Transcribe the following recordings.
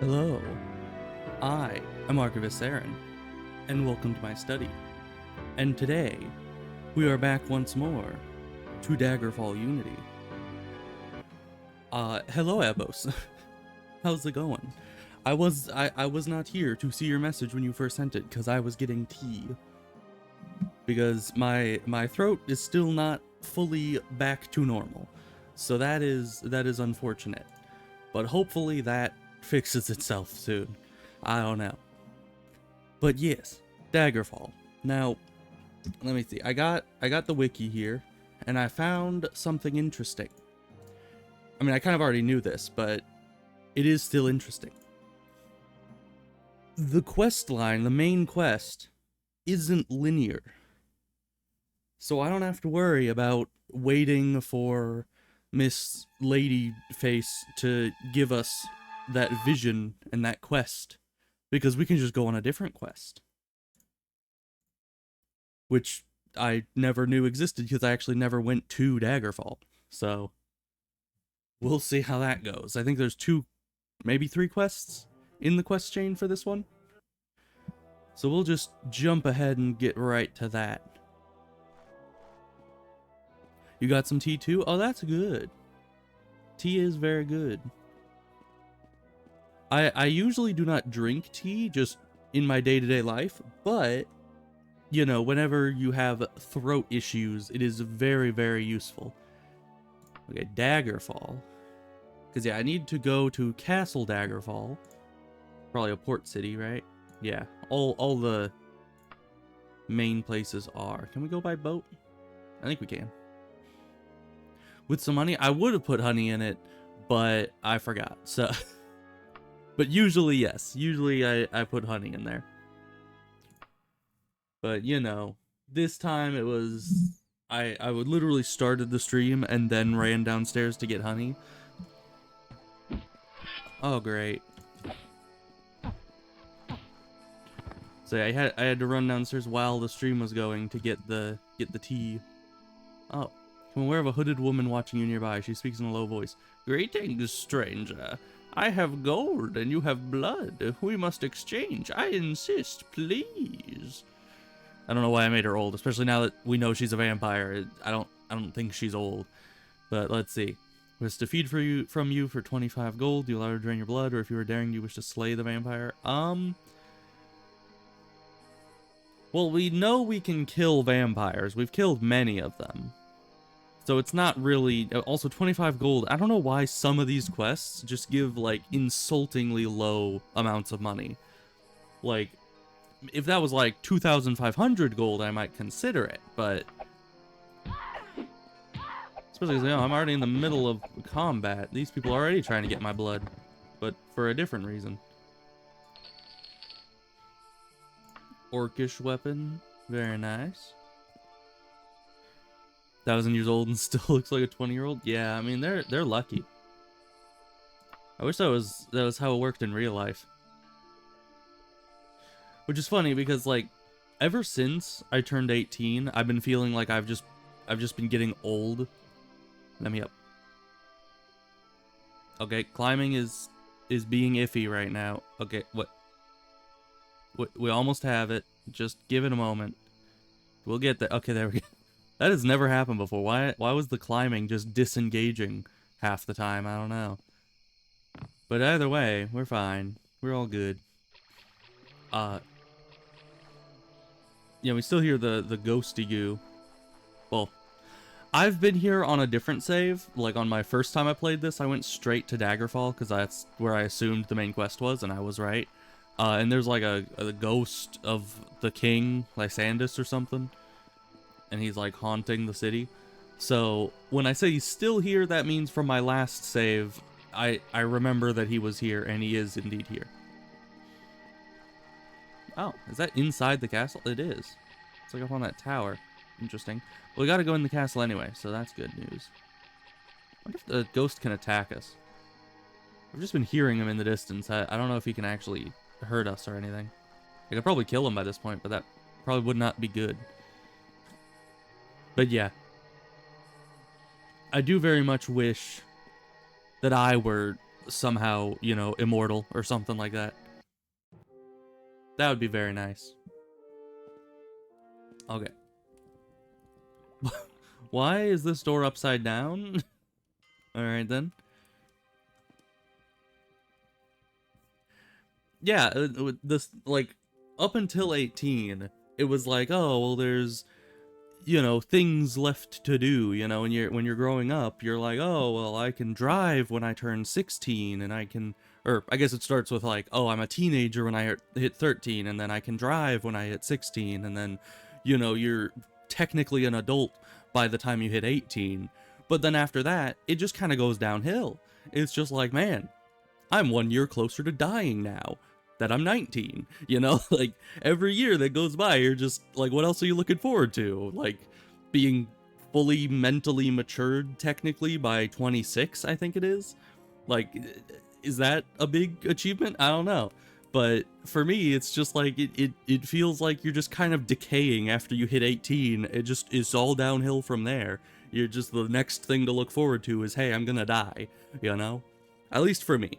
Hello, I am Archivist Aaron, and welcome to my study. And today, we are back once more to Daggerfall Unity. Hello Abos. How's it going? I was not here to see your message when you first sent it, because I was getting tea. Because my throat is still not fully back to normal. So that is unfortunate. But hopefully that fixes itself soon. I don't know. But yes, Daggerfall. Now, let me see. I got the wiki here, and I found something interesting. I mean, I kind of already knew this, but it is still interesting. The quest line, the main quest, isn't linear. So I don't have to worry about waiting for Miss Ladyface to give us that vision and that quest, because we can just go on a different quest, which I never knew existed because I actually never went to Daggerfall. So we'll see how that goes. I think there's 2, maybe 3 quests in the quest chain for this one. So we'll just jump ahead and get right to that. You got some tea too? Oh, that's good. Tea is very good. I usually do not drink tea just in my day-to-day life, but, you know, whenever you have throat issues, it is very, very useful. Okay, Daggerfall. Because, yeah, I need to go to Castle Daggerfall. Probably a port city, right? Yeah, all the main places are. Can we go by boat? I think we can. With some honey? I would have put honey in it, but I forgot, so... But usually, yes. Usually I put honey in there. But, you know, this time it was... I would literally started the stream and then ran downstairs to get honey. Oh, great. So I had to run downstairs while the stream was going to get the tea. Oh. I'm aware of a hooded woman watching you nearby. She speaks in a low voice. Greetings, stranger. I have gold and you have blood. We must exchange. I insist, please. I don't know why I made her old, especially now that we know she's a vampire. I don't think she's old. But let's see. Was to feed from you for 25 gold. You allow her to drain your blood, or if you were daring, you wish to slay the vampire. Well, we know we can kill vampires. We've killed many of them. So it's not really... Also, 25 gold. I don't know why some of these quests just give, like, insultingly low amounts of money. Like, if that was, like, 2,500 gold, I might consider it, but... Especially because, you know, I'm already in the middle of combat. These people are already trying to get my blood, but for a different reason. Orcish weapon. Very nice. 1,000 years old and still looks like a 20-year-old. Yeah, I mean they're lucky. I wish that was how it worked in real life. Which is funny because, like, ever since I turned 18, I've been feeling like I've just been getting old. Let me up. Okay, climbing is being iffy right now. Okay, what? We almost have it. Just give it a moment. We'll get there. Okay, there we go. That has never happened before. Why was the climbing just disengaging half the time? I don't know. But either way, we're fine. We're all good. Yeah, we still hear the ghosty goo. Well, I've been here on a different save. Like, on my first time I played this, I went straight to Daggerfall, because that's where I assumed the main quest was, and I was right. And there's like a ghost of the king, Lysandus or something. And he's like haunting the city. So when I say he's still here, that means from my last save, I remember that he was here, and he is indeed here. Oh, is that inside the castle? It is. It's like up on that tower. Interesting. Well, we gotta go in the castle anyway, so that's good news. I wonder if the ghost can attack us. I've just been hearing him in the distance. I don't know if he can actually hurt us or anything. I could probably kill him by this point, but that probably would not be good. But yeah, I do very much wish that I were somehow, you know, immortal or something like that. That would be very nice. Okay. Why is this door upside down? Alright then. Yeah, this, like, up until 18, it was like, oh, well, there's, you know, things left to do, you know, when you're growing up, you're like, oh, well, I can drive when I turn 16, and I can, or I guess it starts with like, oh, I'm a teenager when I hit 13, and then I can drive when I hit 16, and then, you know, you're technically an adult by the time you hit 18. But then after that, it just kind of goes downhill. It's just like, man, I'm 1 year closer to dying now that I'm 19, you know? Like, every year that goes by, you're just like, what else are you looking forward to? Like, being fully mentally matured technically by 26, I think it is. Like, is that a big achievement? I don't know. But for me, it's just like, it feels like you're just kind of decaying after you hit 18. It just is all downhill from there. You're just, the next thing to look forward to is, hey, I'm gonna die, you know? At least for me.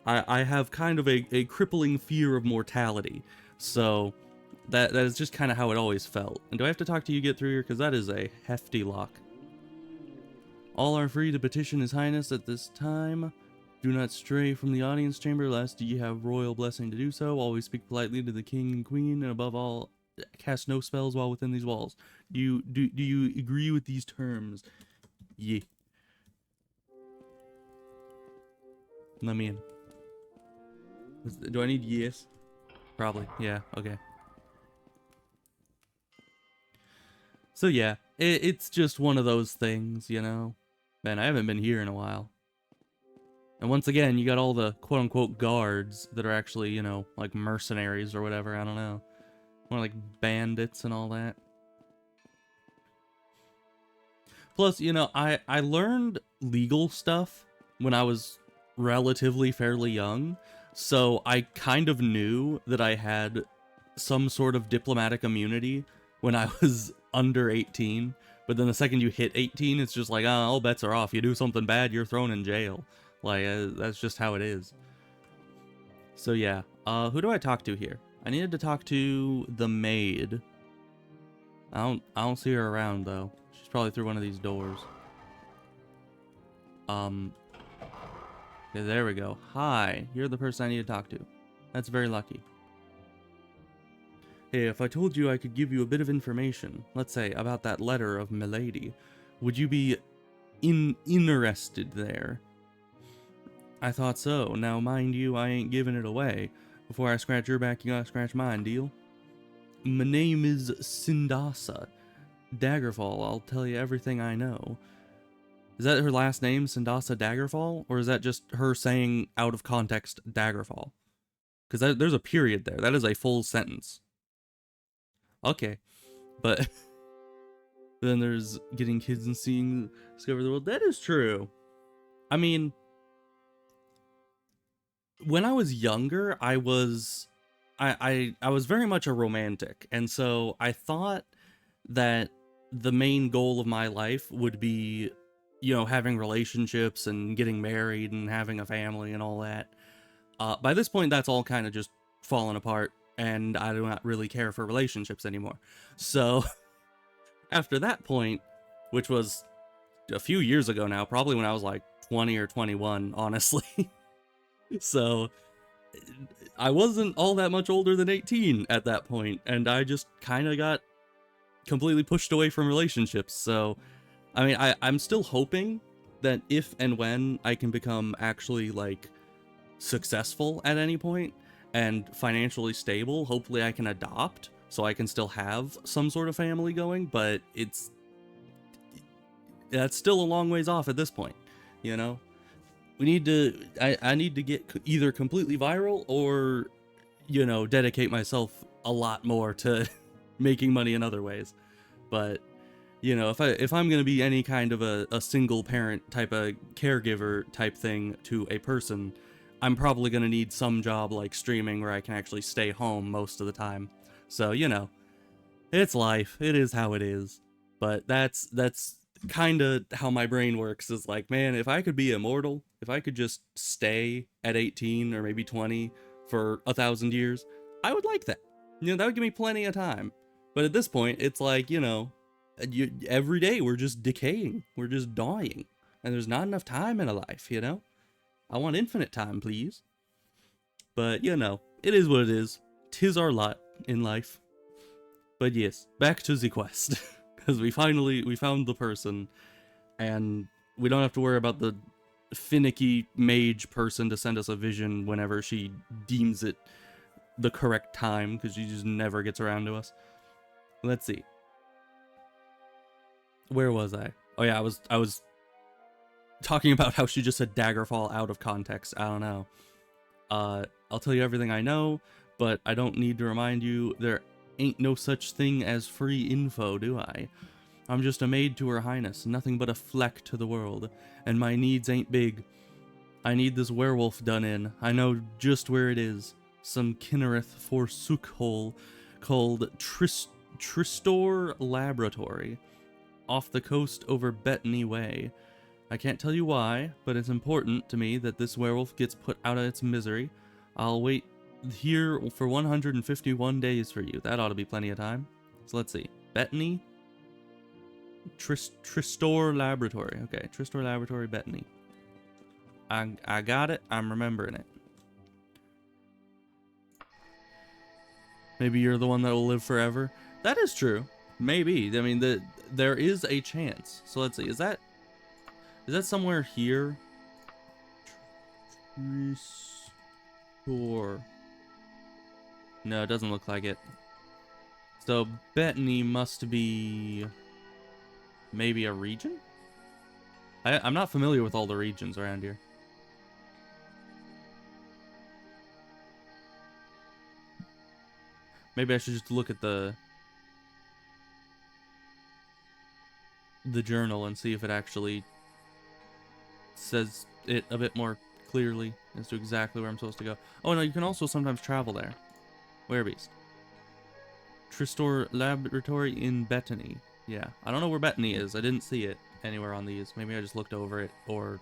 I have kind of a crippling fear of mortality, so that is just kind of how it always felt. And do I have to talk to you to get through here? Because that is a hefty lock. All are free to petition His Highness at this time. Do not stray from the audience chamber, lest ye have royal blessing to do so. Always speak politely to the king and queen, and above all, cast no spells while within these walls. Do you agree with these terms? Yeah. Let me in. Do I need yes? Probably. Yeah, okay. So yeah, it's just one of those things, you know? Man, I haven't been here in a while. And once again, you got all the quote-unquote guards that are actually, you know, like mercenaries or whatever, I don't know. More like bandits and all that. Plus, you know, I learned legal stuff when I was relatively fairly young. So I kind of knew that I had some sort of diplomatic immunity when I was under 18. But then the second you hit 18, it's just like, oh, all bets are off. You do something bad, you're thrown in jail. Like, that's just how it is. So yeah, who do I talk to here? I needed to talk to the maid. I don't see her around though. She's probably through one of these doors. Okay, there we go. Hi, you're the person I need to talk to. That's very lucky. Hey, if I told you I could give you a bit of information, let's say about that letter of Milady, would you be interested there? I thought so. Now, mind you, I ain't giving it away. Before I scratch your back, you gotta scratch mine, deal? My name is Sindasa. Daggerfall, I'll tell you everything I know. Is that her last name, Sindasa Daggerfall? Or is that just her saying out of context Daggerfall? Because there's a period there. That is a full sentence. Okay. But then there's getting kids and seeing, discover the world. That is true. I mean, when I was younger, I was very much a romantic. And so I thought that the main goal of my life would be, you know, having relationships and getting married and having a family and all that. By this point, that's all kind of just fallen apart, and I do not really care for relationships anymore. So, after that point, which was a few years ago now, probably when I was like 20 or 21, honestly. So, I wasn't all that much older than 18 at that point, and I just kind of got completely pushed away from relationships. So, I mean, I'm still hoping that if and when I can become actually, like, successful at any point and financially stable, hopefully I can adopt so I can still have some sort of family going, but that's still a long ways off at this point, you know? We need to, I need to get either completely viral or, you know, dedicate myself a lot more to making money in other ways. But, you know, if I'm gonna be any kind of a single parent type of caregiver type thing to a person, I'm probably gonna need some job like streaming where I can actually stay home most of the time. So, you know, it's life. It is how it is. But that's kind of how my brain works is like, man, if I could be immortal, if I could just stay at 18 or maybe 20 for 1,000 years, I would like that. That would give me plenty of time. But at this point, it's like, every day we're just decaying, we're just dying, and there's not enough time in a life. I want infinite time, please. But it is what it is. 'Tis our lot in life. But yes, back to the quest. Because we found the person, and we don't have to worry about the finicky mage person to send us a vision whenever she deems it the correct time, because she just never gets around to us. Let's see. Where was I? Oh yeah, I was talking about how she just said Daggerfall out of context. I don't know. I'll tell you everything I know, but I don't need to remind you there ain't no such thing as free info, do I? I'm just a maid to her highness, nothing but a fleck to the world, and my needs ain't big. I need this werewolf done in. I know just where it is. Some Kinnereth forsook hole called Tristor Laboratory, off the coast over Bettany Way. I can't tell you why, but it's important to me that this werewolf gets put out of its misery. I'll wait here for 151 days for you. That ought to be plenty of time. So let's see. Bettany? Tristor Laboratory. Okay, Tristor Laboratory, Bettany. I got it. I'm remembering it. Maybe you're the one that will live forever. That is true. Maybe. I mean, there is a chance. So let's see. Is that somewhere here? Tristor. No, it doesn't look like it. So Bettany must be maybe a region? I'm not familiar with all the regions around here. Maybe I should just look at the journal and see if it actually says it a bit more clearly as to exactly where I'm supposed to go. Oh no, you can also sometimes travel there. Werebeast. Tristor Laboratory in Bettany. Yeah, I don't know where Bettany is. I didn't see it anywhere on these. Maybe I just looked over it, or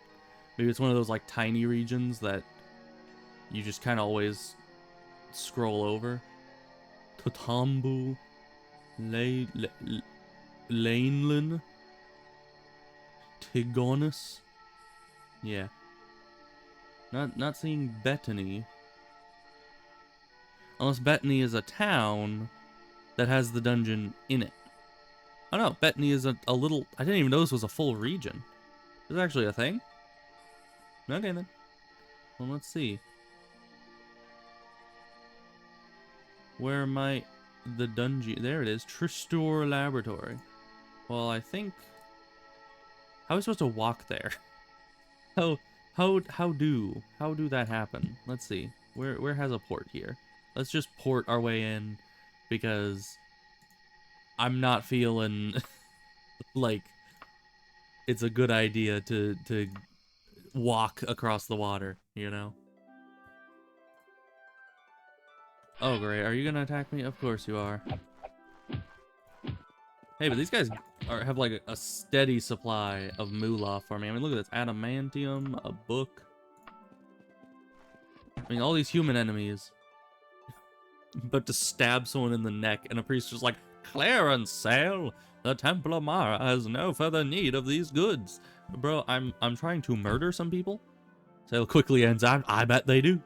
maybe it's one of those like tiny regions that you just kind of always scroll over. Tatambu, Laneland, Tigonus. Yeah. Not seeing Bettany. Unless Bettany is a town that has the dungeon in it. Oh no, Bettany is a little... I didn't even know this was a full region. Is it actually a thing? Okay then. Well, let's see. Where might the dungeon... There it is. Tristor Laboratory. Well, I think... How are we supposed to walk there? How do that happen? Let's see. Where has a port here? Let's just port our way in, because I'm not feeling like it's a good idea to walk across the water, you know? Oh great, are you gonna attack me? Of course you are. Hey, but these guys have like a steady supply of moolah for me. I mean, look at this. Adamantium, a book. I mean, all these human enemies. But to stab someone in the neck, and a priest just like, "Clearance sale! The Templar Mara has no further need of these goods." Bro, I'm trying to murder some people? Sale quickly ends. I bet they do.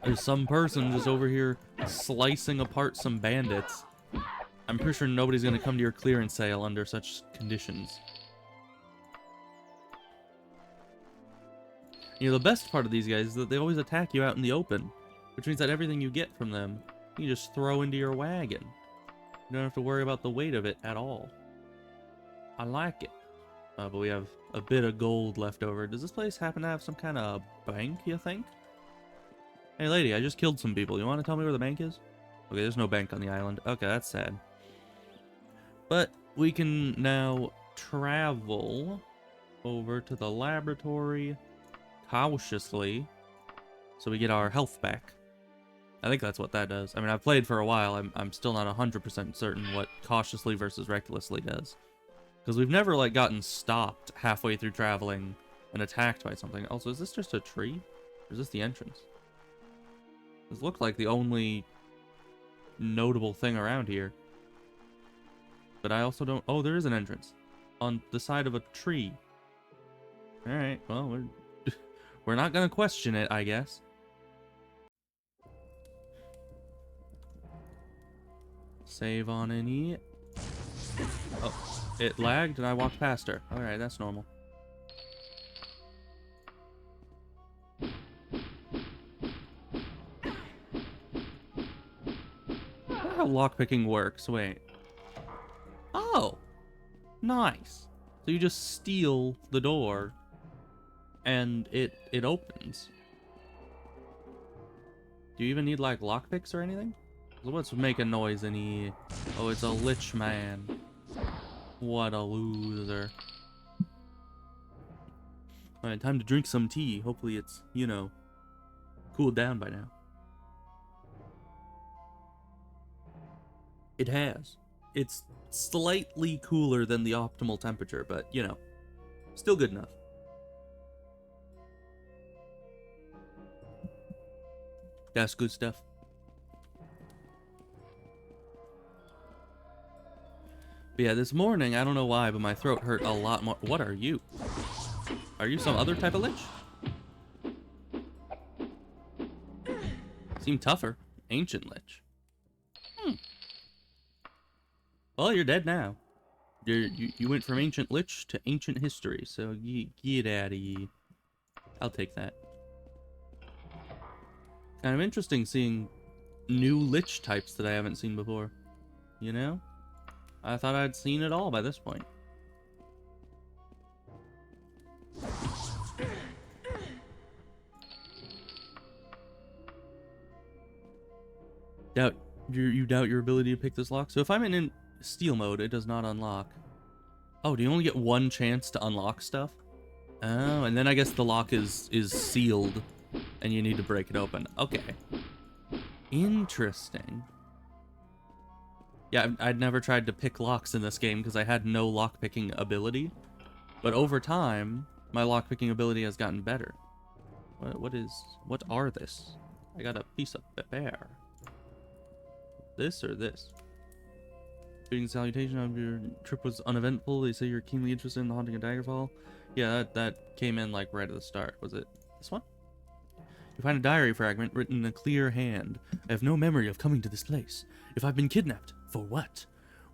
There's some person just over here slicing apart some bandits. I'm pretty sure nobody's gonna come to your clearance sale under such conditions. You know, the best part of these guys is that they always attack you out in the open, which means that everything you get from them, you just throw into your wagon. You don't have to worry about the weight of it at all. I like it. But we have a bit of gold left over. Does this place happen to have some kind of bank, you think? Hey lady, I just killed some people. You want to tell me where the bank is? Okay, there's no bank on the island. Okay, that's sad. But we can now travel over to the laboratory cautiously, so we get our health back. I think that's what that does. I mean, I've played for a while. I'm still not 100% certain what cautiously versus recklessly does. Because we've never, like, gotten stopped halfway through traveling and attacked by something. Also, is this just a tree? Or is this the entrance? This looks like the only notable thing around here. But I also don't... Oh, there is an entrance. On the side of a tree. Alright, well, we're not gonna question it, I guess. Save on any... Oh. It lagged and I walked past her. Alright, that's normal. I wonder how lockpicking works. Wait. Oh! Nice. So you just steal the door and it opens. Do you even need like lockpicks or anything? What's making noise in here? Oh, it's a lich man. What a loser. Alright, time to drink some tea. Hopefully it's, you know, cooled down by now. It has. It's slightly cooler than the optimal temperature, but, you know, still good enough. That's good stuff. But yeah, this morning, I don't know why, but my throat hurt a lot more. What are you? Are you some other type of lich? Seem tougher. Ancient lich. Well, you're dead now. You went from ancient lich to ancient history, so get out of here. I'll take that. Kind of interesting seeing new lich types that I haven't seen before. You know? I thought I'd seen it all by this point. You doubt your ability to pick this lock? So if I'm in steal mode, it does not unlock. Oh, do you only get one chance to unlock stuff? Oh, and then I guess the lock is sealed and you need to break it open. Okay. Interesting. Yeah, I'd never tried to pick locks in this game because I had no lockpicking ability. But over time, my lockpicking ability has gotten better. What are this? I got a piece of bear. This or this? Greeting salutation of your trip was uneventful. They say you're keenly interested in the haunting of Daggerfall. Yeah, that came in like right at the start. Was it this one? You find a diary fragment written in a clear hand. I have no memory of coming to this place. If I've been kidnapped, for what?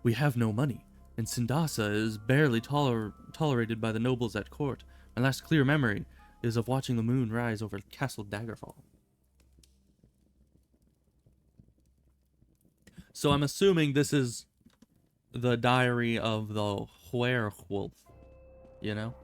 We have no money, and Sindasa is barely tolerated by the nobles at court. My last clear memory is of watching the moon rise over Castle Daggerfall. So I'm assuming this is the diary of the werewolf, you know?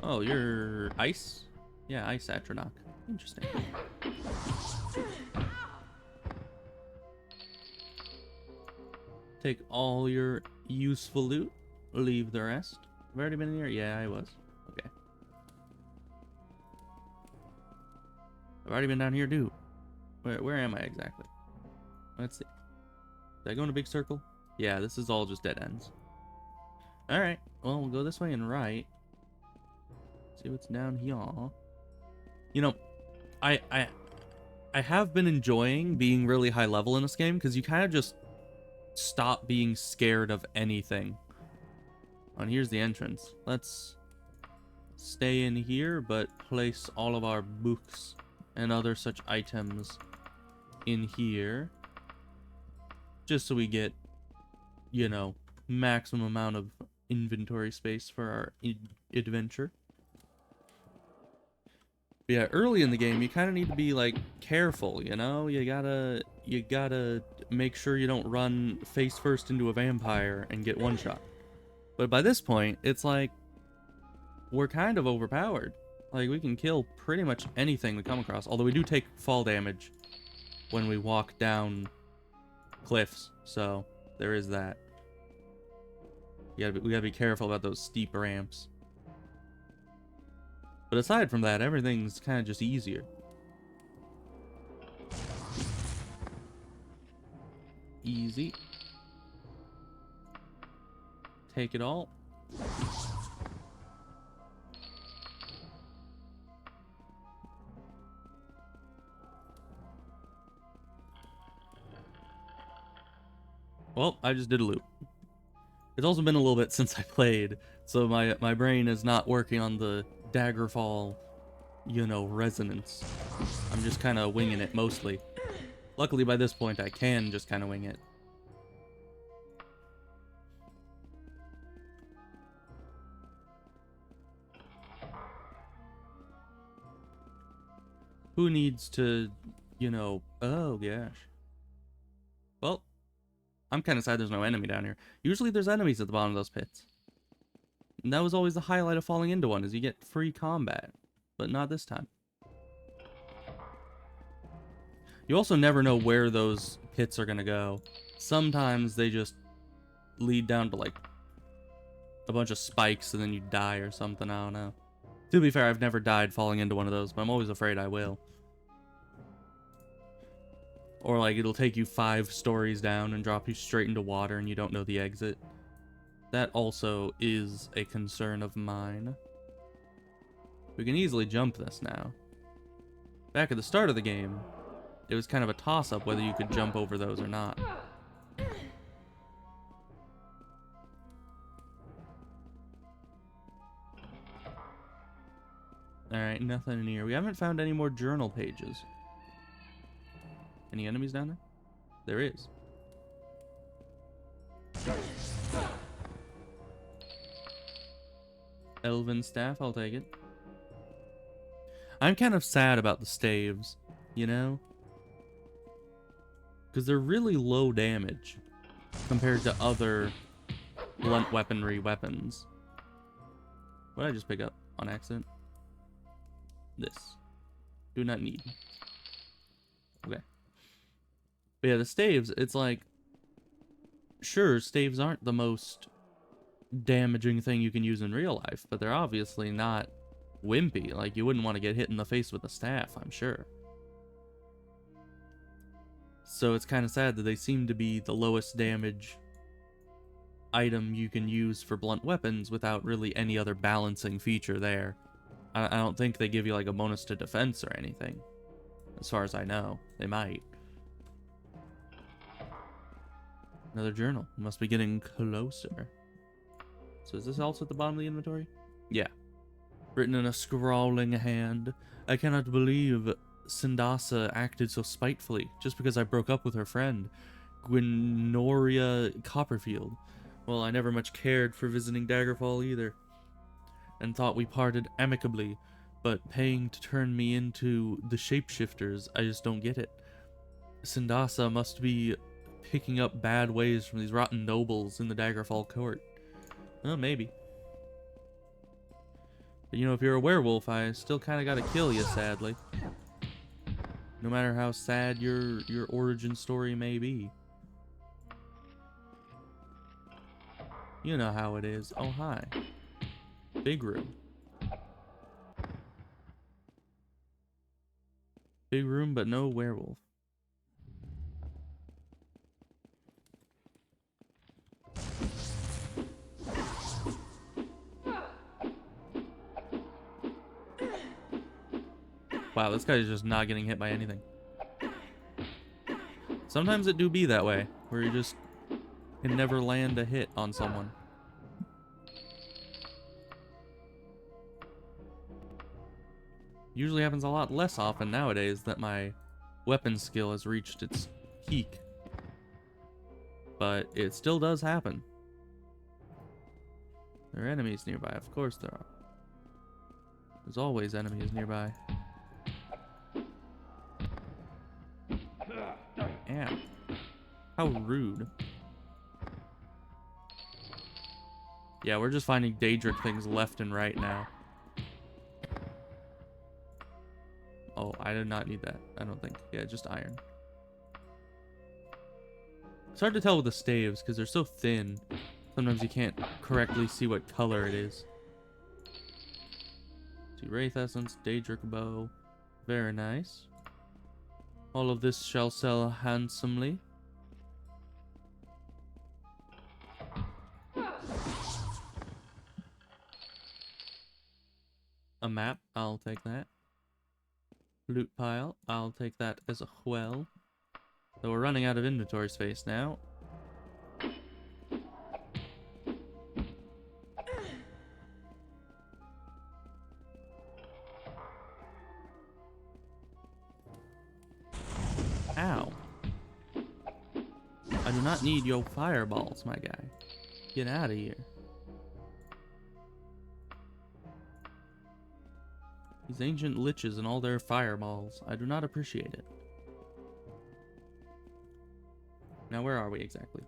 Oh, you're ice? Yeah, ice Atronach. Interesting. Take all your useful loot. Leave the rest. I've already been in here? Yeah, I was. Okay. I've already been down here, too. Where am I exactly? Let's see. Did I go in a big circle? Yeah, this is all just dead ends. Alright. Well, we'll go this way and right. See what's down here. You know, I have been enjoying being really high level in this game because you kind of just stop being scared of anything. And here's the entrance. Let's stay in here, but place all of our books and other such items in here. Just so we get, you know, maximum amount of inventory space for our adventure. But yeah, early in the game, you kind of need to be, like, careful, you know? You gotta make sure you don't run face first into a vampire and get one shot. But by this point, it's like, we're kind of overpowered. Like, we can kill pretty much anything we come across. Although we do take fall damage when we walk down cliffs, so There is that. We gotta be careful about those steep ramps. But aside from that, everything's kind of just easier. Easy. Take it all. Well, I just did a loop. It's also been a little bit since I played, so my brain is not working on the Daggerfall, you know, resonance. I'm just kind of winging it mostly. Luckily, by this point, I can just kind of wing it. Who needs to, you know... Oh, gosh. Well, I'm kind of sad there's no enemy down here. Usually there's enemies at the bottom of those pits. And that was always the highlight of falling into one, is you get free combat. But not this time. You also never know where those pits are going to go. Sometimes they just lead down to, like, a bunch of spikes and then you die or something, I don't know. To be fair, I've never died falling into one of those, but I'm always afraid I will. Or, like, it'll take you 5 stories down and drop you straight into water and you don't know the exit. That also is a concern of mine. We can easily jump this now. Back at the start of the game, it was kind of a toss-up whether you could jump over those or not. Alright, nothing in here. We haven't found any more journal pages. Any enemies down there? There is. Elven staff, I'll take it. I'm kind of sad about the staves, you know? Because they're really low damage compared to other blunt weaponry weapons. What did I just pick up on accident? This. Do not need. Okay. But yeah, the staves, it's like... Sure, staves aren't the most damaging thing you can use in real life, but they're obviously not wimpy. Like, you wouldn't want to get hit in the face with a staff, I'm sure. So it's kind of sad that they seem to be the lowest damage item you can use for blunt weapons without really any other balancing feature there. I don't think they give you like a bonus to defense or anything. As far as I know, they might. Another journal. Must be getting closer. So is this also at the bottom of the inventory? Yeah. Written in a scrawling hand. I cannot believe Sindasa acted so spitefully just because I broke up with her friend, Gwinoria Copperfield. Well, I never much cared for visiting Daggerfall either, and thought we parted amicably, but paying to turn me into the shapeshifters, I just don't get it. Sindasa must be picking up bad ways from these rotten nobles in the Daggerfall court. Well, maybe. But you know, if you're a werewolf, I still kind of gotta kill you, sadly. No matter how sad your origin story may be. You know how it is. Oh, hi. Big room. Big room, but no werewolf. Wow, this guy's just not getting hit by anything. Sometimes it do be that way, where you just can never land a hit on someone. Usually happens a lot less often nowadays that my weapon skill has reached its peak. But it still does happen. There are enemies nearby, of course there are. There's always enemies nearby. Ow. How rude. Yeah, we're just finding Daedric things left and right now. Oh, I did not need that. I don't think. Yeah, just iron. It's hard to tell with the staves because they're so thin. Sometimes you can't correctly see what color it is. See, Wraith Essence, Daedric Bow. Very nice. All of this shall sell handsomely. A map, I'll take that. Loot pile, I'll take that as well. So we're running out of inventory space now. Ow. I do not need your fireballs, my guy. Get out of here. These ancient liches and all their fireballs. I do not appreciate it. Now, where are we exactly?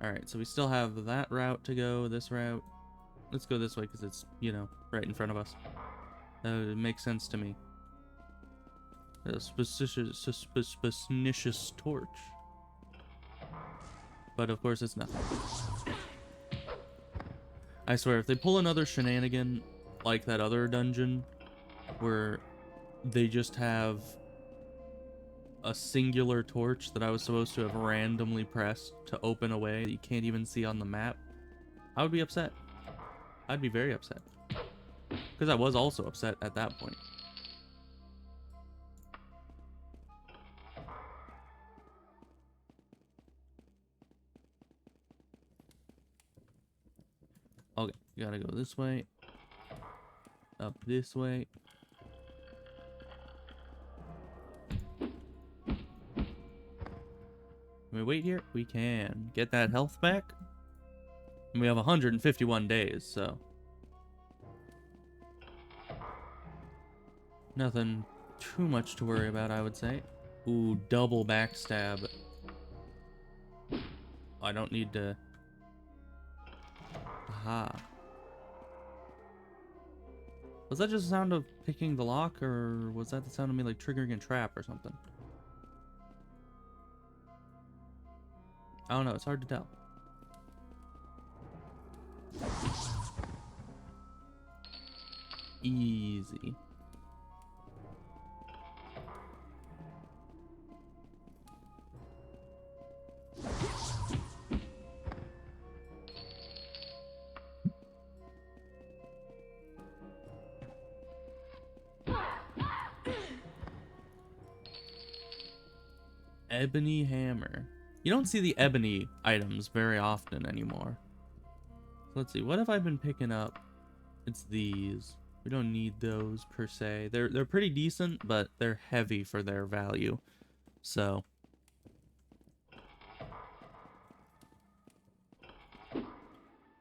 Alright, so we still have that route to go, this route. Let's go this way because it's, you know, right in front of us. It makes sense to me. A suspicious torch. But of course it's nothing. I swear, if they pull another shenanigan like that other dungeon, where they just have a singular torch that I was supposed to have randomly pressed to open a way that you can't even see on the map, I would be upset. I'd be very upset. Because I was also upset at that point. Okay, gotta go this way. Up this way. Can we wait here? We can. Get that health back. And we have 151 days, so. Nothing too much to worry about, I would say. Ooh, double backstab. I don't need to... Aha. Was that just the sound of picking the lock, or was that the sound of me like triggering a trap or something? I don't know, it's hard to tell. Easy. Ebony hammer. You don't see the ebony items very often anymore. So let's see, what have I been picking up? It's these. We don't need those per se. They're pretty decent, but they're heavy for their value. So.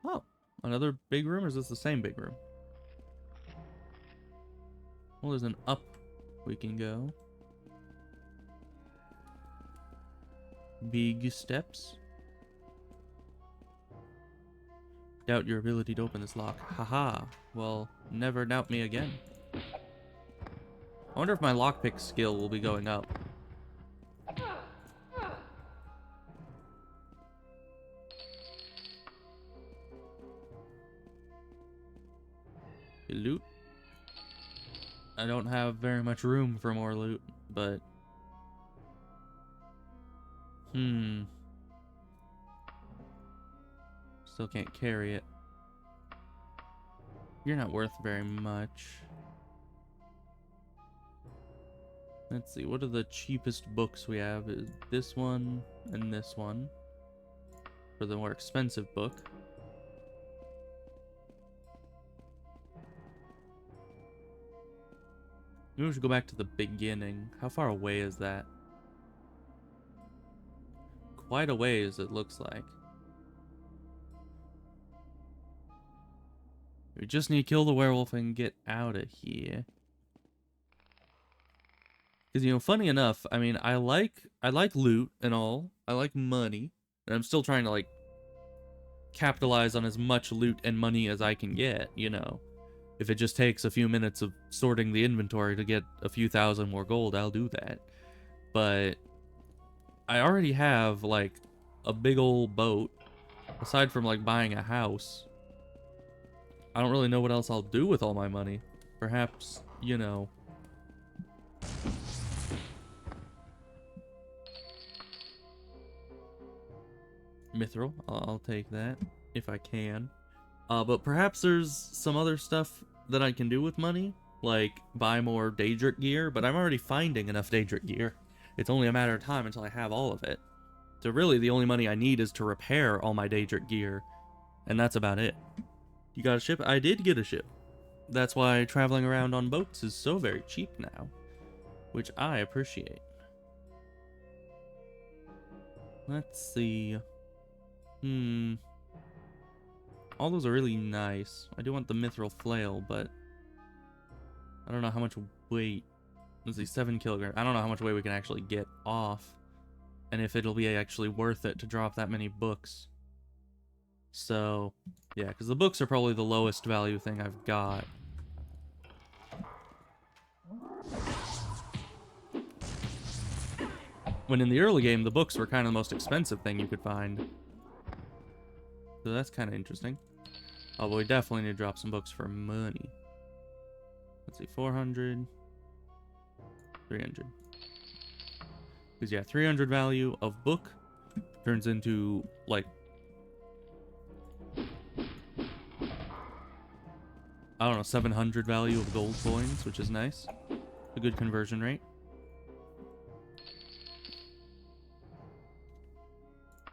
Oh, another big room, or is this the same big room? Well, there's an up we can go. Big steps. Doubt your ability to open this lock. Haha. Well, never doubt me again. I wonder if my lockpick skill will be going up. Loot. I don't have very much room for more loot, but... Still can't carry it. You're not worth very much. Let's see, what are the cheapest books we have? Is this one and this one. For the more expensive book. Maybe we should go back to the beginning. How far away is that? Quite a ways, it looks like. We just need to kill the werewolf and get out of here. Because, you know, funny enough, I mean, I like loot and all. I like money. And I'm still trying to, like, capitalize on as much loot and money as I can get, you know. If it just takes a few minutes of sorting the inventory to get a few thousand more gold, I'll do that. But I already have, like, a big old boat. Aside from, like, buying a house. I don't really know what else I'll do with all my money. Perhaps, you know... Mithril. I'll take that. If I can. But perhaps there's some other stuff that I can do with money. Like, buy more Daedric gear. But I'm already finding enough Daedric gear. It's only a matter of time until I have all of it. So really, the only money I need is to repair all my Daedric gear. And that's about it. You got a ship? I did get a ship. That's why traveling around on boats is so very cheap now. Which I appreciate. Let's see. All those are really nice. I do want the mithril flail, but... I don't know how much weight... Let's see, 7 kilograms. I don't know how much weight we can actually get off. And if it'll be actually worth it to drop that many books. So, yeah, because the books are probably the lowest value thing I've got. When in the early game, the books were kind of the most expensive thing you could find. So that's kind of interesting. Oh, but we definitely need to drop some books for money. Let's see, 400, 300. Because, yeah, 300 value of book turns into, like, I don't know, 700 value of gold coins, which is nice. A good conversion rate.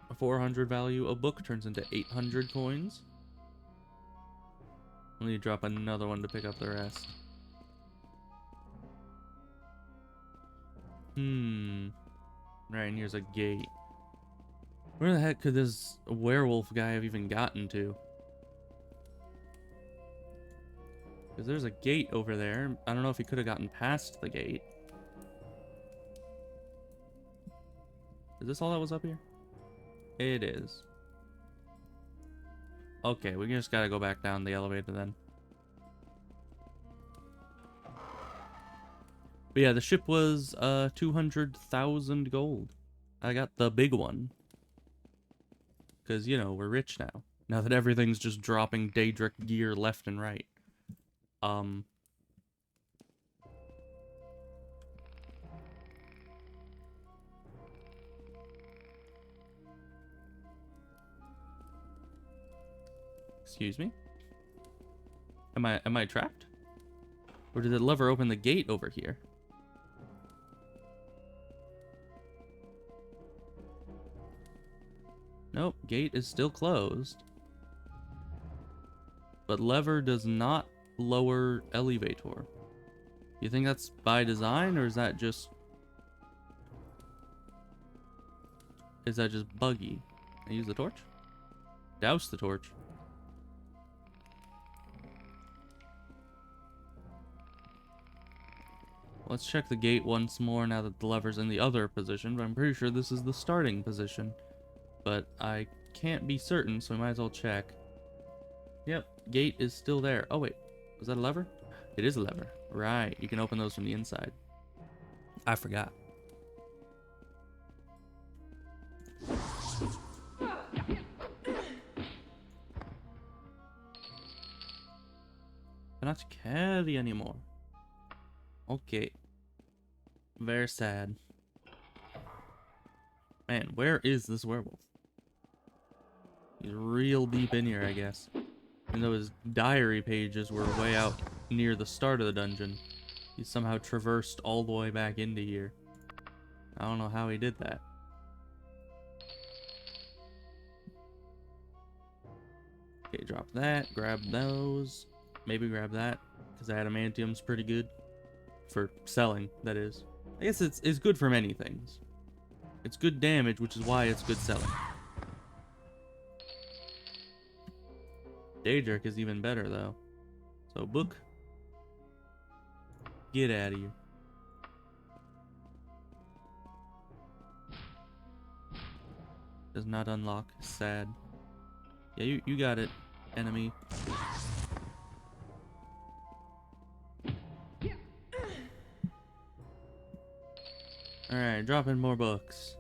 A 400 value of book turns into 800 coins. We'll need to drop another one to pick up the rest. Right, and here's a gate. Where the heck could this werewolf guy have even gotten to? Because there's a gate over there. I don't know if he could have gotten past the gate. Is this all that was up here? It is. Okay, we just gotta go back down the elevator then. But yeah, the ship was 200,000 gold. I got the big one. Because, you know, we're rich now. Now that everything's just dropping Daedric gear left and right. Excuse me? Am I trapped? Or did the lever open the gate over here? Nope, gate is still closed. But lever does not lower elevator. You think that's by design, or is that just... Is that just buggy? Can I use the torch? Douse the torch. Let's check the gate once more now that the lever's in the other position, but I'm pretty sure this is the starting position. But I can't be certain, so we might as well check. Yep, gate is still there. Oh wait, was that a lever? It is a lever. Right, you can open those from the inside. I forgot. Cannot carry anymore. Okay. Very sad. Man, where is this werewolf? He's real deep in here, I guess. Even though his diary pages were way out near the start of the dungeon, he somehow traversed all the way back into here. I don't know how he did that. Okay, drop that. Grab those. Maybe grab that, because adamantium's pretty good. For selling, that is. I guess it's good for many things. It's good damage, which is why it's good selling. Daedric is even better, though. So, book. Get out of here. Does not unlock. Sad. Yeah, you got it, enemy. Alright, drop in more books.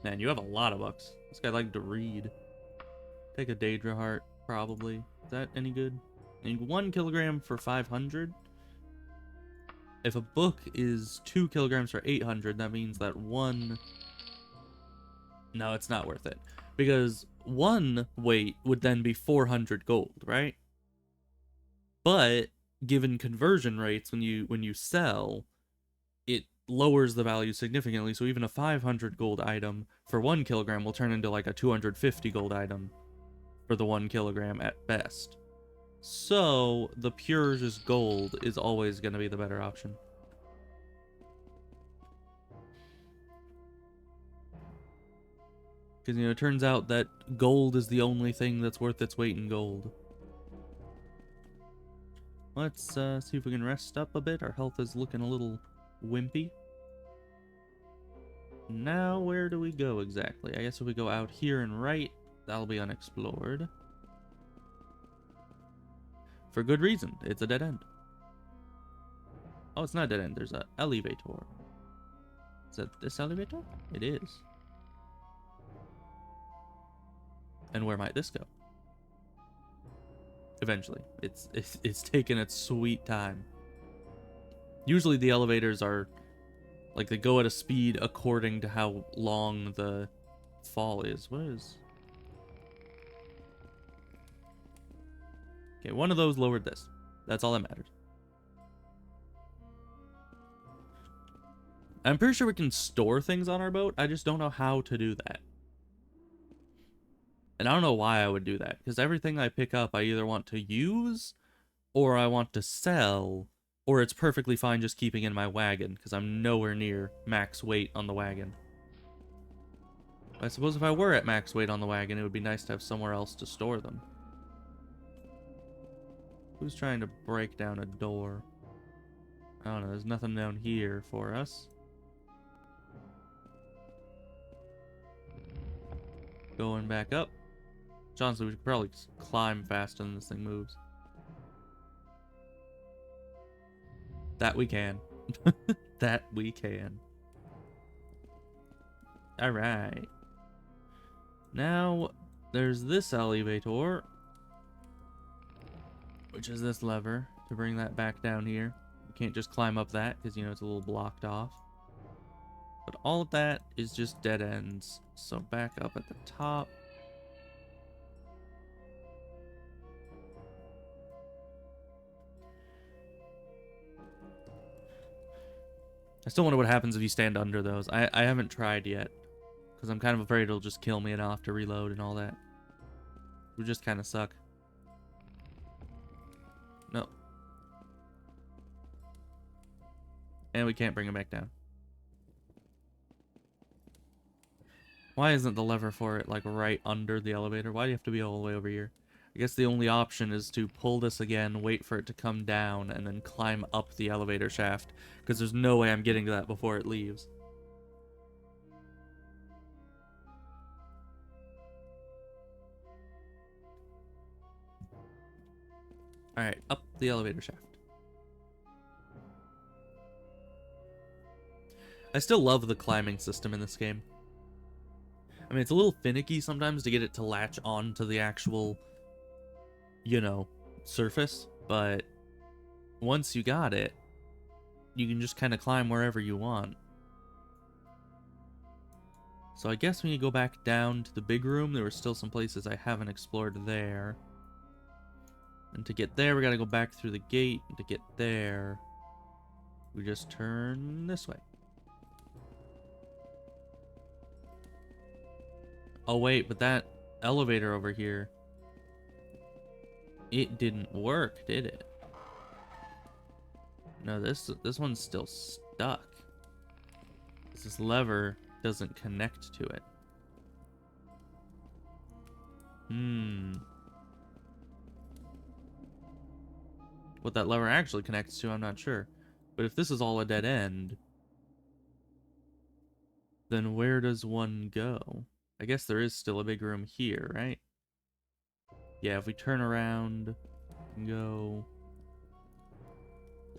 Man, you have a lot of bucks. This guy liked to read. Take a Daedra heart, probably. Is that any good? And 1 kilogram for 500? If a book is 2 kilograms for 800, that means that one... No, it's not worth it. Because 1 weight would then be 400 gold, right? But given conversion rates, when you sell, it lowers the value significantly. So even a 500 gold item for 1 kilogram will turn into like a 250 gold item for the 1 kilogram at best. So the pure just gold is always going to be the better option. Because, you know, it turns out that gold is the only thing that's worth its weight in gold. Let's see if we can rest up a bit. Our health is looking a little wimpy. Now, where do we go exactly? I guess if we go out here and right, that'll be unexplored. For good reason. It's a dead end. Oh, it's not a dead end. There's an elevator. Is that this elevator? It is. And where might this go? Eventually. It's taken its sweet time. Usually the elevators are like they go at a speed according to how long the fall is. What is? Okay, one of those lowered this. That's all that matters. I'm pretty sure we can store things on our boat. I just don't know how to do that. And I don't know why I would do that, because everything I pick up I either want to use, or I want to sell, or it's perfectly fine just keeping in my wagon, because I'm nowhere near max weight on the wagon. I suppose if I were at max weight on the wagon, it would be nice to have somewhere else to store them. Who's trying to break down a door? I don't know, there's nothing down here for us. Going back up. Honestly, we should probably climb faster than this thing moves. That we can. That we can. Alright. Now, there's this elevator, which is this lever to bring that back down here. You can't just climb up that because, you know, it's a little blocked off. But all of that is just dead ends. So back up at the top. I still wonder what happens if you stand under those. I haven't tried yet, because I'm kind of afraid it'll just kill me and I'll have to reload and all that. It would just kind of suck. No. And we can't bring it back down. Why isn't the lever for it, like, right under the elevator? Why do you have to be all the way over here? I guess the only option is to pull this again, wait for it to come down, and then climb up the elevator shaft. Because there's no way I'm getting to that before it leaves. Alright, up the elevator shaft. I still love the climbing system in this game. I mean, it's a little finicky sometimes to get it to latch on to the actual, you know, surface, but once you got it, you can just kind of climb wherever you want. So I guess when you go back down to the big room, there were still some places I haven't explored there. And to get there, we gotta go back through the gate. And to get there, we just turn this way. Oh wait, but that elevator over here, it didn't work, did it? No, this one's still stuck. This lever doesn't connect to it. What that lever actually connects to, I'm not sure. But if this is all a dead end, then where does one go? I guess there is still a big room here, right? Yeah, if we turn around and go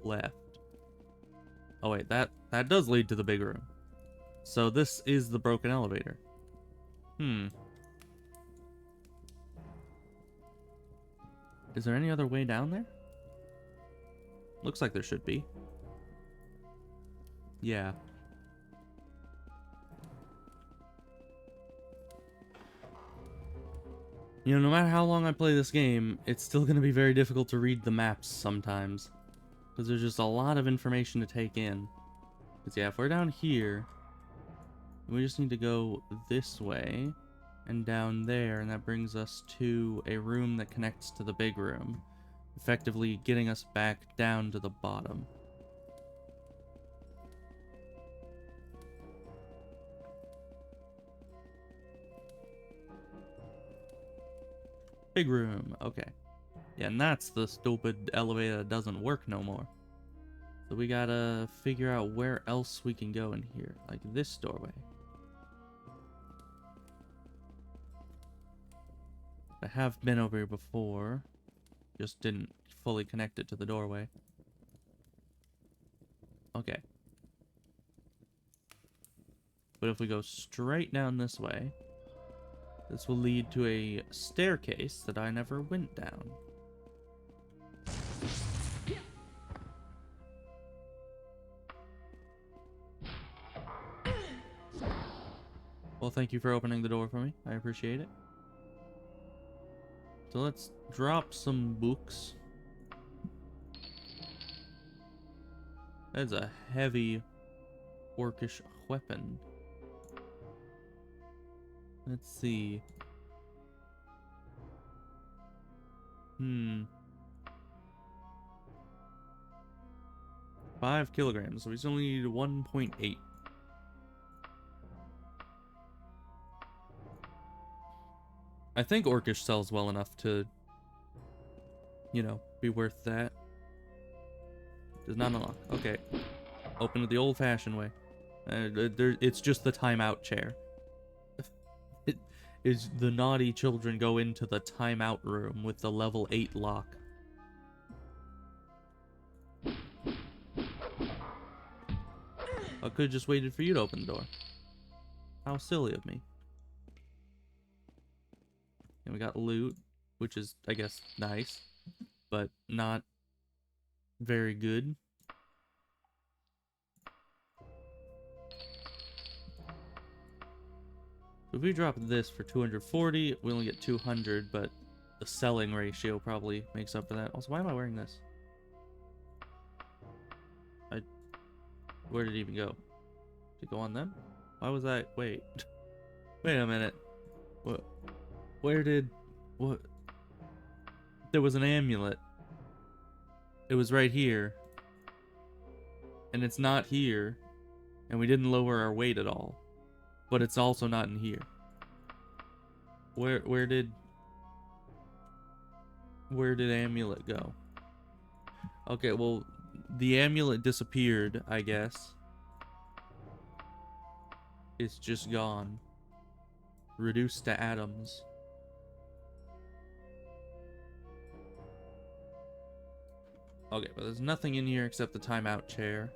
left. Oh wait, that does lead to the big room. So this is the broken elevator. Is there any other way down there? Looks like there should be. Yeah. You know, no matter how long I play this game, it's still going to be very difficult to read the maps sometimes. Because there's just a lot of information to take in. Because yeah, if we're down here, we just need to go this way and down there, and that brings us to a room that connects to the big room, effectively getting us back down to the bottom. Big room, okay. Yeah, and that's the stupid elevator that doesn't work no more. So we gotta figure out where else we can go in here, like this doorway. I have been over here before, just didn't fully connect it to the doorway. Okay. But if we go straight down this way, this will lead to a staircase that I never went down. Well, thank you for opening the door for me. I appreciate it. So let's drop some books. That's a heavy orcish weapon. Let's see. 5 kilograms, so we only need 1.8. I think orcish sells well enough to, you know, be worth that. Does not unlock. Okay. Open it the old-fashioned way. It's just the timeout chair. It is the naughty children go into the timeout room with the level 8 lock. I could have just waited for you to open the door. How silly of me. And we got loot, which is, I guess, nice, but not very good. If we drop this for 240, we only get 200, but the selling ratio probably makes up for that. Also, why am I wearing this? Where did it even go? Did it go on them? Why was I... Wait. Wait a minute. What? Where did... What? There was an amulet. It was right here. And it's not here. And we didn't lower our weight at all. But it's also not in here. Where did amulet go? Okay, well, the amulet disappeared, I guess. It's just gone. Reduced to atoms. Okay, but there's nothing in here except the timeout chair.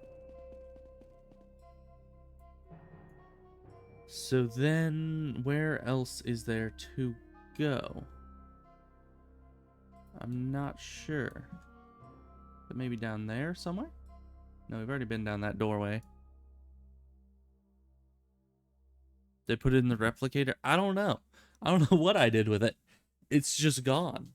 So then, where else is there to go? I'm not sure. But maybe down there somewhere? No, we've already been down that doorway. They put it in the replicator? I don't know. I don't know what I did with it. It's just gone.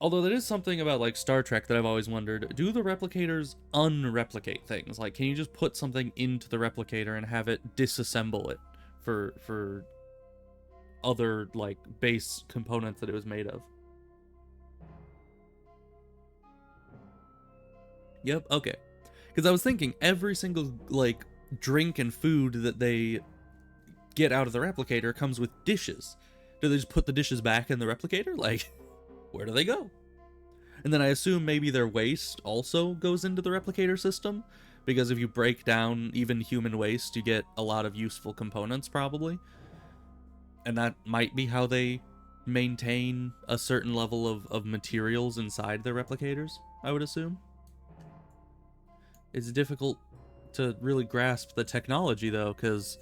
Although there is something about like Star Trek that I've always wondered. Do the replicators unreplicate things? Like, can you just put something into the replicator and have it disassemble it for other like base components that it was made of? Yep, okay. Because I was thinking every single like drink and food that they get out of the replicator comes with dishes. Do they just put the dishes back in the replicator? Like, where do they go? And then I assume maybe their waste also goes into the replicator system, because if you break down even human waste, you get a lot of useful components probably. And that might be how they maintain a certain level of materials inside their replicators, I would assume. It's difficult to really grasp the technology though, because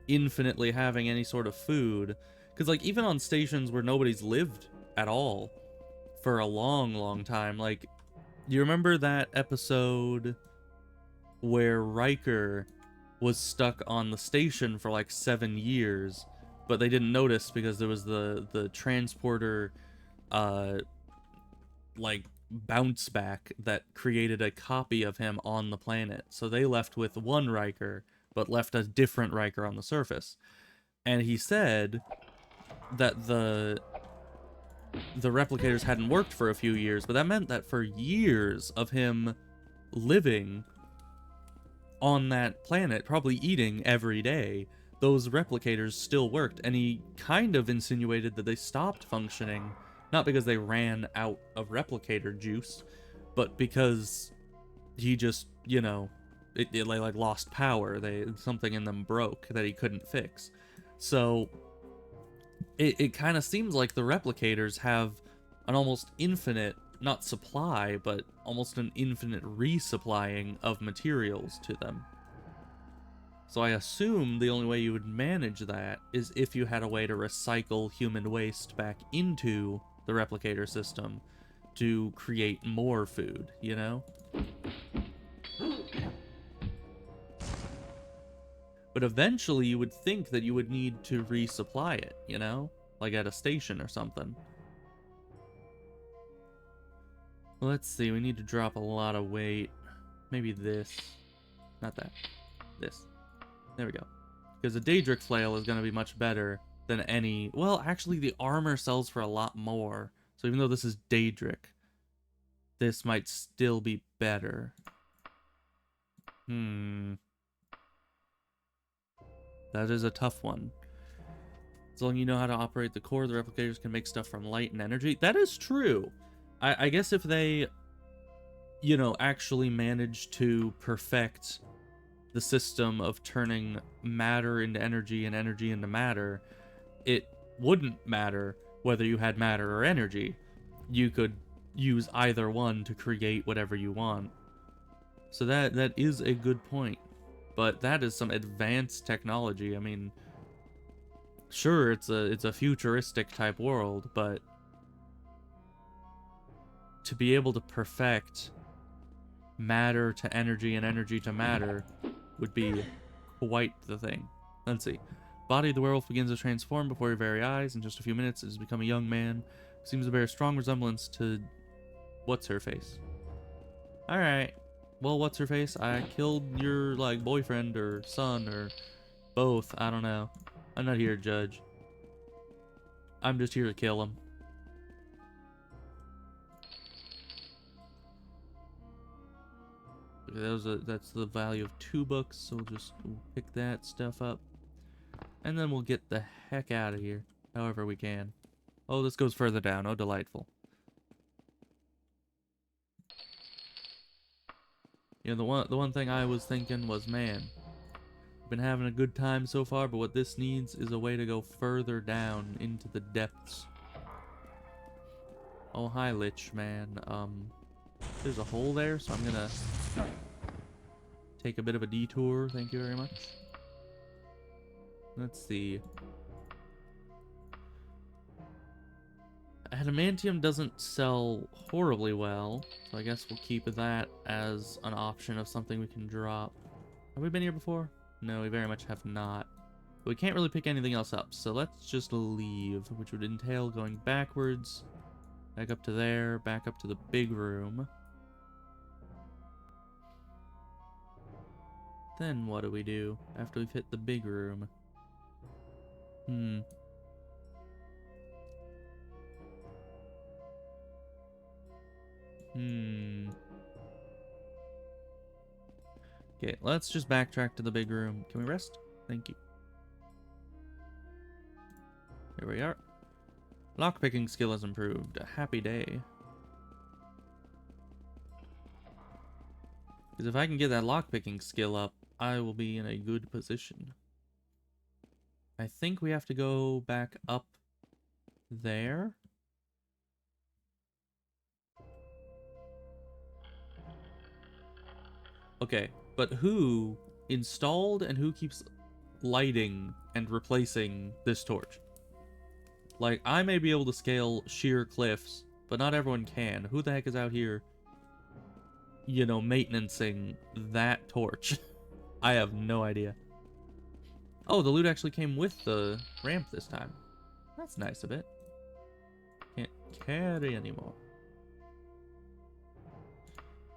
infinitely having any sort of food. Because, like, even on stations where nobody's lived at all for a long, long time, like, you remember that episode where Riker was stuck on the station for like 7 years, but they didn't notice because there was the transporter uh like bounce back that created a copy of him on the planet. So they left with one Riker, but left a different Riker on the surface. And he said that the replicators hadn't worked for a few years, but that meant that for years of him living on that planet, probably eating every day, those replicators still worked. And he kind of insinuated that they stopped functioning, not because they ran out of replicator juice, but because he just, you know, it like lost power. Something in them broke that he couldn't fix. So it kind of seems like the replicators have an almost infinite, not supply, but almost an infinite resupplying of materials to them. So I assume the only way you would manage that is if you had a way to recycle human waste back into the replicator system to create more food, you know? But eventually you would think that you would need to resupply it, you know? Like at a station or something. Let's see, we need to drop a lot of weight. Maybe this. Not that. This. There we go. Because the Daedric Flail is going to be much better than any... Well, actually, the armor sells for a lot more. So even though this is Daedric, this might still be better. That is a tough one. As long as you know how to operate the core, the replicators can make stuff from light and energy. That is true. I guess if they, you know, actually manage to perfect the system of turning matter into energy and energy into matter, it wouldn't matter whether you had matter or energy. You could use either one to create whatever you want. So that is a good point. But that is some advanced technology. I mean, sure, it's a futuristic type world, but to be able to perfect matter to energy and energy to matter would be quite the thing. Let's see. Body of the werewolf begins to transform before your very eyes. In just a few minutes, it has become a young man. Seems to bear a strong resemblance to what's-her-face. Alright. Well, what's-her-face? I killed your, like, boyfriend or son or both. I don't know. I'm not here to judge. I'm just here to kill him. That's the value of 2 books, so we'll pick that stuff up. And then we'll get the heck out of here, however we can. Oh, this goes further down. Oh, delightful. You know, the one thing I was thinking was, man, I've been having a good time so far, but what this needs is a way to go further down into the depths. Oh, hi, Lich, man. There's a hole there, so I'm gonna take a bit of a detour. Thank you very much. Let's see. Adamantium doesn't sell horribly well, so I guess we'll keep that as an option of something we can drop. Have we been here before? No, we very much have not. But we can't really pick anything else up, so let's just leave, which would entail going backwards, back up to there, back up to the big room. Then what do we do after we've hit the big room? Okay, let's just backtrack to the big room. Can we rest? Thank you. Here we are. Lockpicking skill has improved. A happy day. Because if I can get that lockpicking skill up, I will be in a good position. I think we have to go back up there. Okay, but who installed and who keeps lighting and replacing this torch. Like, I may be able to scale sheer cliffs, but not everyone can. Who the heck is out here, you know, maintenancing that torch? I have no idea. Oh, the loot actually came with the ramp this time. That's nice of it. Can't carry anymore.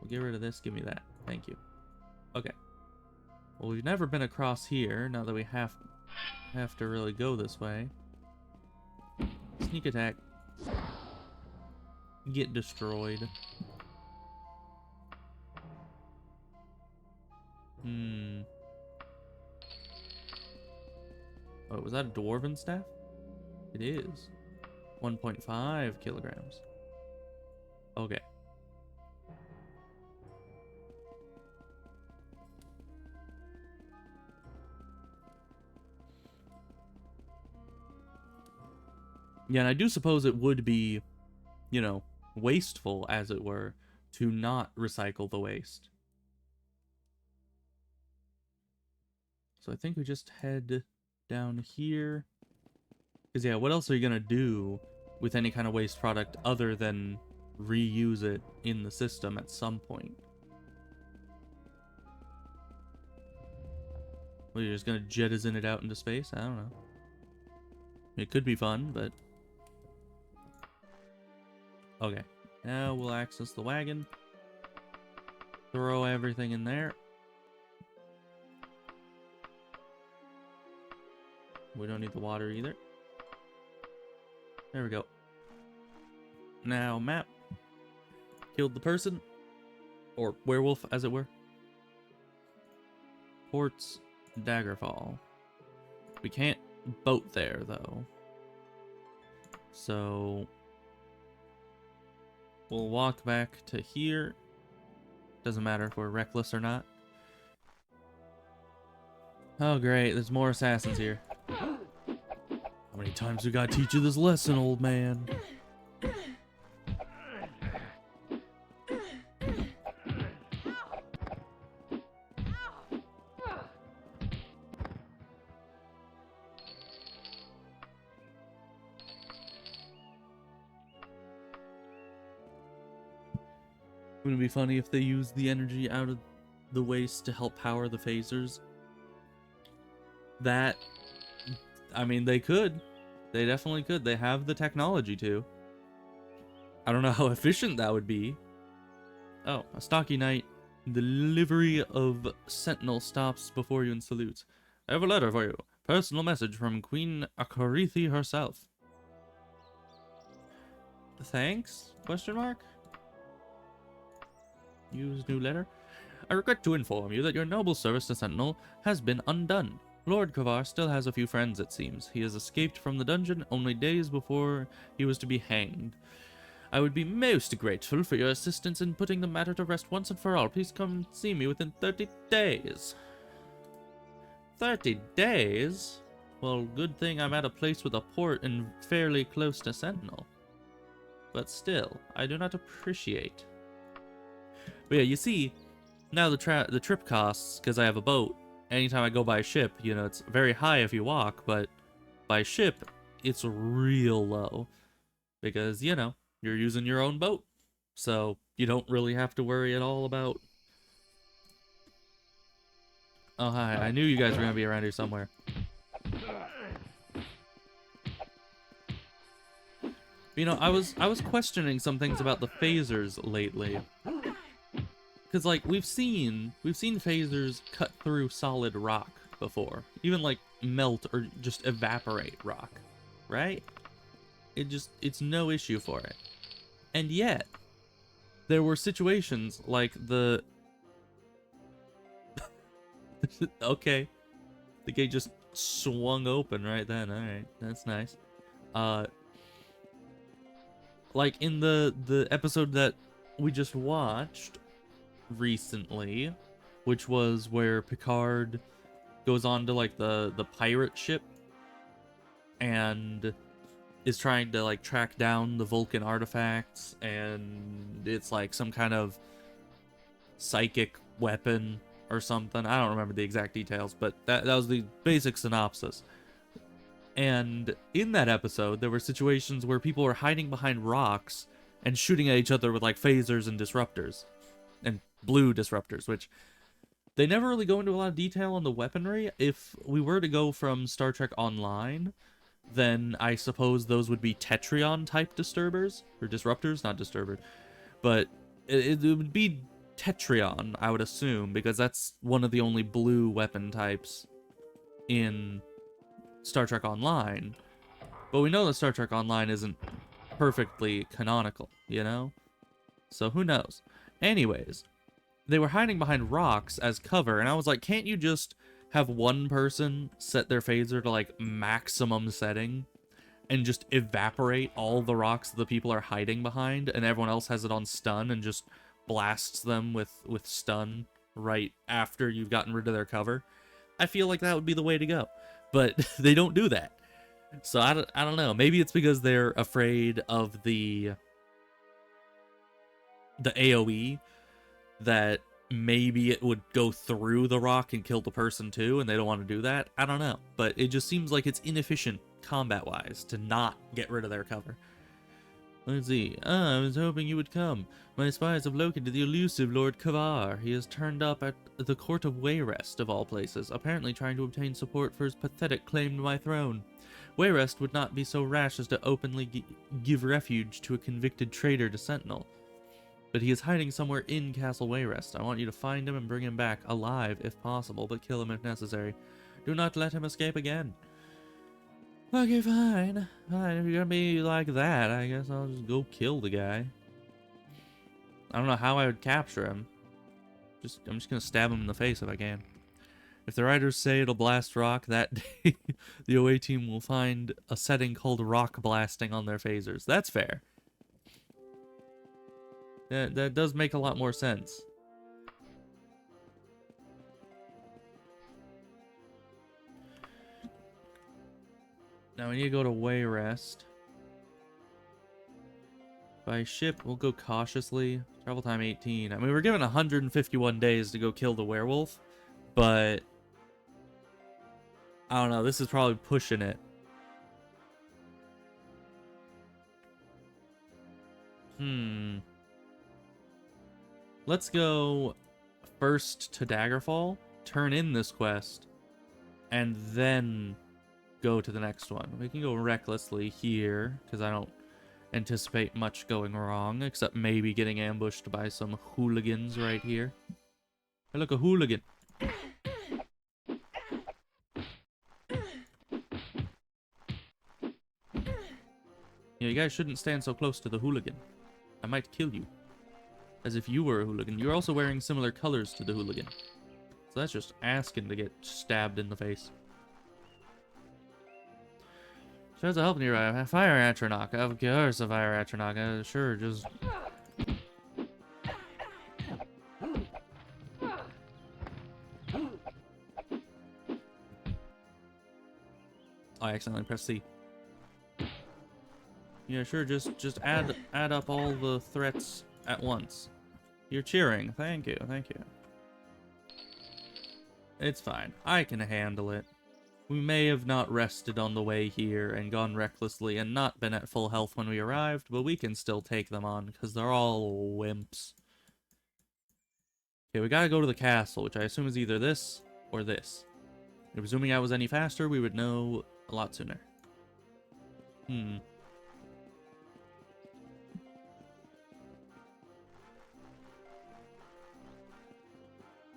We'll get rid of this. Give me that. Thank you. Okay. Well, we've never been across here, now that we have to really go this way. Sneak attack. Get destroyed. Oh, was that a dwarven staff? It is. 1.5 kilograms. Okay. Yeah, and I do suppose it would be, you know, wasteful, as it were, to not recycle the waste. So I think we just head down here. Because, yeah, what else are you going to do with any kind of waste product other than reuse it in the system at some point? Well, you're just going to jettison it out into space? I don't know. It could be fun, but... Okay, now we'll access the wagon. Throw everything in there. We don't need the water either. There we go. Now, map. Killed the person. Or werewolf, as it were. Ports Daggerfall. We can't boat there, though. So... we'll walk back to here. Doesn't matter if we're reckless or not. Oh great, there's more assassins here. How many times we gotta teach you this lesson, old man? Wouldn't it be funny if they used the energy out of the waste to help power the phasers? That, I mean, they could. They definitely could. They have the technology to. I don't know how efficient that would be. Oh, a stocky knight. The livery of sentinel stops before you and salutes. I have a letter for you. Personal message from Queen Akarithi herself. Thanks? Question mark? Use new letter. I regret to inform you that your noble service to Sentinel has been undone. Lord Kavar still has a few friends, it seems. He has escaped from the dungeon only days before he was to be hanged. I would be most grateful for your assistance in putting the matter to rest once and for all. Please come see me within 30 days. 30 days? Well, good thing I'm at a place with a port and fairly close to Sentinel. But still, I do not appreciate. But yeah, you see, now the trip costs, because I have a boat, anytime I go by ship, you know, it's very high if you walk, but by ship, it's real low. Because, you know, you're using your own boat. So, you don't really have to worry at all about... Oh, hi, I knew you guys were going to be around here somewhere. You know, I was questioning some things about the phasers lately. Because, like, we've seen phasers cut through solid rock before. Even, like, melt or just evaporate rock. Right? It's no issue for it. And yet, there were situations like the... Okay. The gate just swung open right then. Alright, that's nice. Like, in the episode that we just watched... recently, which was where Picard goes on to like the pirate ship and is trying to like track down the Vulcan artifacts, and it's like some kind of psychic weapon or something. I don't remember the exact details, but that was the basic synopsis. And in that episode, there were situations where people were hiding behind rocks and shooting at each other with like phasers and disruptors. And blue disruptors, which they never really go into a lot of detail on the weaponry. If we were to go from Star Trek Online, then I suppose those would be Tetrion type disturbers, or disruptors, not disturber. But it would be Tetrion, I would assume, because that's one of the only blue weapon types in Star Trek Online. But we know that Star Trek Online isn't perfectly canonical, you know? So who knows? Anyways, they were hiding behind rocks as cover, and I was like, can't you just have one person set their phaser to like maximum setting and just evaporate all the rocks the people are hiding behind, and everyone else has it on stun and just blasts them with stun right after you've gotten rid of their cover? I feel like that would be the way to go, but they don't do that. So I don't know. Maybe it's because they're afraid of the AoE, that maybe it would go through the rock and kill the person too, and they don't want to do that. I don't know, but it just seems like it's inefficient combat-wise to not get rid of their cover. Let's see. I was hoping you would come. My spies have located the elusive Lord Kavar. He has turned up at the court of Wayrest, of all places, apparently trying to obtain support for his pathetic claim to my throne. Wayrest would not be so rash as to openly give refuge to a convicted traitor to Sentinel. But he is hiding somewhere in Castle Wayrest. I want you to find him and bring him back, alive if possible, but kill him if necessary. Do not let him escape again. Okay, fine. Fine, if you're gonna be like that, I guess I'll just go kill the guy. I don't know how I would capture him. I'm just gonna stab him in the face if I can. If the writers say it'll blast rock, that day the OA team will find a setting called rock blasting on their phasers. That's fair. That does make a lot more sense. Now we need to go to Wayrest. By ship, we'll go cautiously. Travel time 18. I mean, we're given 151 days to go kill the werewolf, but I don't know, this is probably pushing it. Let's go first to Daggerfall, turn in this quest, and then go to the next one. We can go recklessly here, because I don't anticipate much going wrong, except maybe getting ambushed by some hooligans right here. Hey, look, a hooligan. You guys shouldn't stand so close to the hooligan. I might kill you. As if you were a hooligan. You're also wearing similar colors to the hooligan. So that's just asking to get stabbed in the face. Shows a help nearby. Fire Atronach. Of course, a fire Atronach. Sure, just... I accidentally pressed C. Yeah, sure, just add up all the threats at once. You're cheering. Thank you, thank you. It's fine. I can handle it. We may have not rested on the way here and gone recklessly and not been at full health when we arrived, but we can still take them on, because they're all wimps. Okay, we gotta go to the castle, which I assume is either this or this. If assuming I was any faster, we would know a lot sooner.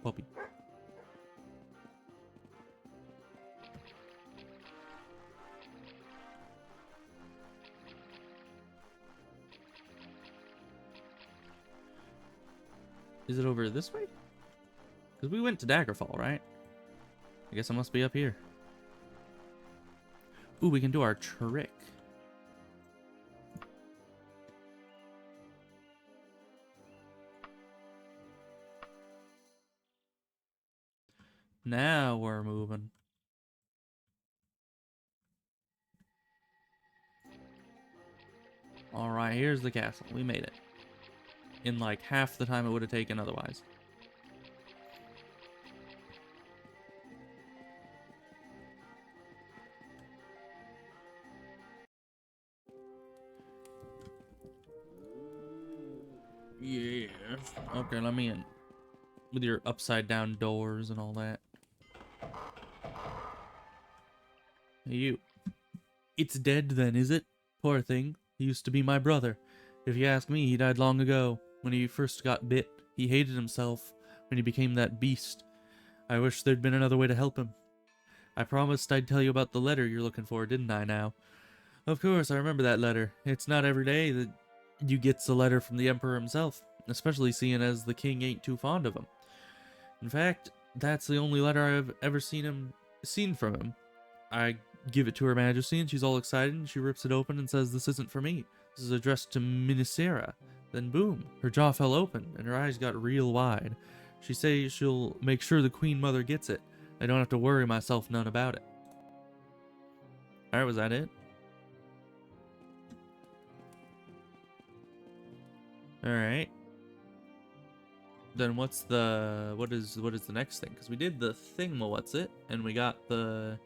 Puppy. Is it over this way? Because we went to Daggerfall, right? I guess it must be up here. Ooh, we can do our trick. Now we're moving. Alright, here's the castle. We made it. In like half the time it would have taken otherwise. Okay, let me in. With your upside down doors and all that. Hey, you. It's dead then, is it? Poor thing. He used to be my brother. If you ask me, he died long ago. When he first got bit, he hated himself when he became that beast. I wish there'd been another way to help him. I promised I'd tell you about the letter you're looking for, didn't I now? Of course, I remember that letter. It's not every day that you gets a letter from the Emperor himself, especially seeing as the king ain't too fond of him. In fact, that's the only letter I've ever seen from him. I give it to Her Majesty, and she's all excited, and she rips it open and says, "This isn't for me. This is addressed to Minisera." Then boom, her jaw fell open, and her eyes got real wide. She says she'll make sure the Queen Mother gets it. I don't have to worry myself none about it. Alright, was that it? Alright. Then what is the next thing? Because we did the thing-what's-it, and we got the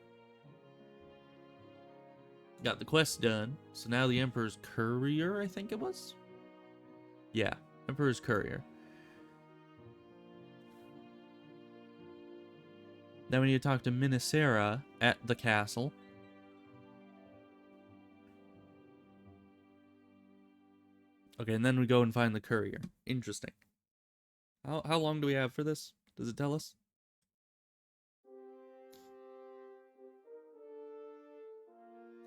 quest done. So now the Emperor's Courier, I think it was? Yeah, Emperor's Courier. Then we need to talk to Minisera at the castle. Okay, and then we go and find the Courier. Interesting. How long do we have for this? Does it tell us?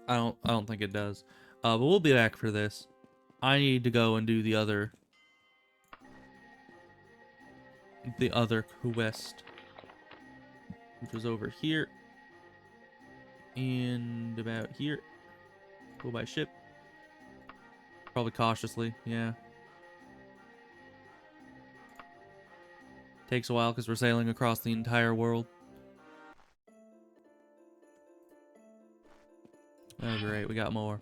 I don't think it does. But we'll be back for this. I need to go and do the other quest, which was over here and about here. Go by ship. Probably cautiously, yeah. Takes a while because we're sailing across the entire world. Oh great, we got more.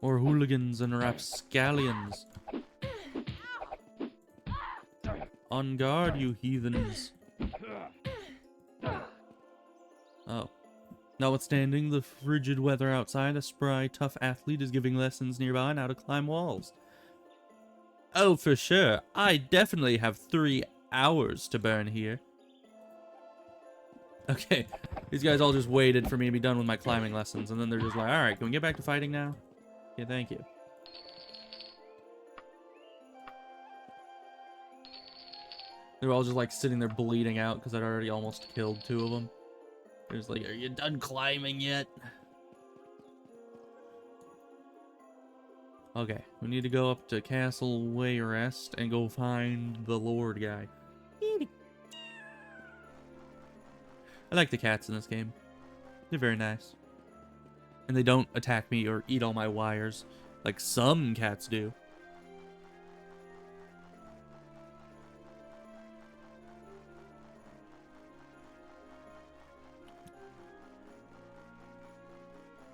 More hooligans and rapscallions. On guard, you heathens. Oh. Notwithstanding the frigid weather outside, a spry, tough athlete is giving lessons nearby on how to climb walls. Oh, for sure. I definitely have 3 hours to burn here. Okay, these guys all just waited for me to be done with my climbing lessons, and then they're just like, alright, can we get back to fighting now? Yeah, thank you. They're all just like sitting there bleeding out because I'd already almost killed 2 of them. They're just like, are you done climbing yet? Okay, we need to go up to Castle Wayrest and go find the Lord guy. I like the cats in this game. They're very nice. And they don't attack me or eat all my wires like some cats do.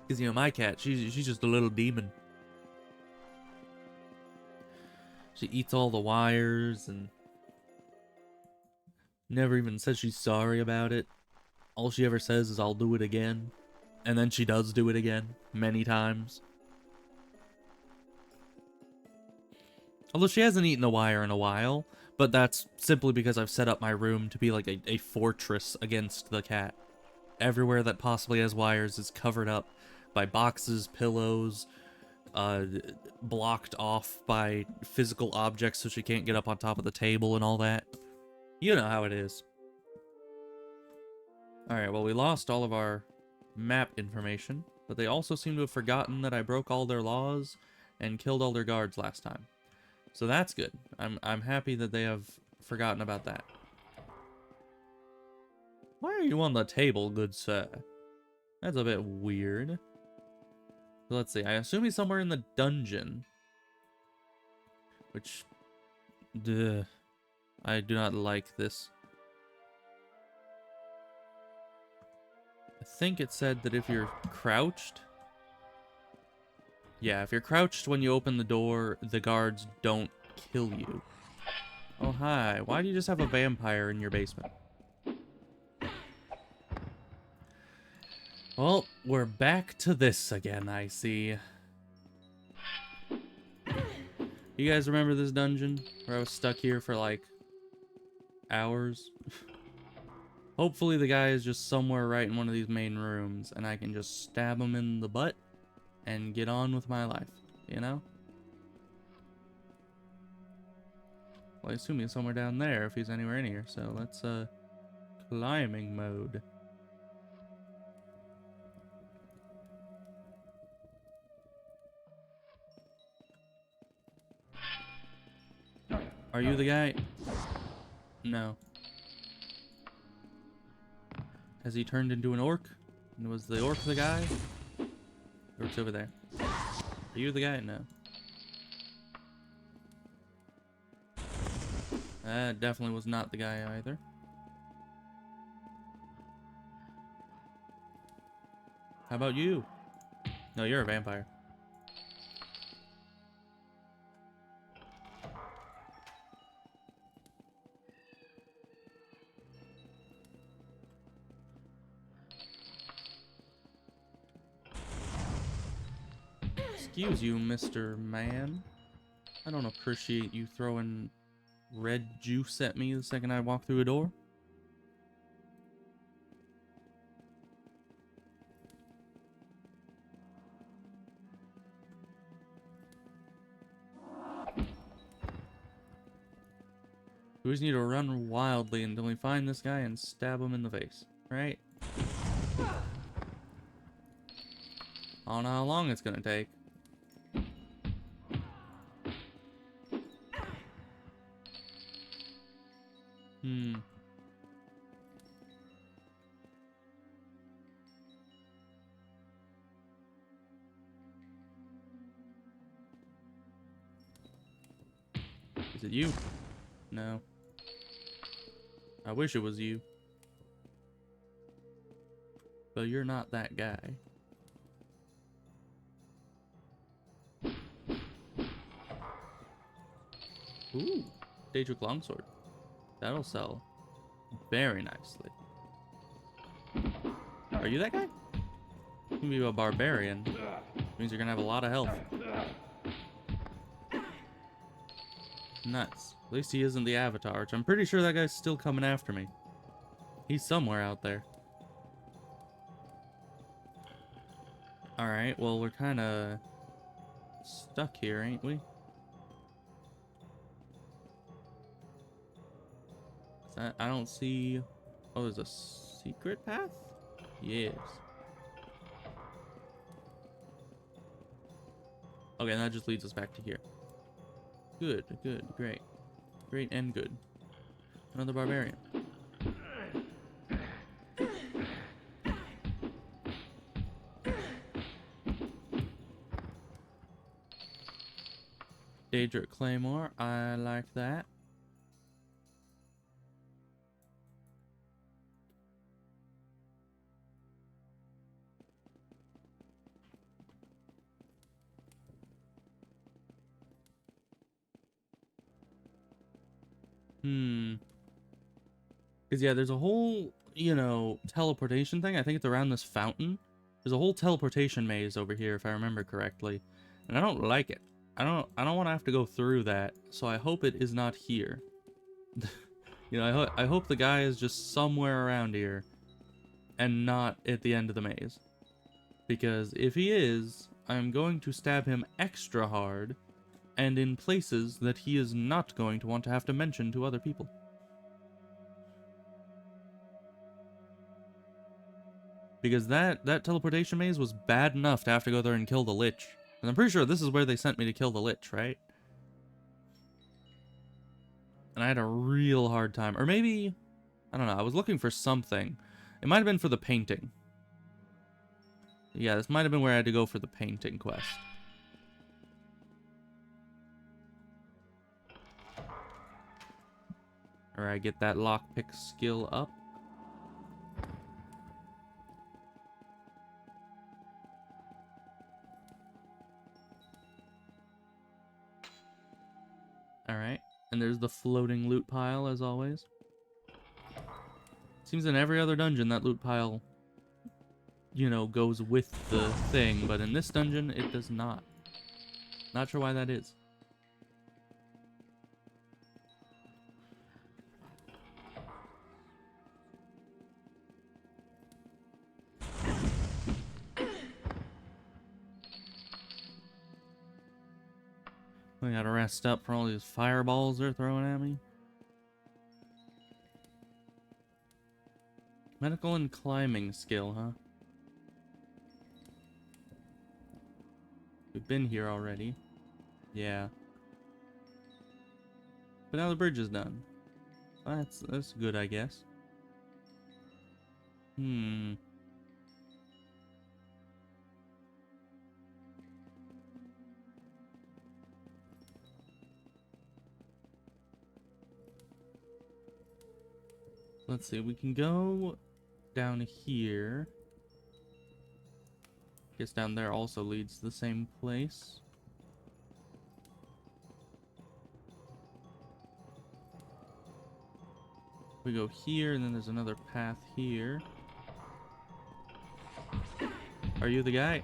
Because, you know, my cat, she's just a little demon. She eats all the wires and never even says she's sorry about it. All she ever says is, "I'll do it again." And then she does do it again, many times. Although she hasn't eaten a wire in a while, but that's simply because I've set up my room to be like a fortress against the cat. Everywhere that possibly has wires is covered up by boxes, pillows, blocked off by physical objects so she can't get up on top of the table and all that. You know how it is. Alright, well, we lost all of our map information, but they also seem to have forgotten that I broke all their laws and killed all their guards last time. So that's good. I'm happy that they have forgotten about that. Why are you on the table, good sir? That's a bit weird. Let's see. I assume he's somewhere in the dungeon. Which... Duh. I do not like this. I think it said that if you're crouched... Yeah, if you're crouched when you open the door, the guards don't kill you. Oh, hi. Why do you just have a vampire in your basement? Well, we're back to this again, I see. You guys remember this dungeon where I was stuck here for like hours? Hopefully the guy is just somewhere right in one of these main rooms and I can just stab him in the butt and get on with my life, you know? Well, I assume he's somewhere down there if he's anywhere in here, so let's, climbing mode. Are you the guy? No. Has he turned into an orc? And was the orc the guy? Or it's over there. Are you the guy? No. That definitely was not the guy either. How about you? No, you're a vampire. Excuse you, Mr. Man. I don't appreciate you throwing red juice at me the second I walk through a door. We just need to run wildly until we find this guy and stab him in the face, right? I don't know how long it's gonna take. Is it you? No. I wish it was you. But you're not that guy. Ooh, Daedric longsword. That'll sell very nicely. Are you that guy? You can be a barbarian. Means you're gonna have a lot of health. Nuts. At least he isn't the Avatar, which I'm pretty sure that guy's still coming after me. He's somewhere out there. Alright, well, we're kind of stuck here, ain't we? I don't see... Oh, there's a secret path? Yes. Okay, and that just leads us back to here. Good, good, great. Great and good. Another barbarian. Daedric Claymore, I like that. Because, yeah, there's a whole, you know, teleportation thing. I think it's around this fountain. There's a whole teleportation maze over here, if I remember correctly. And I don't like it. I don't want to have to go through that. So I hope it is not here. You know, I hope the guy is just somewhere around here. And not at the end of the maze. Because if he is, I'm going to stab him extra hard. And in places that he is not going to want to have to mention to other people. Because that teleportation maze was bad enough to have to go there and kill the Lich. And I'm pretty sure this is where they sent me to kill the Lich, right? And I had a real hard time. Or maybe, I don't know, I was looking for something. It might have been for the painting. Yeah, this might have been where I had to go for the painting quest. Alright, get that lockpick skill up. Alright, and there's the floating loot pile as always. Seems in every other dungeon that loot pile, you know, goes with the thing, but in this dungeon it does not. Not sure why that is. I gotta rest up for all these fireballs they're throwing at me. Medical and climbing skill, huh? We've been here already. Yeah. But now the bridge is done. That's good, I guess. Let's see, we can go down here. Guess down there also leads to the same place. We go here, and then there's another path here. Are you the guy?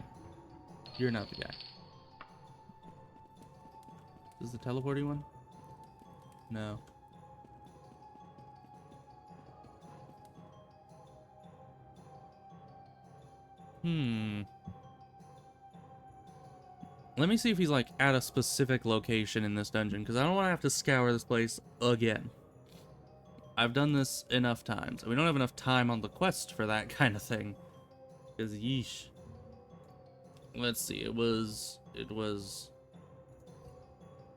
You're not the guy. Is this the teleporting one? No. Let me see if he's like at a specific location in this dungeon, because I don't want to have to scour this place again. I've done this enough times. We don't have enough time on the quest for that kind of thing. Because yeesh. Let's see, it was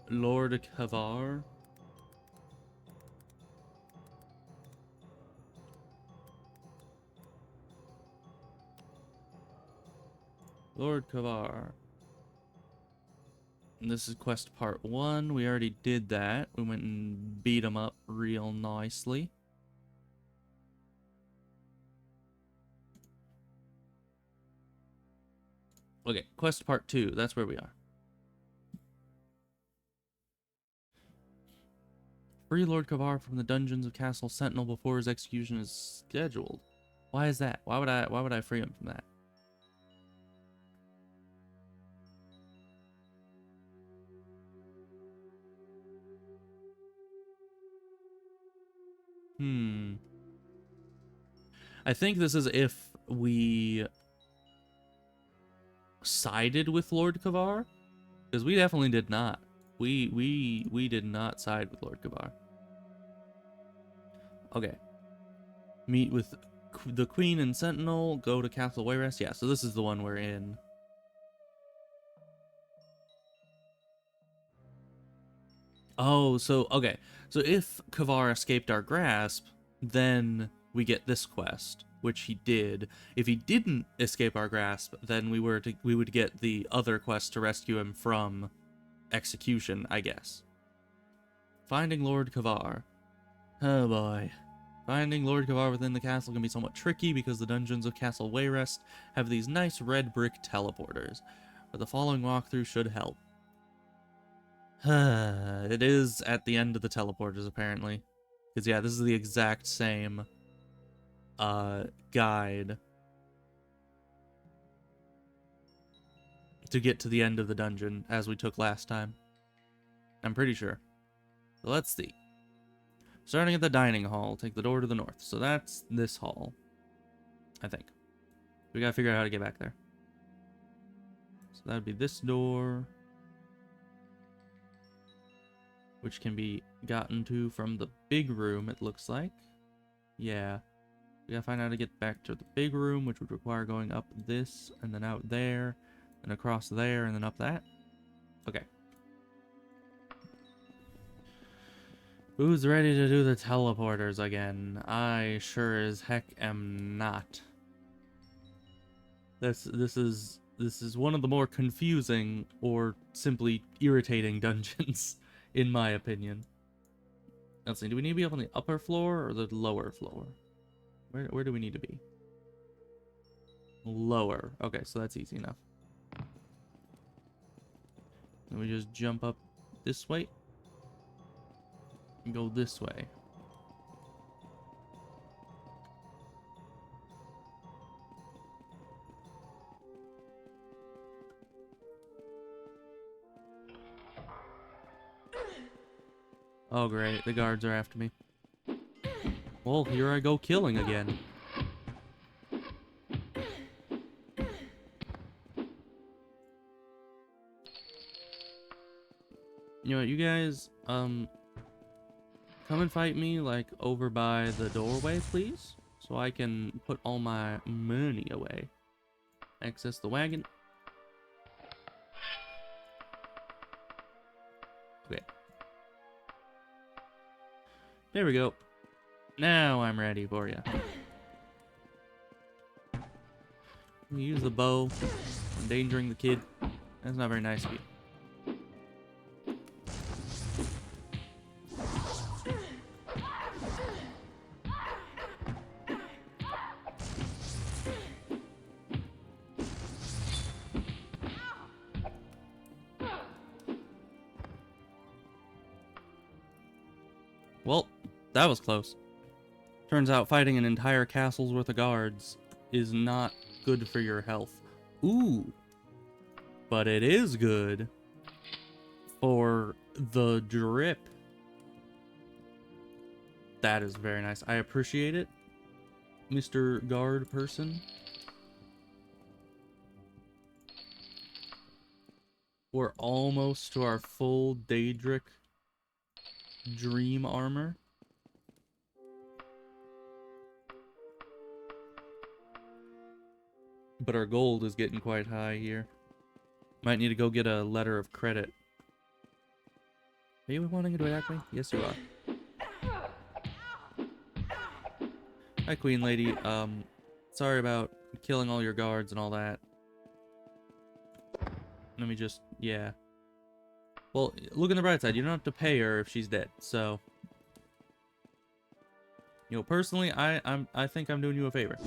Lord Kavar. Lord Kavar. And this is quest part 1. We already did that. We went and beat him up real nicely. Okay, quest part 2. That's where we are. Free Lord Kavar from the dungeons of Castle Sentinel before his execution is scheduled. Why is that? Why would I free him from that? I think this is if we sided with Lord Kavar, because we definitely did not. We did not side with Lord Kavar. Okay. Meet with the Queen and Sentinel. Go to Castle Wayrest. Yeah, so this is the one we're in. Oh, so okay. So if Kavar escaped our grasp, then we get this quest, which he did. If he didn't escape our grasp, then we would get the other quest to rescue him from execution, I guess. Finding Lord Kavar. Oh boy. Finding Lord Kavar within the castle can be somewhat tricky because the dungeons of Castle Wayrest have these nice red brick teleporters, but the following walkthrough should help. It is at the end of the teleporters, apparently. Because, yeah, this is the exact same guide to get to the end of the dungeon as we took last time. I'm pretty sure. So let's see. Starting at the dining hall, take the door to the north. So that's this hall, I think. We gotta figure out how to get back there. So that'd be this door, which can be gotten to from the big room, it looks like. Yeah. We gotta find out how to get back to the big room, which would require going up this, and then out there, and across there, and then up that. Okay. Who's ready to do the teleporters again? I sure as heck am not. This is one of the more confusing or simply irritating dungeons, in my opinion. Let's see, do we need to be up on the upper floor or the lower floor? Where do we need to be? Lower. Okay, so that's easy enough. Then we just jump up this way. And go this way. Oh great, the guards are after me. Well, here I go killing again. You know what, you guys, come and fight me, like, over by the doorway, please. So I can put all my money away. Access the wagon. Okay. There we go. Now I'm ready for you. Use the bow. Endangering the kid. That's not very nice of you. Well, that was close. Turns out fighting an entire castle's worth of guards is not good for your health. Ooh. But it is good for the drip. That is very nice. I appreciate it, Mr. Guard person. We're almost to our full Daedric dream armor. But our gold is getting quite high here. Might need to go get a letter of credit. Are you wanting to attack me? Yes, you are. Hi, Queen Lady. Sorry about killing all your guards and all that. Let me just, yeah. Well, look on the bright side. You don't have to pay her if she's dead, so. You know, personally, I think I'm doing you a favor.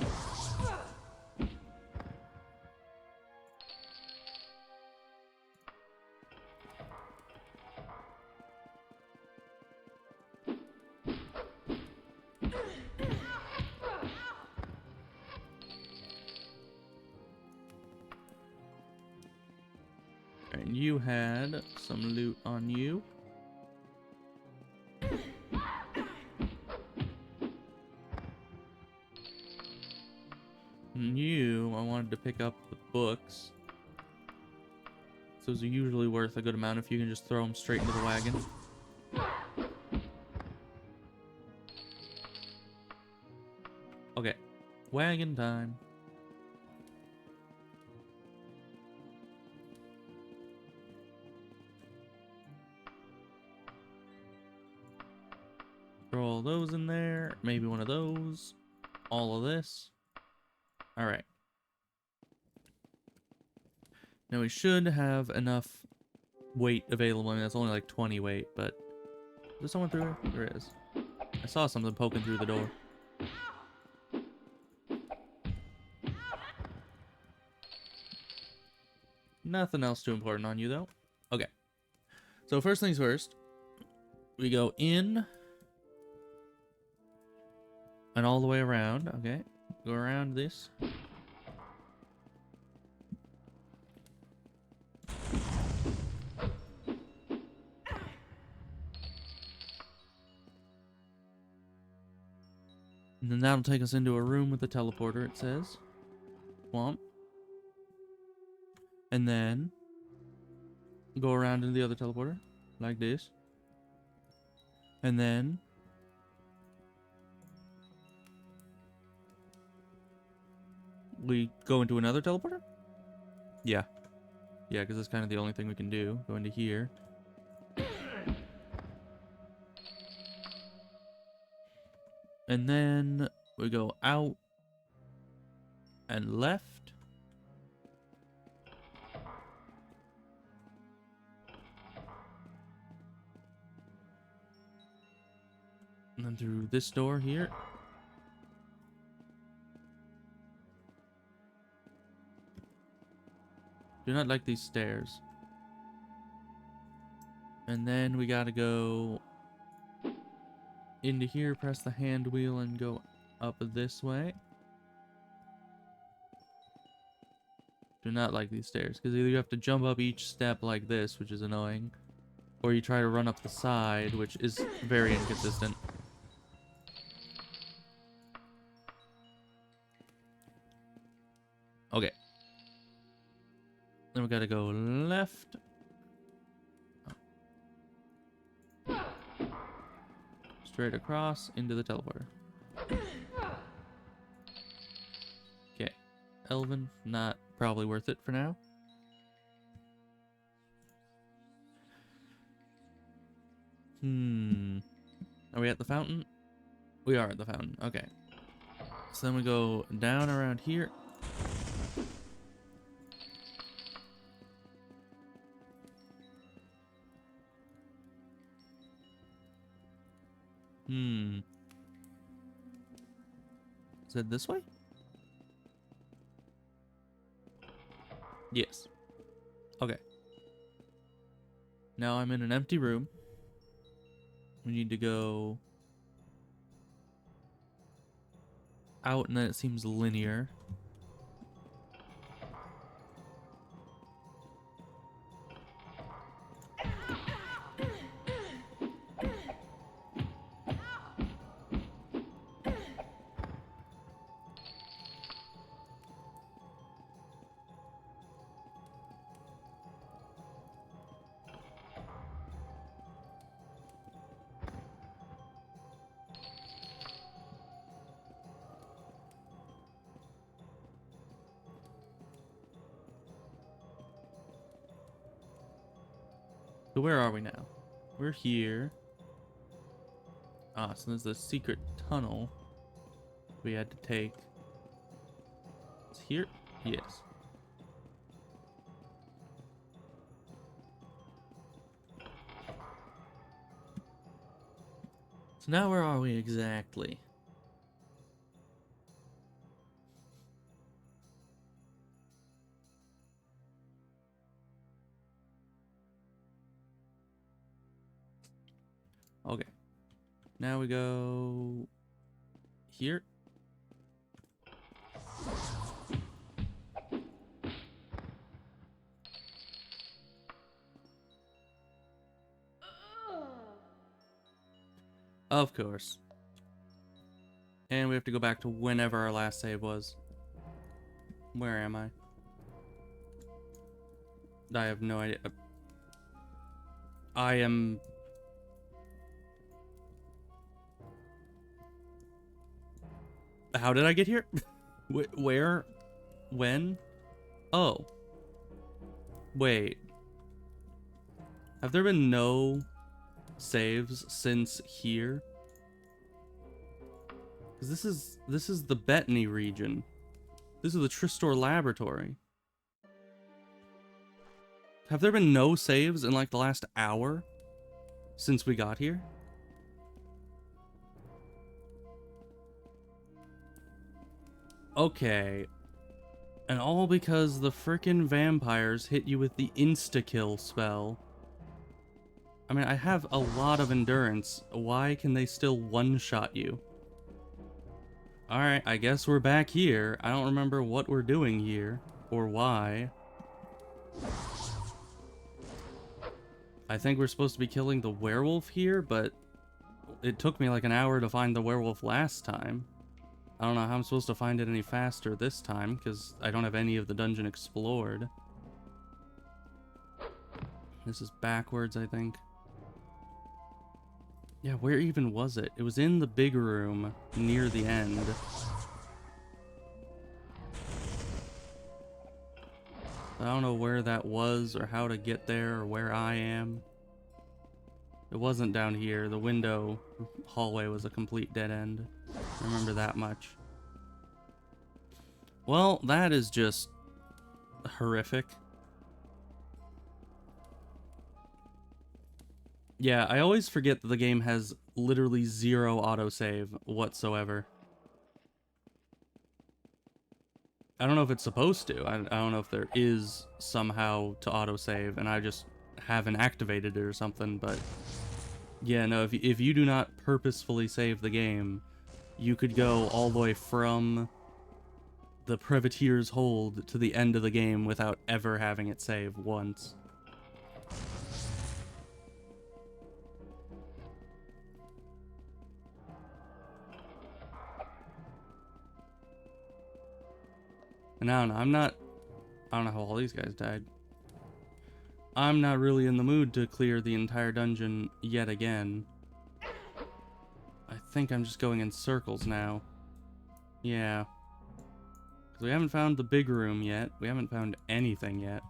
And you had some loot on you. And you, I wanted to pick up the books. Those are usually worth a good amount if you can just throw them straight into the wagon. Okay, wagon time. Throw all those in there. Maybe one of those. All of this. Alright. Now we should have enough weight available. I mean, that's only like 20 weight, but... Is there someone through here? There is. I saw something poking through the door. Nothing else too important on you, though. Okay. So first things first. We go in... and all the way around, okay. Go around this. And then that'll take us into a room with a teleporter, it says. Swamp. And then go around into the other teleporter, like this. And then we go into another teleporter? Yeah. Yeah, because that's kind of the only thing we can do. Go into here. And then we go out and left. And then through this door here. Do not like these stairs. And then we gotta go into here, press the hand wheel, and go up this way. Do not like these stairs, because either you have to jump up each step like this, which is annoying, or you try to run up the side, which is very inconsistent. Okay. Then we gotta go left. Straight across into the teleporter. Okay. Elven, not probably worth it for now. Are we at the fountain? We are at the fountain. Okay. So then we go down around here. Is it this way? Yes. Okay. Now I'm in an empty room. We need to go out, and then it seems linear. So where are we now? We're here. Ah, so there's the secret tunnel we had to take. It's here? Yes. So now where are we exactly? Okay. Now we go here. Of course. And we have to go back to whenever our last save was. Where am I? I have no idea. I am... How did I get here? Where? When? Oh. Wait. Have there been no saves since here? Because this is the Bettany region. This is the Tristor laboratory. Have there been no saves in like the last hour since we got here? Okay. And all because the frickin' vampires hit you with the insta-kill spell. I mean, I have a lot of endurance. Why can they still one-shot you? Alright, I guess we're back here. I don't remember what we're doing here, or why. I think we're supposed to be killing the werewolf here, but it took me like an hour to find the werewolf last time. I don't know how I'm supposed to find it any faster this time, because I don't have any of the dungeon explored. This is backwards, I think. Yeah, where even was it? It was in the big room near the end. I don't know where that was or how to get there or where I am. It wasn't down here. The window hallway was a complete dead end. I remember that much. Well, that is just horrific. Yeah, I always forget that the game has literally zero autosave whatsoever. I don't know if it's supposed to. I don't know if there is somehow to autosave, and I just haven't activated it or something, but... Yeah, no, if you do not purposefully save the game, you could go all the way from the Privateer's Hold to the end of the game without ever having it save once. And I don't know, I don't know how all these guys died. I'm not really in the mood to clear the entire dungeon yet again. think I'm just going in circles now. Yeah. Because we haven't found the big room yet. We haven't found anything yet.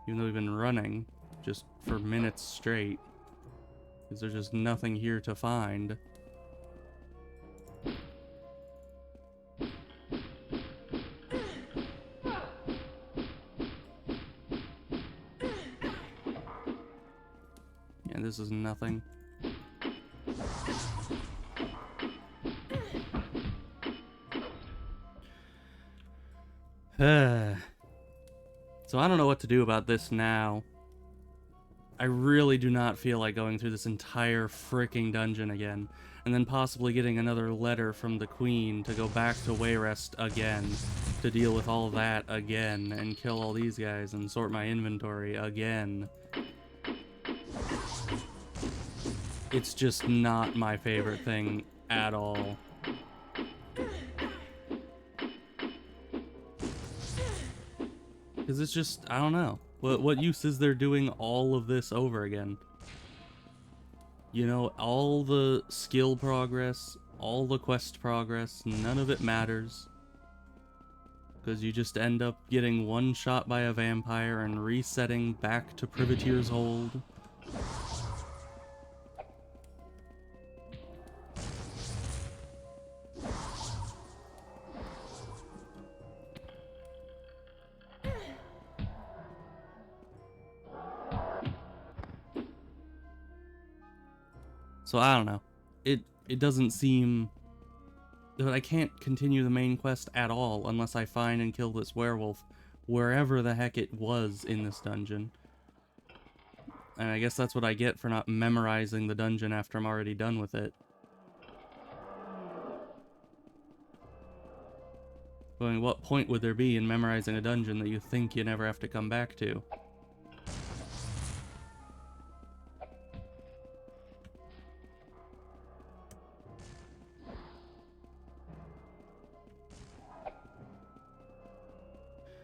Even though we've been running just for minutes straight. Because there's just nothing here to find. Yeah, this is nothing. So I don't know what to do about this now. I really do not feel like going through this entire freaking dungeon again, and then possibly getting another letter from the Queen to go back to Wayrest again, to deal with all that again, and kill all these guys and sort my inventory again. It's just not my favorite thing at all. Because it's just, I don't know. What use is there doing all of this over again? You know, all the skill progress, all the quest progress, none of it matters. Because you just end up getting one shot by a vampire and resetting back to Privateer's Hold. So I don't know. It doesn't seem that I can't continue the main quest at all unless I find and kill this werewolf wherever the heck it was in this dungeon. And I guess that's what I get for not memorizing the dungeon after I'm already done with it. I mean, what point would there be in memorizing a dungeon that you think you never have to come back to?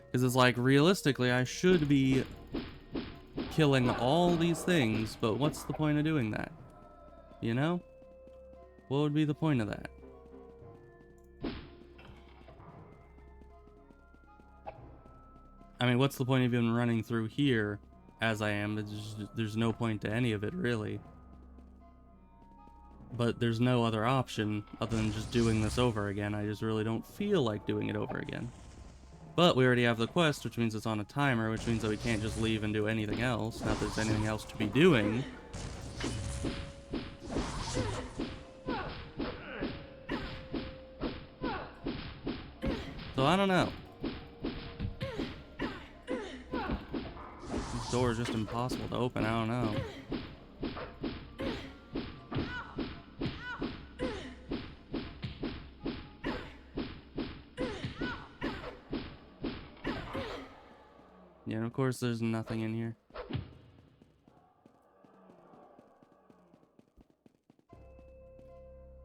Because it's like, realistically, I should be killing all these things, but what's the point of doing that? You know? What would be the point of that? I mean, what's the point of even running through here as I am? There's no point to any of it, really. But there's no other option other than just doing this over again. I just really don't feel like doing it over again. But we already have the quest, which means it's on a timer, which means that we can't just leave and do anything else. Not that there's anything else to be doing. So I don't know. This door is just impossible to open, I don't know. Yeah, and of course there's nothing in here.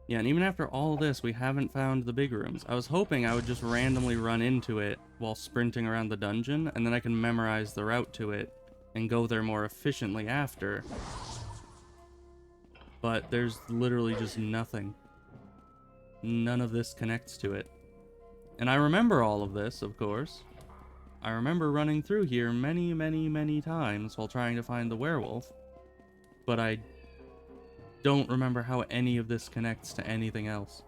Yeah, and even after all this, we haven't found the big rooms. I was hoping I would just randomly run into it while sprinting around the dungeon, and then I can memorize the route to it and go there more efficiently after. But there's literally just nothing. None of this connects to it. And I remember all of this, of course. I remember running through here many, many, many times while trying to find the werewolf. But I don't remember how any of this connects to anything else.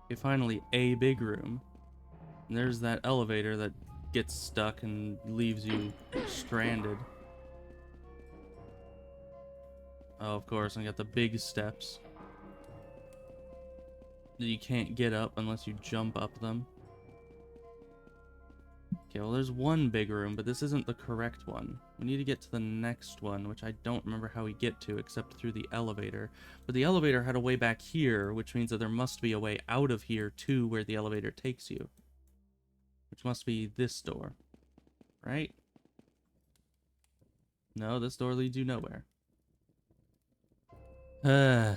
Okay, finally, a big room. And there's that elevator that gets stuck and leaves you stranded. Oh, of course, I got the big steps that you can't get up unless you jump up them. Okay, well, there's one big room, but this isn't the correct one. We need to get to the next one, which I don't remember how we get to except through the elevator. But the elevator had a way back here, which means that there must be a way out of here to where the elevator takes you. Which must be this door, right? No, this door leads you nowhere. I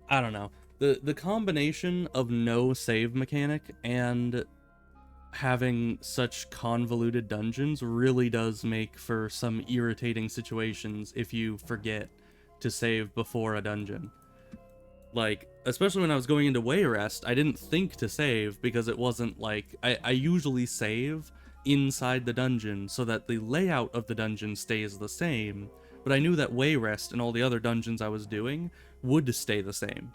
don't know. The combination of no save mechanic and having such convoluted dungeons really does make for some irritating situations if you forget to save before a dungeon. Like, especially when I was going into Wayrest, I didn't think to save because it wasn't like... I usually save inside the dungeon so that the layout of the dungeon stays the same, but I knew that Wayrest and all the other dungeons I was doing would stay the same,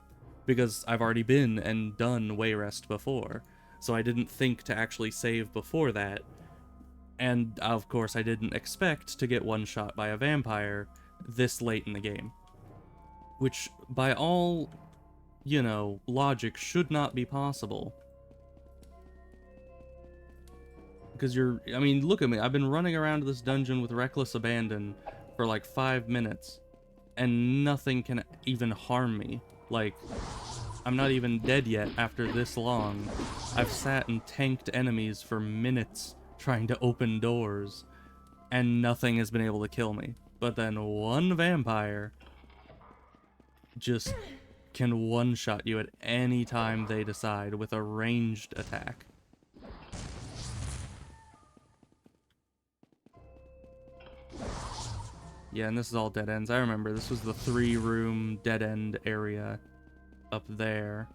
because I've already been and done Wayrest before, so I didn't think to actually save before that, and of course I didn't expect to get one shot by a vampire this late in the game. Which, by all, you know, logic, should not be possible. Because I mean, look at me, I've been running around this dungeon with reckless abandon for like 5 minutes, and nothing can even harm me. Like, I'm not even dead yet after this long. I've sat and tanked enemies for minutes trying to open doors, and nothing has been able to kill me. But then one vampire just can one-shot you at any time they decide with a ranged attack. Yeah, and this is all dead ends. I remember this was the 3-room dead end area up there.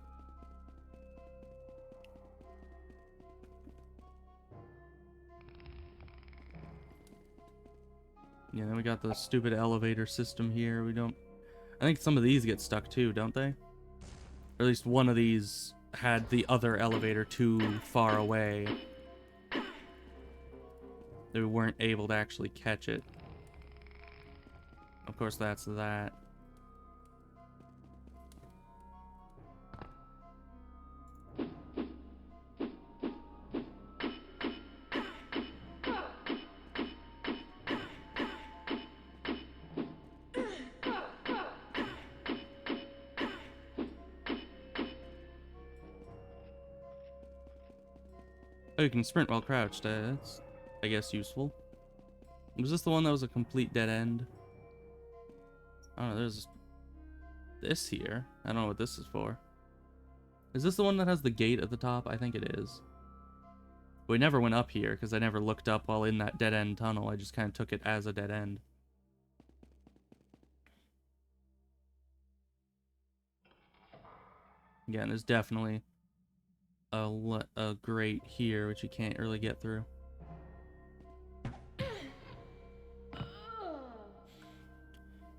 Yeah, then we got the stupid elevator system here. I think some of these get stuck too, don't they? Or at least one of these had the other elevator too far away. They weren't able to actually catch it. Of course, that's that. Oh, you can sprint while crouched. That's, I guess, useful. Was this the one that was a complete dead end? I don't know, there's this here. I don't know what this is for. Is this the one that has the gate at the top? I think it is. We never went up here because I never looked up while in that dead end tunnel. I just kind of took it as a dead end. Again, there's definitely a grate here which you can't really get through.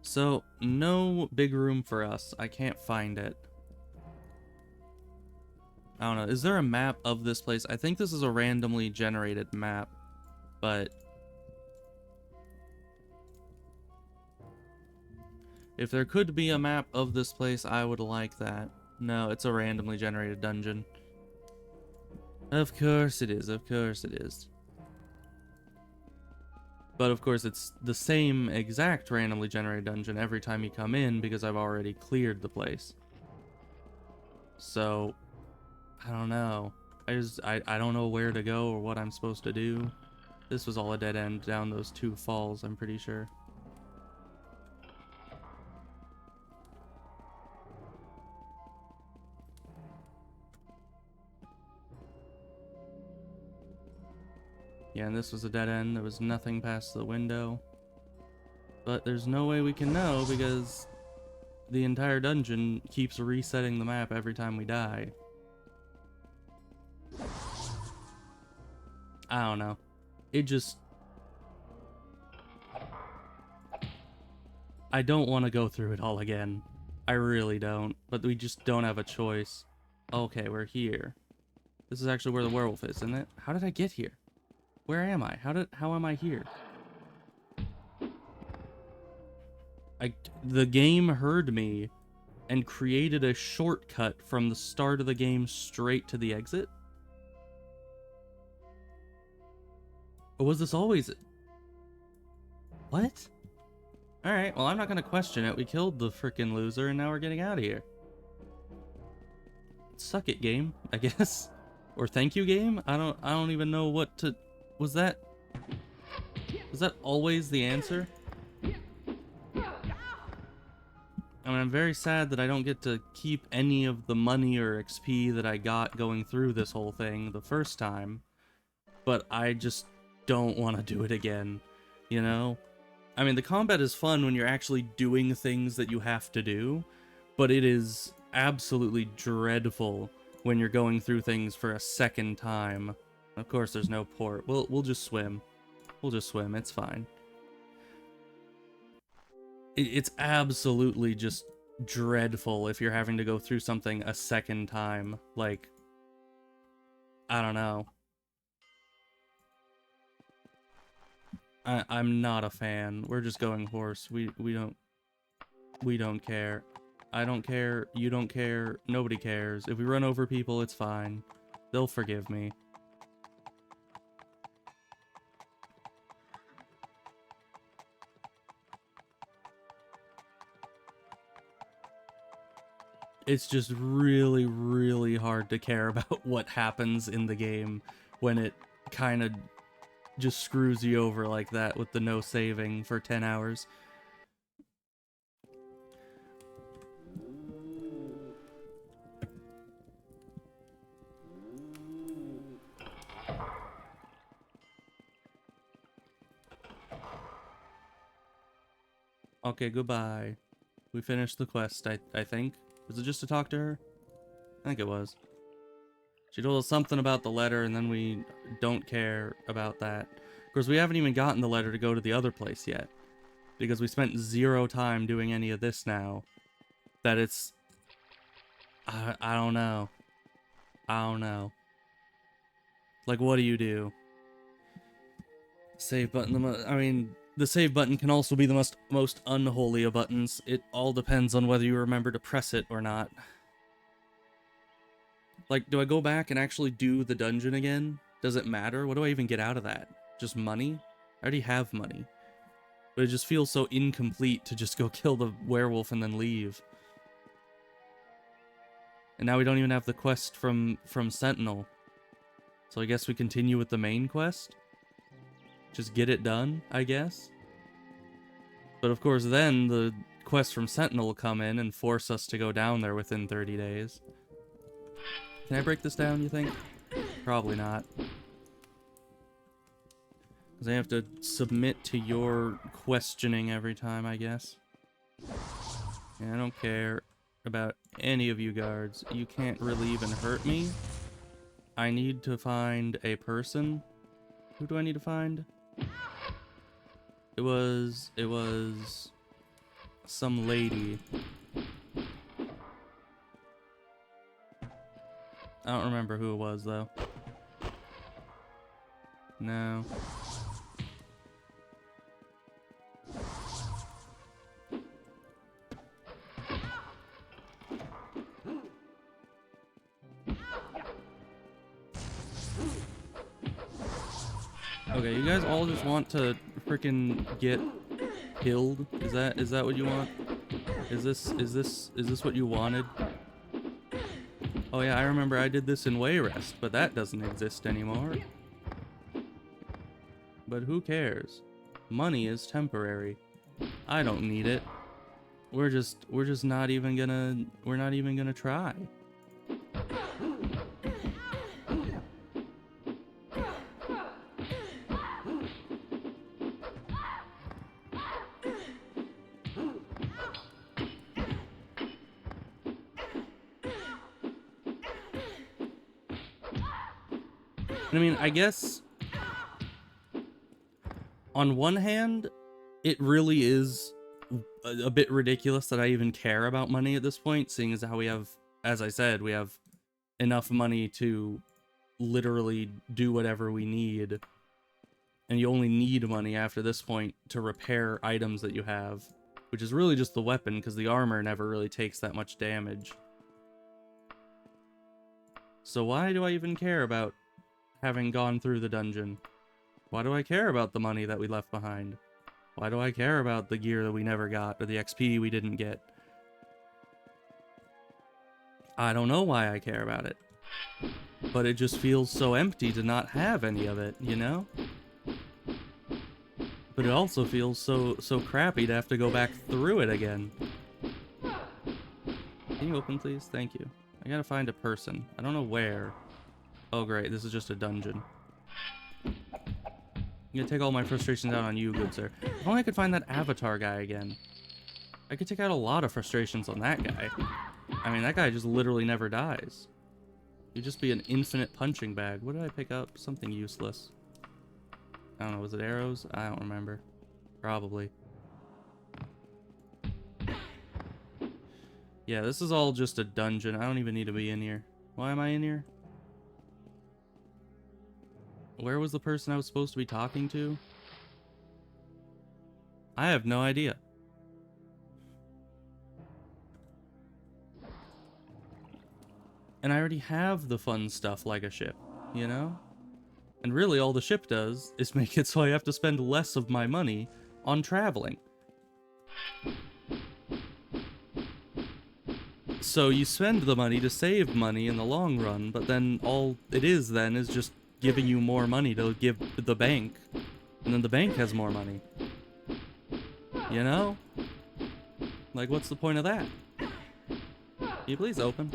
So, no big room for us. I can't find it. I don't know. Is there a map of this place? I think this is a randomly generated map, but if there could be a map of this place, I would like that. No, it's a randomly generated dungeon. Of course it is. Of course it is. But of course it's the same exact randomly generated dungeon every time you come in because I've already cleared the place. So, I don't know. I don't know where to go or what I'm supposed to do. This was all a dead end down those 2 falls, I'm pretty sure. Yeah, and this was a dead end. There was nothing past the window. But there's no way we can know because the entire dungeon keeps resetting the map every time we die. I don't know. It just... I don't want to go through it all again. I really don't. But we just don't have a choice. Okay, we're here. This is actually where the werewolf is, isn't it? How did I get here? Where am I? How am I here? The game heard me and created a shortcut from the start of the game straight to the exit? Or was this always... What? Alright, well I'm not gonna question it. We killed the frickin' loser and now we're getting out of here. Suck it, game, I guess. Or thank you, game? I don't even know what to... Was that always the answer? I mean, I'm very sad that I don't get to keep any of the money or XP that I got going through this whole thing the first time, but I just don't want to do it again, you know? I mean, the combat is fun when you're actually doing things that you have to do, but it is absolutely dreadful when you're going through things for a second time. Of course, there's no port. We'll just swim. We'll just swim. It's fine. It's absolutely just dreadful if you're having to go through something a second time. Like, I don't know. I'm not a fan. We're just going horse. We don't care. I don't care. You don't care. Nobody cares. If we run over people, it's fine. They'll forgive me. It's just really, really hard to care about what happens in the game when it kind of just screws you over like that with the no saving for 10 hours. Okay, goodbye. We finished the quest, I think. Was it just to talk to her? I think it was. She told us something about the letter, and then we don't care about that. Of course, we haven't even gotten the letter to go to the other place yet. Because we spent 0 time doing any of this now. That it's... I don't know. I don't know. Like, what do you do? Save button. I mean, the save button can also be the most unholy of buttons. It all depends on whether you remember to press it or not. Like, do I go back and actually do the dungeon again? Does it matter? What do I even get out of that? Just money? I already have money. But it just feels so incomplete to just go kill the werewolf and then leave. And now we don't even have the quest from Sentinel. So I guess we continue with the main quest? Just get it done, I guess? But of course then the quest from Sentinel will come in and force us to go down there within 30 days. Can I break this down, you think? Probably not. Because I have to submit to your questioning every time, I guess. Yeah, I don't care about any of you guards. You can't really even hurt me. I need to find a person. Who do I need to find? It was some lady. I don't remember who it was, though. No. Okay, you guys all just want to freaking get killed? Is that what you want? Is this what you wanted? Oh yeah, I remember I did this in Wayrest, but that doesn't exist anymore. But who cares? Money is temporary. I don't need it. We're just not even gonna try. I mean, I guess on one hand, it really is a bit ridiculous that I even care about money at this point, seeing as how we have, as I said, we have enough money to literally do whatever we need. And you only need money after this point to repair items that you have, which is really just the weapon, because the armor never really takes that much damage. So why do I even care about having gone through the dungeon? Why do I care about the money that we left behind? Why do I care about the gear that we never got, or the XP we didn't get? I don't know why I care about it. But it just feels so empty to not have any of it, you know? But it also feels so crappy to have to go back through it again. Can you open, please? Thank you. I gotta find a person. I don't know where. Oh, great. This is just a dungeon. I'm gonna take all my frustrations out on you, good sir. If only I could find that avatar guy again. I could take out a lot of frustrations on that guy. I mean, that guy just literally never dies. He'd just be an infinite punching bag. What did I pick up? Something useless. I don't know. Was it arrows? I don't remember. Probably. Yeah, this is all just a dungeon. I don't even need to be in here. Why am I in here? Where was the person I was supposed to be talking to? I have no idea. And I already have the fun stuff like a ship, you know? And really all the ship does is make it so I have to spend less of my money on traveling. So you spend the money to save money in the long run, but then all it is then is just giving you more money to give the bank. And then the bank has more money. You know? Like, what's the point of that? Can you please open?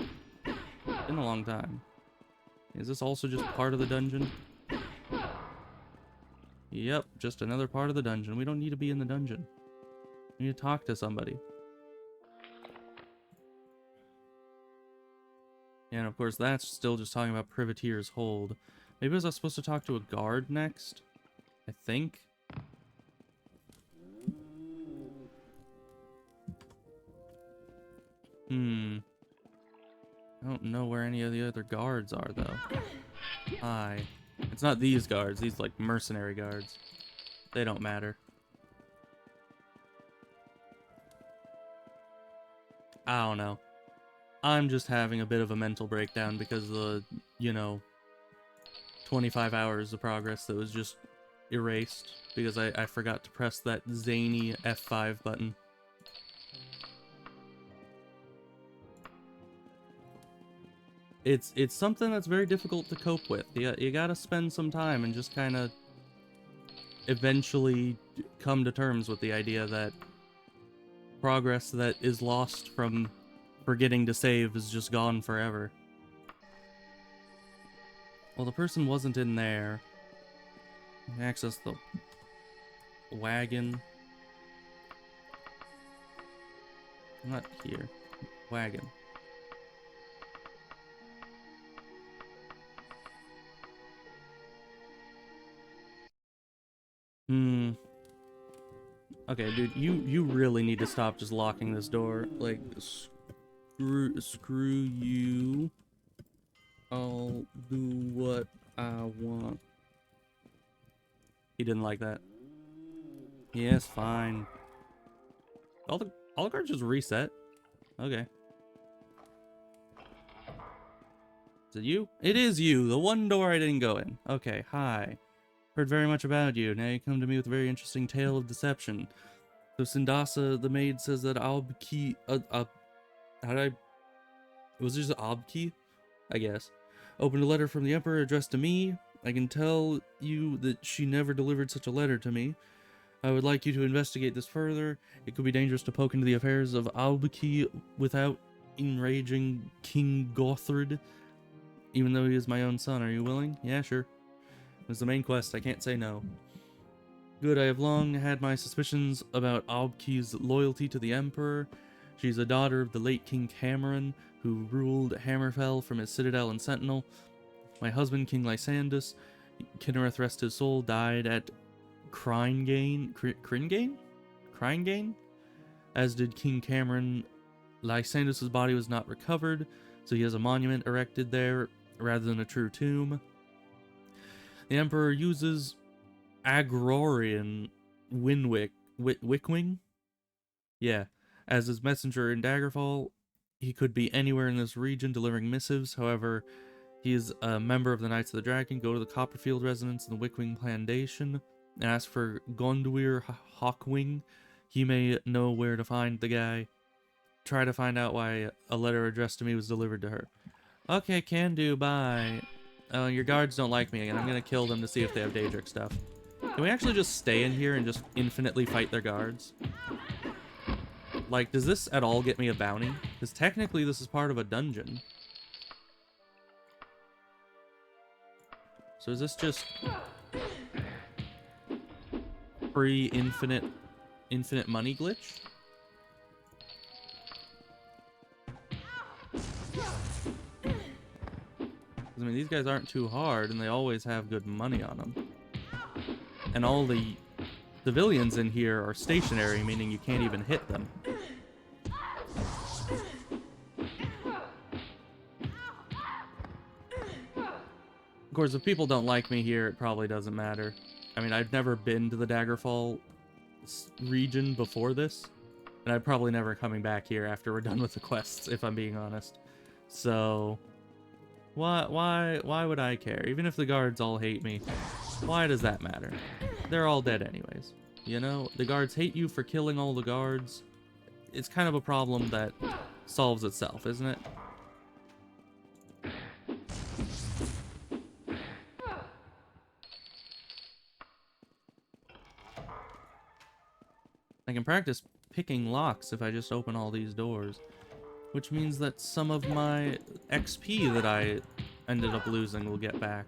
Been a long time. Is this also just part of the dungeon? Yep, just another part of the dungeon. We don't need to be in the dungeon. We need to talk to somebody. And of course, that's still just talking about Privateer's Hold. Maybe I was supposed to talk to a guard next? I think. I don't know where any of the other guards are, though. Hi. It's not these guards. These, like, mercenary guards. They don't matter. I don't know. I'm just having a bit of a mental breakdown because of the, you know, 25 hours of progress that was just erased because I forgot to press that zany F5 button. It's something that's very difficult to cope with. You gotta spend some time and just kind of eventually come to terms with the idea that progress that is lost from forgetting to save is just gone forever. Well, the person wasn't in there. Access the wagon. Not here. Wagon. Okay, dude, you really need to stop just locking this door. Like, screw you. I'll do what I want. He didn't like that. Yes, fine. All the cards just reset. Okay. Is it you? It is you, the one door I didn't go in. Okay, hi. Heard very much about you. Now you come to me with a very interesting tale of deception. So Sindasa, the maid, says that Albki, was it just Albki? I guess. Opened a letter from the Emperor addressed to me. I can tell you that she never delivered such a letter to me. I would like you to investigate this further. It could be dangerous to poke into the affairs of Albki without enraging King Gothred, even though he is my own son. Are you willing? Yeah, sure. It's the main quest. I can't say no. Good, I have long had my suspicions about Albki's loyalty to the Emperor. She's a daughter of the late King Cameron, who ruled Hammerfell from his citadel and sentinel. My husband, King Lysandus, Kinnereth rest his soul, died at Cringane? As did King Cameron. Lysandus' body was not recovered, so he has a monument erected there rather than a true tomb. The Emperor uses Agrorian Wickwing? Yeah, as his messenger in Daggerfall. He could be anywhere in this region delivering missives. However, he is a member of the Knights of the Dragon. Go to the Copperfield residence in the Wickwing Plantation and ask for Gondwyr Hawkwing. He may know where to find the guy. Try to find out why a letter addressed to me was delivered to her. Okay, can do, bye. Your guards don't like me again. I'm gonna kill them to see if they have Daedric stuff. Can we actually just stay in here and just infinitely fight their guards? Like, does this at all get me a bounty? Because technically this is part of a dungeon. So is this just free infinite money glitch? I mean, these guys aren't too hard, and they always have good money on them. And all the civilians in here are stationary, meaning you can't even hit them. Of course, if people don't like me here, it probably doesn't matter. I mean, I've never been to the Daggerfall region before this, and I'm probably never coming back here after we're done with the quests, if I'm being honest. So... Why would I care? Even if the guards all hate me, why does that matter? They're all dead anyways. You know, the guards hate you for killing all the guards. It's kind of a problem that solves itself, isn't it? I can practice picking locks if I just open all these doors. Which means that some of my XP that I ended up losing will get back.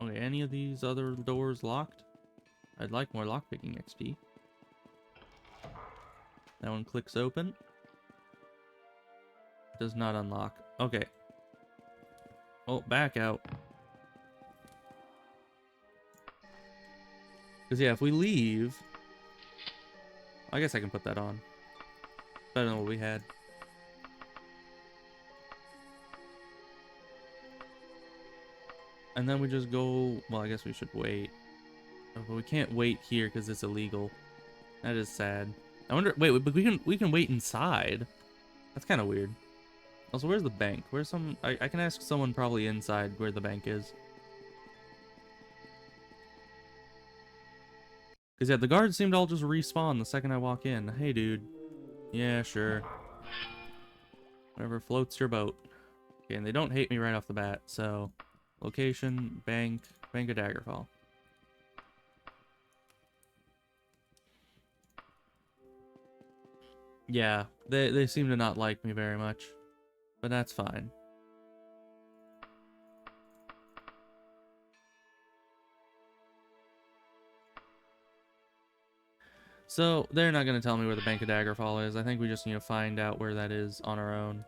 Okay, any of these other doors locked? I'd like more lockpicking XP. That one clicks open. Does not unlock. Okay. Oh, back out. Because, yeah, if we leave... I guess I can put that on. Better than what we had. And then we just go... Well, I guess we should wait. But we can't wait here because it's illegal. That is sad. I wonder... Wait, but we can wait inside. That's kind of weird. Also, where's the bank? Where's some... I can ask someone probably inside where the bank is. Because, yeah, the guards seem to all just respawn the second I walk in. Hey, dude. Yeah, sure. Whatever floats your boat. Okay, and they don't hate me right off the bat, so... Location, bank of Daggerfall. Yeah, they seem to not like me very much. But that's fine. So, they're not going to tell me where the Bank of Daggerfall is. I think we just need to find out where that is on our own.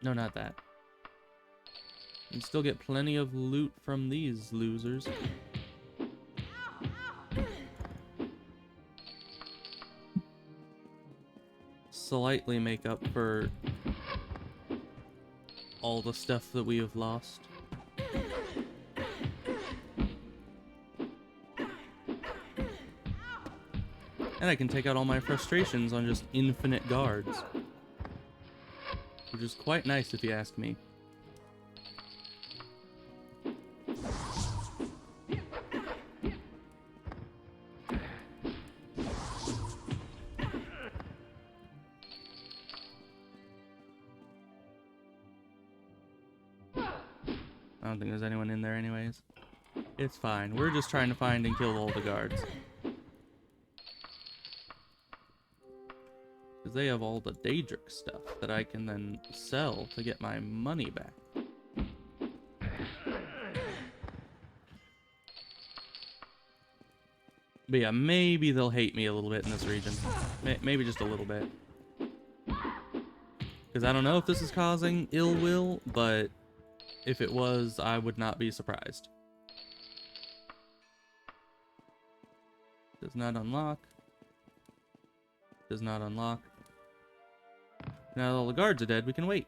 No, not that. You still get plenty of loot from these losers. Slightly make up for all the stuff that we have lost. And I can take out all my frustrations on just infinite guards. Which is quite nice if you ask me. I don't think there's anyone in there anyways. It's fine. We're just trying to find and kill all the guards. Because they have all the Daedric stuff that I can then sell to get my money back. But yeah, maybe they'll hate me a little bit in this region. Maybe just a little bit. Because I don't know if this is causing ill will, but if it was, I would not be surprised. Does not unlock. Does not unlock. Now that all the guards are dead, we can wait.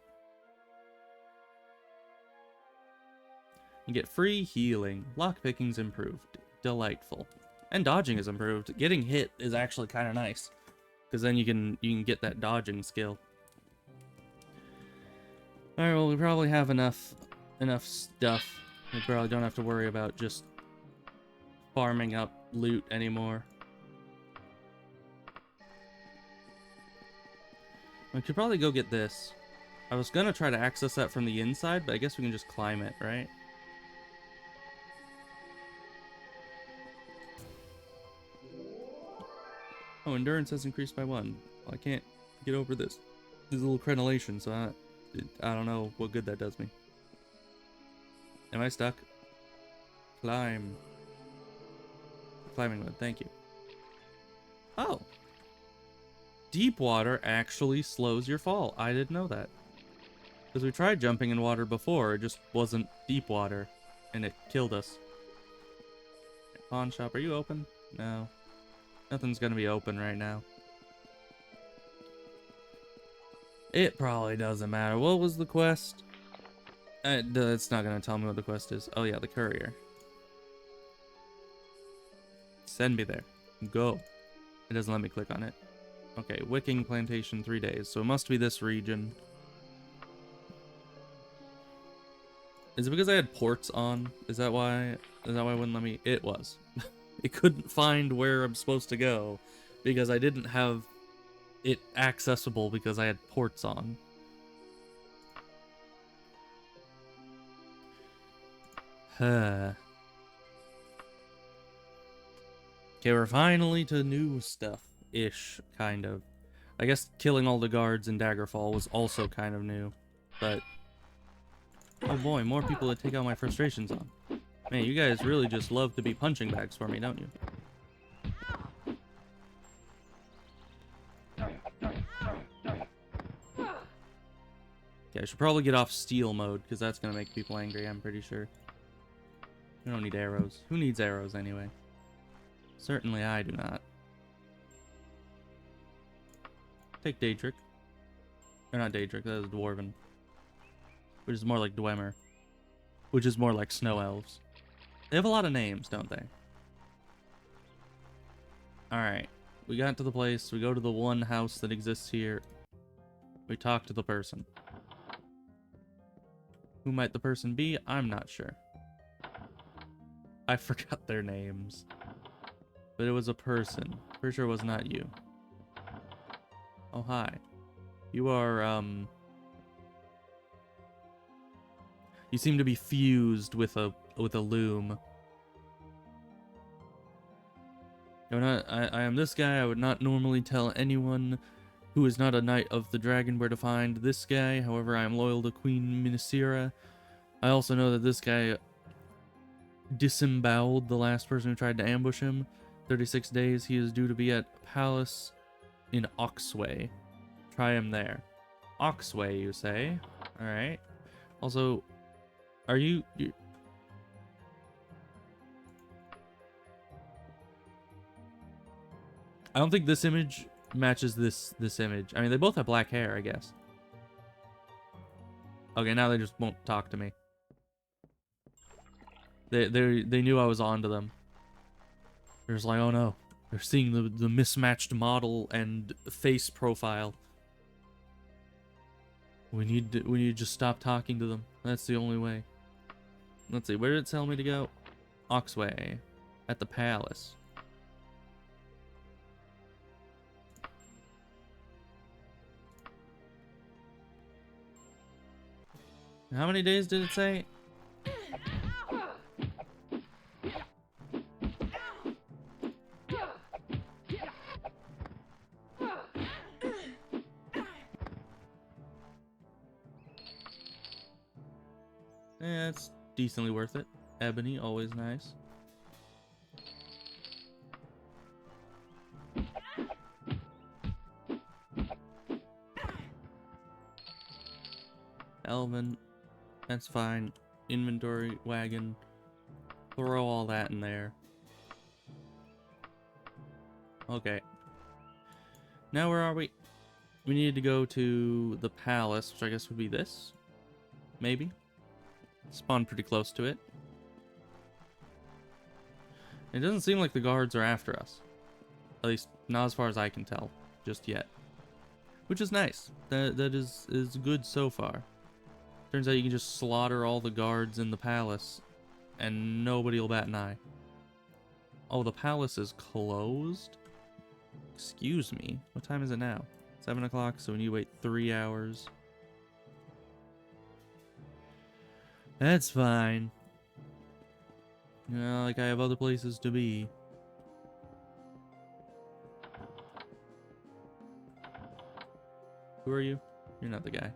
You get free healing. Lockpicking's improved. Delightful. And dodging is improved. Getting hit is actually kind of nice. Because then you can get that dodging skill. Alright, well, we probably have enough stuff We probably don't have to worry about just farming up loot anymore. We could probably go get this. I was gonna try to access that from the inside, but I guess we can just climb it, right? Oh, endurance has increased by 1. Well, I can't get over this little crenellation, so I don't know what good that does me. Am I stuck? Climb. Climbing mode, thank you. Oh. Deep water actually slows your fall. I didn't know that. Because we tried jumping in water before, it just wasn't deep water. And it killed us. Pawn shop, are you open? No. Nothing's gonna be open right now. It probably doesn't matter. What was the quest? It's not gonna tell me what the quest is. Oh yeah, the courier. Send me there. Go. It doesn't let me click on it. Okay, wicking plantation 3 days. So it must be this region. Is it because I had ports on? Is that why it wouldn't let me? It was. It couldn't find where I'm supposed to go because I didn't have it accessible because I had ports on. Huh. Okay, we're finally to new stuff-ish, kind of. I guess killing all the guards in Daggerfall was also kind of new, but... Oh boy, more people to take out my frustrations on. Man, you guys really just love to be punching bags for me, don't you? Okay, I should probably get off steal mode, because that's going to make people angry, I'm pretty sure. We don't need arrows. Who needs arrows anyway? Certainly I do not. Take Daedric. Or not Daedric, that is Dwarven. Which is more like Dwemer. Which is more like Snow Elves. They have a lot of names, don't they? Alright. We got to the place. We go to the one house that exists here. We talk to the person. Who might the person be? I'm not sure. I forgot their names. But it was a person. Pretty sure it was not you. Oh, hi. You are, you seem to be fused with a loom. I am this guy. I would not normally tell anyone who is not a knight of the dragon where to find this guy. However, I am loyal to Queen Minisira. I also know that this guy disemboweled the last person who tried to ambush him. 36 days. He is due to be at Palace in Oxway. Try him there. Oxway, you say? Alright. Also, are you... I don't think this image matches this image. I mean, they both have black hair, I guess. Okay, now they just won't talk to me. They knew I was onto them. They're just like, oh no. They're seeing the mismatched model and face profile. We need to just stop talking to them. That's the only way. Let's see, where did it tell me to go? Oxway. At the palace. How many days did it say? Yeah, it's decently worth it. Ebony, always nice. Elven, that's fine. Inventory, wagon. Throw all that in there. Okay. Now where are we? We needed to go to the palace, which I guess would be this. Maybe. Spawn pretty close to it. It doesn't seem like the guards are after us. At least, not as far as I can tell. Just yet. Which is nice. That is good so far. Turns out you can just slaughter all the guards in the palace and nobody will bat an eye. Oh, the palace is closed? Excuse me. What time is it now? 7 o'clock, so we need to wait 3 hours. That's fine. You know, like I have other places to be. Who are you? You're not the guy.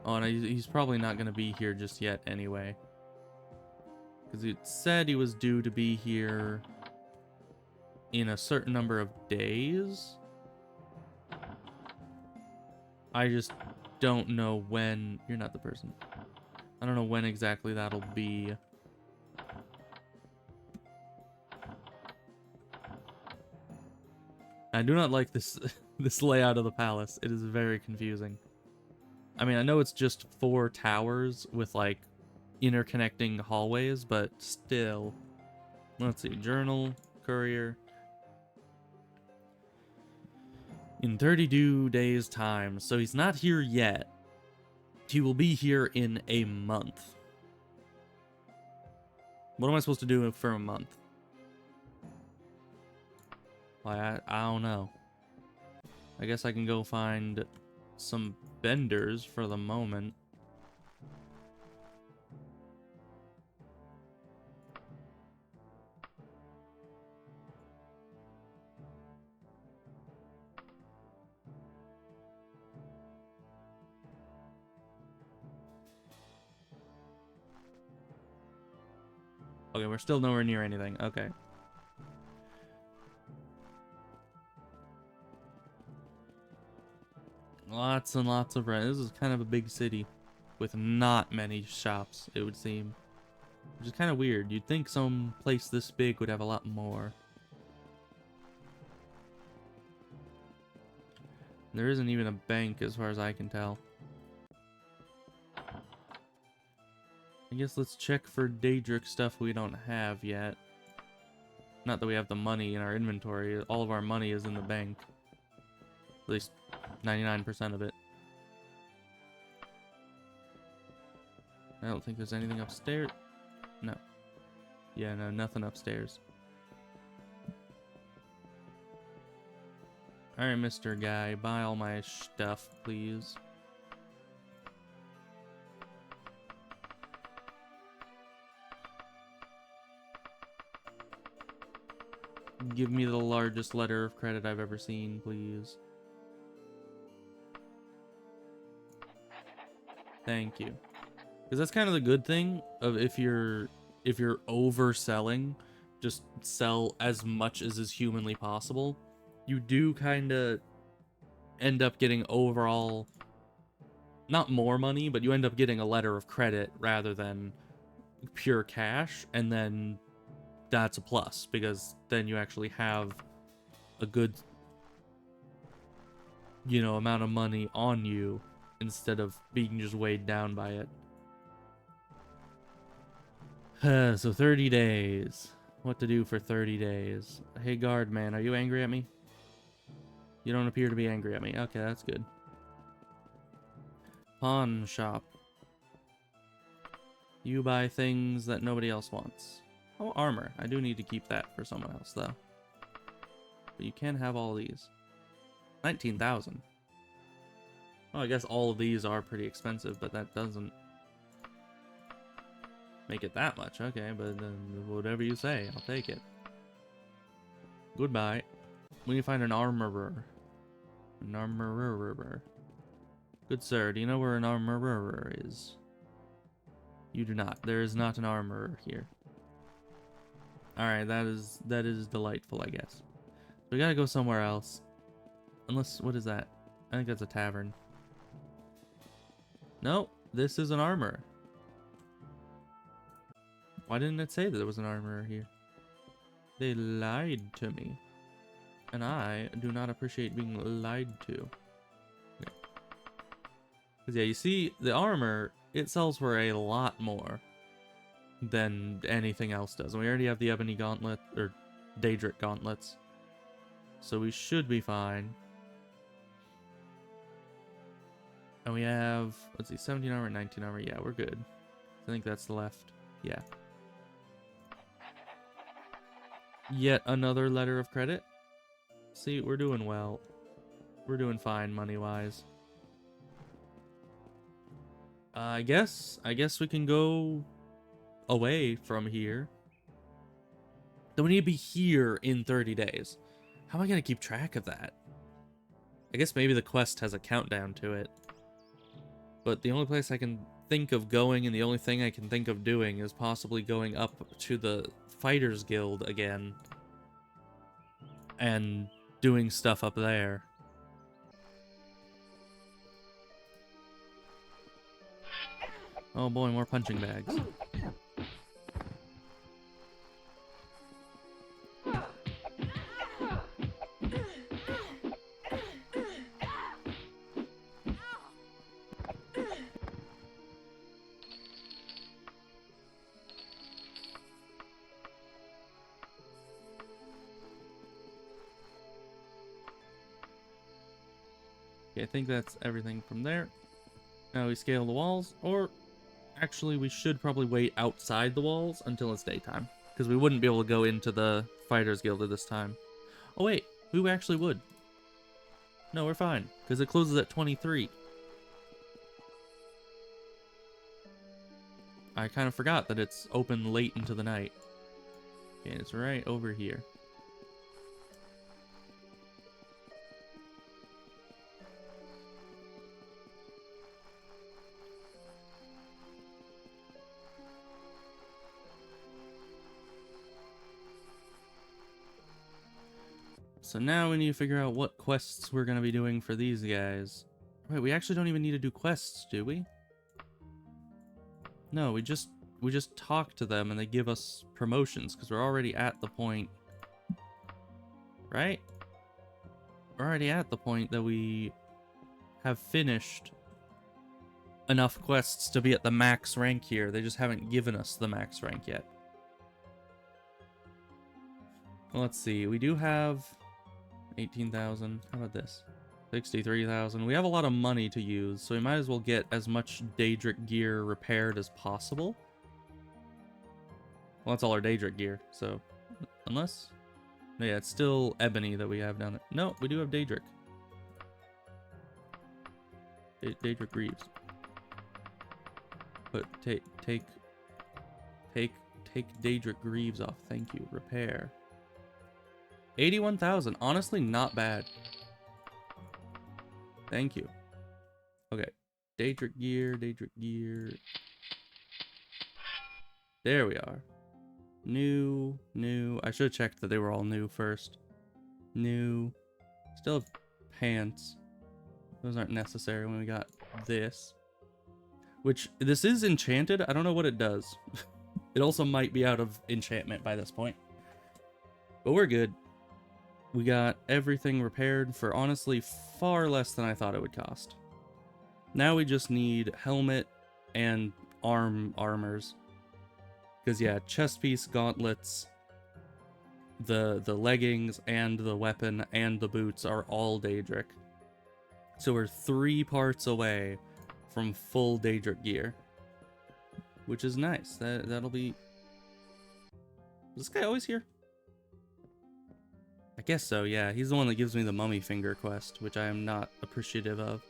Oh, no, he's probably not going to be here just yet anyway. Because it said he was due to be here in a certain number of days. I just don't know when. You're not the person. I don't know when exactly that'll be. I do not like this this layout of the palace. It is very confusing. I mean, I know it's just 4 towers with like interconnecting hallways, but still. Let's see. Journal, courier. In 32 days' time. So he's not here yet. He will be here in a month. What am I supposed to do for a month? Like, I don't know. I guess I can go find some vendors for the moment. Okay, we're still nowhere near anything. Okay. Lots and lots of rent. This is kind of a big city with not many shops, it would seem. Which is kind of weird. You'd think some place this big would have a lot more. There isn't even a bank as far as I can tell. I guess let's check for Daedric stuff we don't have yet. Not that we have the money in our inventory. All of our money is in the bank. At least 99% of it. I don't think there's anything upstairs. No. Yeah, no, nothing upstairs. Alright, Mr. Guy, buy all my stuff, please. Give me the largest letter of credit I've ever seen, please. Thank you. Because that's kind of the good thing of if you're overselling, just sell as much as is humanly possible. You do kind of end up getting overall, not more money, but you end up getting a letter of credit rather than pure cash, and then that's a plus because then you actually have a good, you know, amount of money on you instead of being just weighed down by it. So 30 days. What to do for 30 days? Hey, guard man, are you angry at me? You don't appear to be angry at me. Okay, that's good. Pawn shop. You buy things that nobody else wants. Oh, armor. I do need to keep that for someone else, though. But you can have all these. 19,000. Well, I guess all of these are pretty expensive, but that doesn't make it that much. Okay, but whatever you say, I'll take it. Goodbye. We need to find an armorer. An armorer. Good sir, do you know where an armorer is? You do not. There is not an armorer here. Alright, that is delightful, I guess. We gotta go somewhere else. Unless, what is that? I think that's a tavern. No, this is an armorer. Why didn't it say that there was an armorer here? They lied to me. And I do not appreciate being lied to. Okay. 'Cause yeah, you see, the armor, it sells for a lot more than anything else does. And we already have the ebony gauntlet, or Daedric gauntlets. So we should be fine. And we have, let's see, 17 armor, 19 armor. Yeah, we're good. I think that's left. Yeah. Yet another letter of credit. See, we're doing well. We're doing fine money-wise. I guess we can go away from here. Then we need to be here in 30 days. How am I going to keep track of that? I guess maybe the quest has a countdown to it. But the only place I can think of going and the only thing I can think of doing is possibly going up to the Fighters Guild again. And doing stuff up there. Oh boy, more punching bags. Okay, I think that's everything from there. Now we scale the walls, or actually we should probably wait outside the walls until it's daytime, because we wouldn't be able to go into the Fighters Guild at this time. Oh wait, we actually would. No, we're fine, because it closes at 23. I kind of forgot that it's open late into the night. Okay, it's right over here. So now we need to figure out what quests we're going to be doing for these guys. Wait, we actually don't even need to do quests, do we? No, we just talk to them and they give us promotions because we're already at the point, right? We're already at the point that we have finished enough quests to be at the max rank here. They just haven't given us the max rank yet. Well, let's see. We do have 18,000. How about this? 63,000. We have a lot of money to use, so we might as well get as much Daedric gear repaired as possible. Well, that's all our Daedric gear, so... Unless... Yeah, it's still Ebony that we have down there. No, we do have Daedric. Daedric Greaves. But take Daedric Greaves off. Thank you. Repair. 81,000. Honestly, not bad. Thank you. Okay. Daedric gear, Daedric gear. There we are. New. I should have checked that they were all new first. New. Still have pants. Those aren't necessary when we got this. Which, this is enchanted. I don't know what it does. It also might be out of enchantment by this point. But we're good. We got everything repaired for honestly far less than I thought it would cost. Now we just need helmet and armors. Because yeah, chest piece, gauntlets, the leggings and the weapon and the boots are all Daedric. So we're 3 parts away from full Daedric gear. Which is nice. That'll be... Is this guy always here? I guess so, yeah. He's the one that gives me the mummy finger quest, which I am not appreciative of.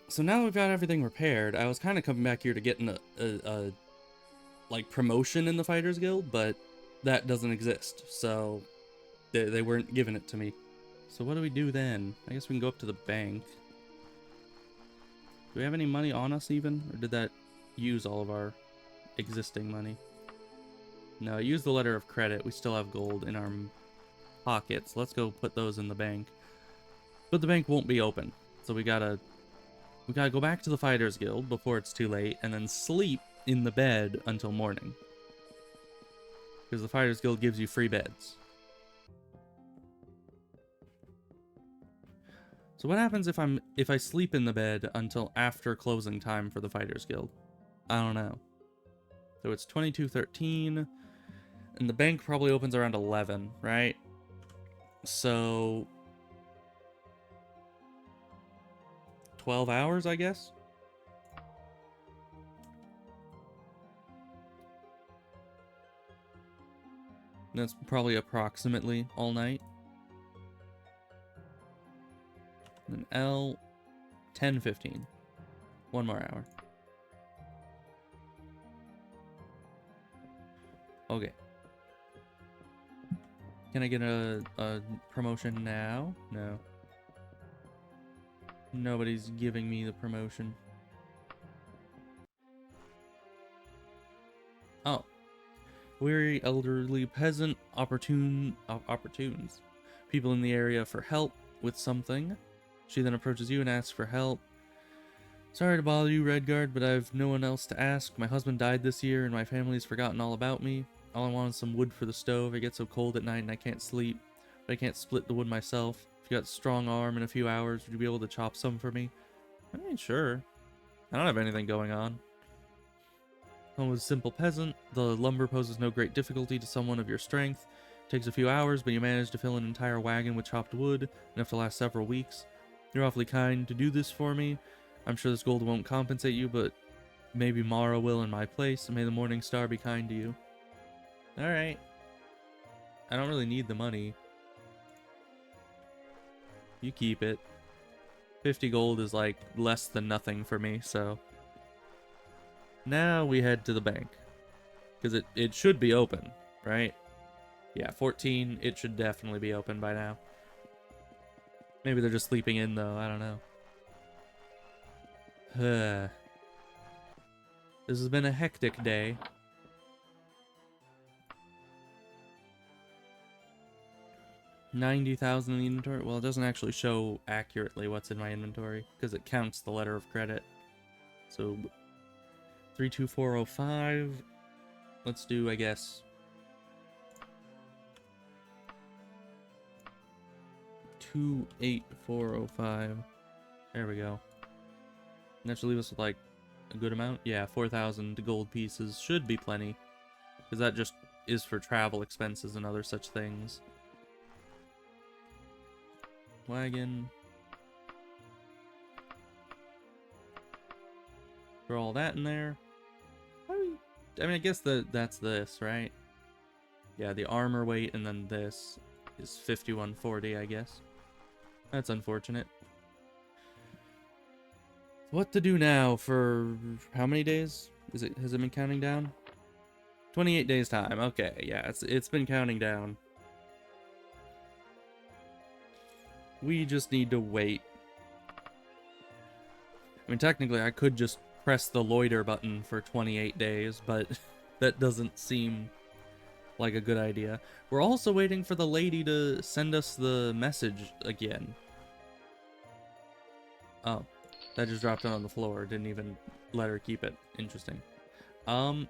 So now we've got everything repaired. I was kind of coming back here to get a like promotion in the Fighters Guild, but that doesn't exist. So they weren't giving it to me. So what do we do then? I guess we can go up to the bank. Do we have any money on us even? Or did that use all of our existing money? No, use the letter of credit. We still have gold in our pockets. Let's go put those in the bank. But the bank won't be open. So we gotta go back to the Fighters Guild before it's too late, and then sleep in the bed until morning. Because the Fighters Guild gives you free beds. So what happens if I sleep in the bed until after closing time for the Fighters Guild? I don't know. So it's 22:13, and the bank probably opens around 11, right? So 12 hours, I guess? That's probably approximately all night. And then L, 10:15. One more hour. Okay. Can I get a promotion now? No. Nobody's giving me the promotion. Oh. Weary elderly peasant opportunes people in the area for help with something. She then approaches you and asks for help. Sorry to bother you, Redguard, but I've no one else to ask. My husband died this year and my family's forgotten all about me. All I want is some wood for the stove. It gets so cold at night and I can't sleep. But I can't split the wood myself. If you got a strong arm in a few hours, would you be able to chop some for me? I mean, sure. I don't have anything going on. I was a simple peasant. The lumber poses no great difficulty to someone of your strength. It takes a few hours, but you manage to fill an entire wagon with chopped wood, enough to last several weeks. You're awfully kind to do this for me. I'm sure this gold won't compensate you, but maybe Mara will in my place, and may the morning star be kind to you. Alright. I don't really need the money. You keep it. 50 gold is like less than nothing for me, so... Now we head to the bank. Because it should be open, right? Yeah, 14, it should definitely be open by now. Maybe they're just sleeping in, though. I don't know. This has been a hectic day. $90,000 in the inventory. Well, it doesn't actually show accurately what's in my inventory because it counts the letter of credit. So 32405. Let's do, I guess, 28405. There we go. And that should leave us with like a good amount. Yeah, 4,000 gold pieces should be plenty, because that just is for travel expenses and other such things. Wagon. Throw all that in there. I mean, I guess that's this, right? Yeah, the armor weight and then this is 5140, I guess. That's unfortunate. What to do now for how many days? Has it been counting down? 28 days time. Okay, yeah, it's been counting down. We just need to wait. I mean, technically, I could just press the loiter button for 28 days, but that doesn't seem like a good idea. We're also waiting for the lady to send us the message again. Oh, that just dropped on the floor. Didn't even let her keep it. Interesting. I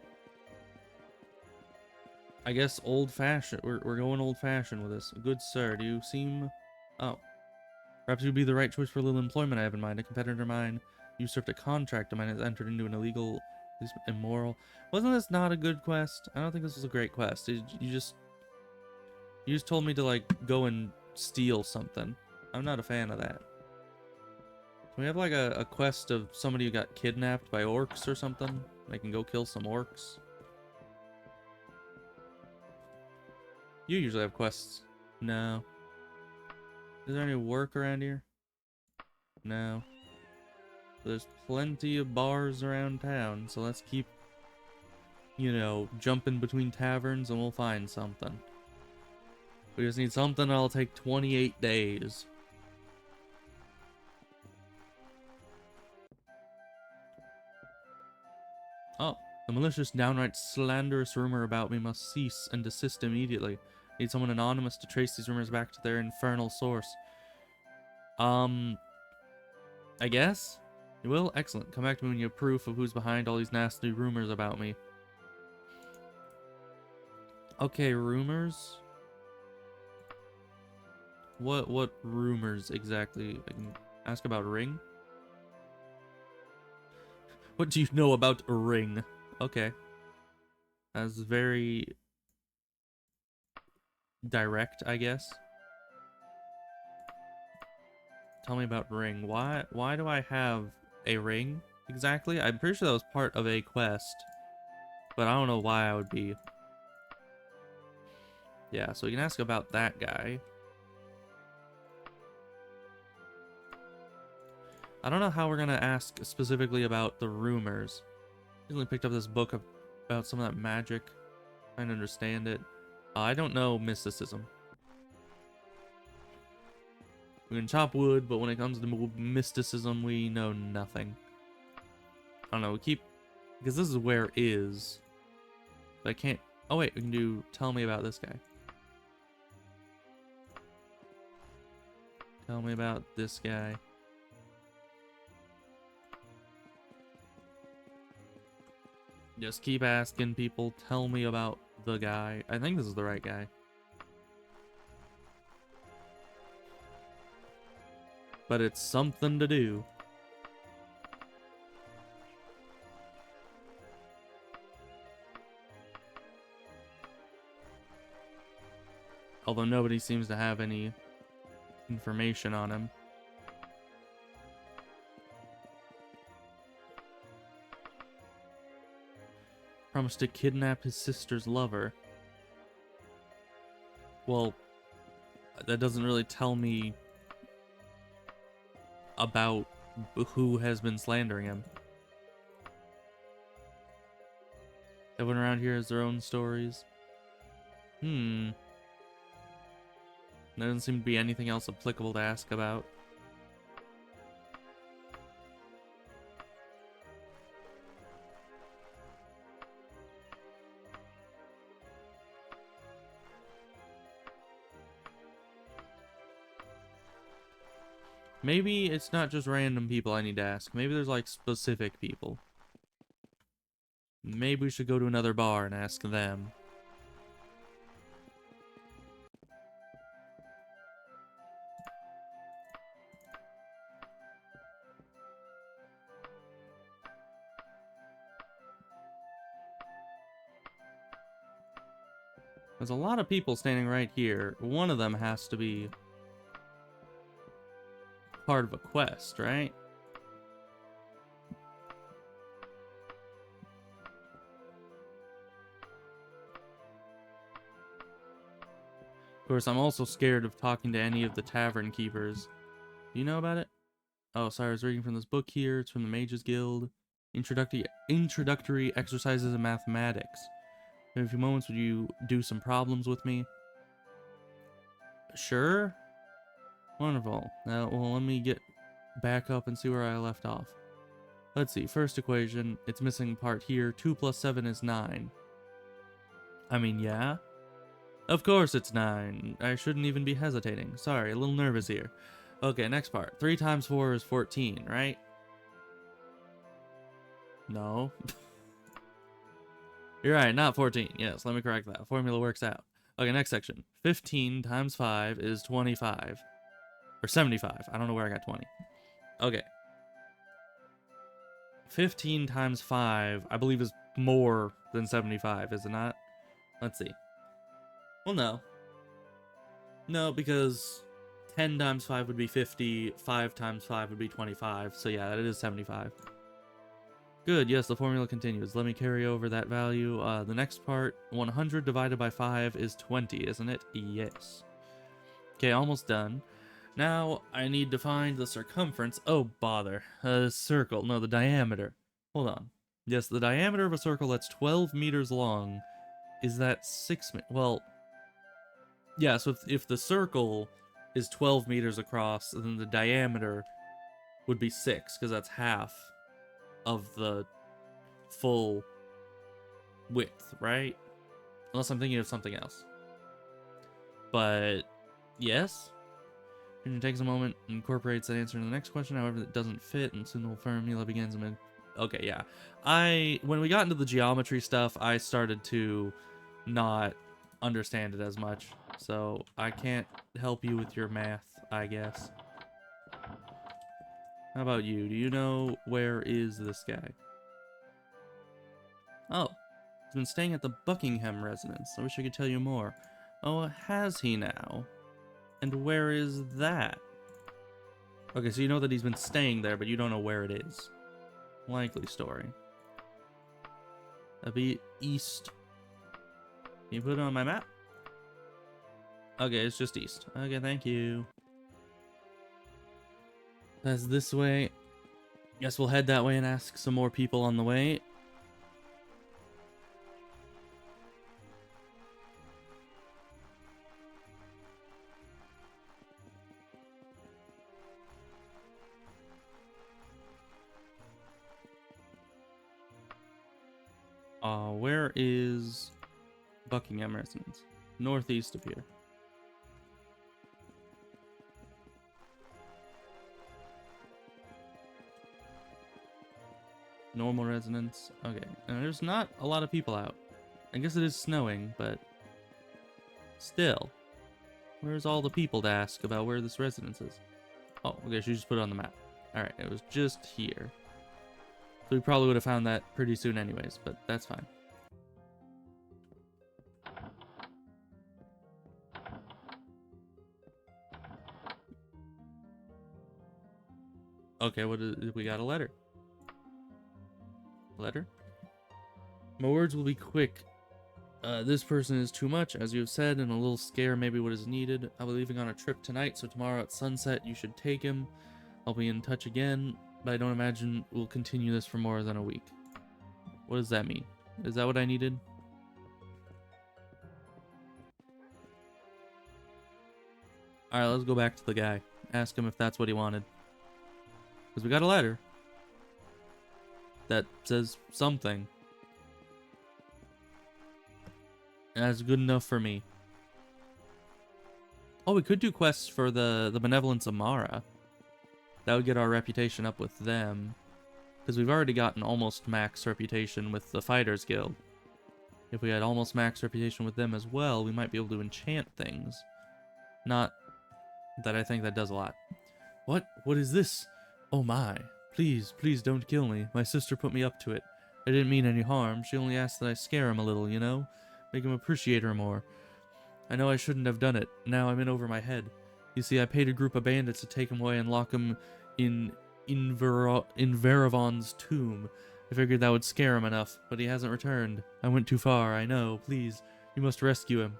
guess old-fashioned. We're going old-fashioned with this. Good sir, do you seem... Oh. Perhaps you'd be the right choice for a little employment I have in mind. A competitor of mine usurped a contract of mine has entered into an illegal, at least immoral. Wasn't this not a good quest? I don't think this was a great quest. You just told me to, like, go and steal something. I'm not a fan of that. Can we have, like, a quest of somebody who got kidnapped by orcs or something? I can go kill some orcs. You usually have quests. No. Is there any work around here? No. There's plenty of bars around town, so let's keep, you know, jumping between taverns and we'll find something. We just need something that'll take 28 days. Oh, the malicious, downright slanderous rumor about me must cease and desist immediately. Need someone anonymous to trace these rumors back to their infernal source. I guess? You will? Excellent. Come back to me when you have proof of who's behind all these nasty rumors about me. Okay, rumors? What rumors exactly? I can ask about Ring? What do you know about Ring? Okay. That's very direct, I guess. Tell me about Ring. Why do I have a ring exactly? I'm pretty sure that was part of a quest, but I don't know why I would be Yeah, so we can ask about that guy. I don't know how we're gonna ask specifically about the rumors. Recently picked up this book about some of that magic. Trying to understand it. I don't know mysticism. We can chop wood, but when it comes to mysticism, we know nothing. I don't know, we keep... Because this is where is. But I can't... Oh wait, we can do... Tell me about this guy. Tell me about this guy. Just keep asking people, tell me about the guy. I think this is the right guy. But it's something to do. Although nobody seems to have any information on him. Promised to kidnap his sister's lover. Well, that doesn't really tell me about who has been slandering him. Everyone around here has their own stories. There doesn't seem to be anything else applicable to ask about. Maybe it's not just random people I need to ask. Maybe there's like specific people. Maybe we should go to another bar and ask them. There's a lot of people standing right here. One of them has to be part of a quest, right? Of course, I'm also scared of talking to any of the tavern keepers. Do you know about it? Oh, sorry, I was reading from this book here. It's from the Mages Guild. Introductory exercises in mathematics. In a few moments, would you do some problems with me? Sure. Wonderful. Now, well, let me get back up and see where I left off. Let's see. First equation. It's missing part here. 2 plus 7 is 9. I mean, yeah. Of course it's 9. I shouldn't even be hesitating. Sorry, a little nervous here. Okay, next part. 3 times 4 is 14, right? No. You're right, not 14. Yes, let me correct that. Formula works out. Okay, next section. 15 times 5 is 25. Or 75. I don't know where I got 20. Okay. 15 times 5, I believe, is more than 75, is it not? Let's see. Well, no. No, because 10 times 5 would be 50, 5 times 5 would be 25, so yeah, it is 75. Good, yes, the formula continues. Let me carry over that value. The next part, 100 divided by 5 is 20, isn't it? Yes. Okay, almost done. Now, I need to find the circumference. Oh, bother. Circle. No, the diameter. Hold on. Yes, the diameter of a circle that's 12 meters long is that 6... Well, yeah, so if the circle is 12 meters across, then the diameter would be 6, because that's half of the full width, right? Unless I'm thinking of something else. But, yes. And it takes a moment and incorporates that answer in the next question, however it doesn't fit, and soon the formula begins. Okay, yeah. When we got into the geometry stuff, I started to not understand it as much. So, I can't help you with your math, I guess. How about you? Do you know where is this guy? Oh, he's been staying at the Buckingham residence. I wish I could tell you more. Oh, has he now? And where is that? Okay, so you know that he's been staying there, but you don't know where it is. Likely story. That'd be east. Can you put it on my map? Okay, it's just east. Okay, thank you. That's this way. Guess we'll head that way and ask some more people on the way. Where is Buckingham residence? Northeast of here. Normal residence. Okay, and there's not a lot of people out. I guess it is snowing, but still. Where's all the people to ask about where this residence is? Oh, okay, she just put it on the map. Alright, it was just here. So we probably would have found that pretty soon anyways, but that's fine. Okay, what is, we got a letter. Letter? My words will be quick. This person is too much, as you have said, and a little scare may be what is needed. I'll be leaving on a trip tonight, so tomorrow at sunset you should take him. I'll be in touch again, but I don't imagine we'll continue this for more than a week. What does that mean? Is that what I needed? Alright, let's go back to the guy. Ask him if that's what he wanted. Because we got a letter that says something. And that's good enough for me. Oh, we could do quests for the Benevolence Amara. That would get our reputation up with them. Because we've already gotten almost max reputation with the Fighters Guild. If we had almost max reputation with them as well, we might be able to enchant things. Not that I think that does a lot. What? What is this? Oh my. Please, please don't kill me. My sister put me up to it. I didn't mean any harm. She only asked that I scare him a little, you know? Make him appreciate her more. I know I shouldn't have done it. Now I'm in over my head. You see, I paid a group of bandits to take him away and lock him in Veravon's tomb. I figured that would scare him enough, but he hasn't returned. I went too far, I know. Please, you must rescue him.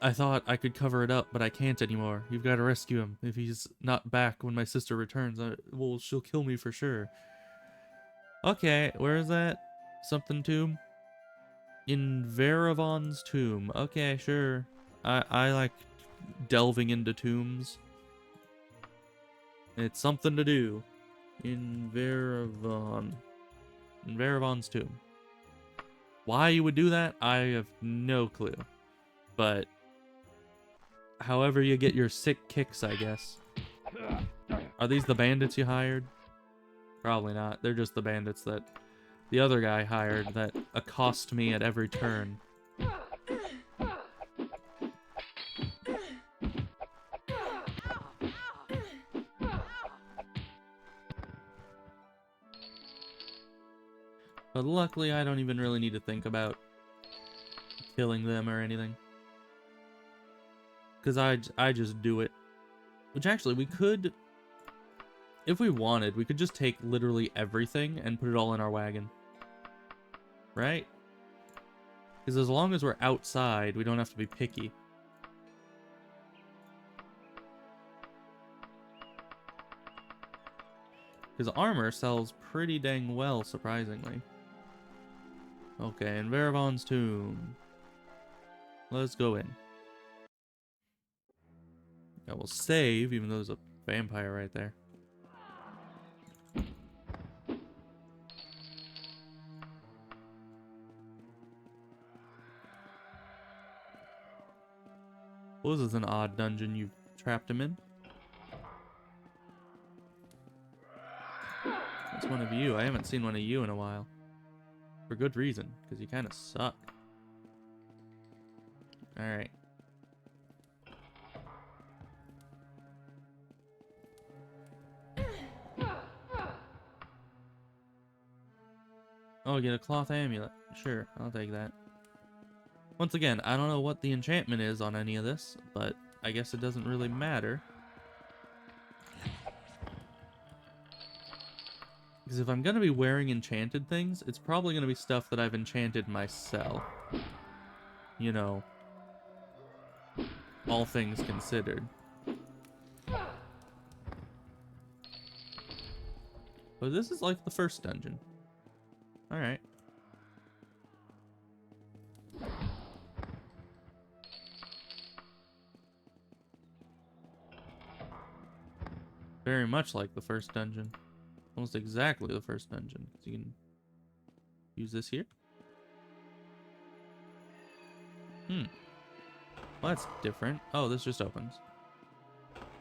I thought I could cover it up, but I can't anymore. You've got to rescue him. If he's not back when my sister returns, well, she'll kill me for sure. Okay, where is that? Something tomb? In Veravon's tomb. Okay, sure. I like delving into tombs. It's something to do. In Veravon. In Veravon's tomb. Why you would do that, I have no clue. But however you get your sick kicks, I guess. Are these the bandits you hired? Probably not. They're just the bandits that the other guy hired that accost me at every turn. But luckily, I don't even really need to think about killing them or anything. Because I just do it. Which actually, we could, if we wanted, we could just take literally everything and put it all in our wagon. Right? Because as long as we're outside, we don't have to be picky. Because armor sells pretty dang well, surprisingly. Okay, in Veravon's tomb. Let's go in. I will save, even though there's a vampire right there. Well, this is an odd dungeon you've trapped him in. It's one of you. I haven't seen one of you in a while. For good reason, because you kind of suck. Alright. Oh, get a cloth amulet. Sure, I'll take that. Once again, I don't know what the enchantment is on any of this, but I guess it doesn't really matter. Because if I'm going to be wearing enchanted things, it's probably going to be stuff that I've enchanted myself. You know. all things considered. But this is like the first dungeon. Alright. Very much like the first dungeon. Almost exactly the first dungeon. So you can use this here. Well, that's different. Oh, this just opens.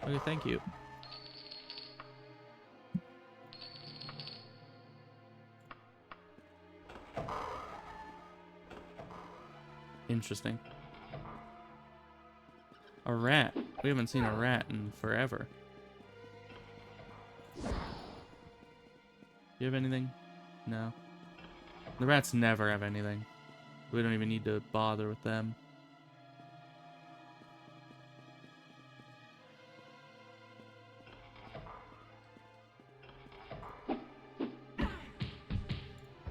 Okay, thank you. Interesting. A rat. We haven't seen a rat in forever. Do you have anything? No. The rats never have anything. We don't even need to bother with them.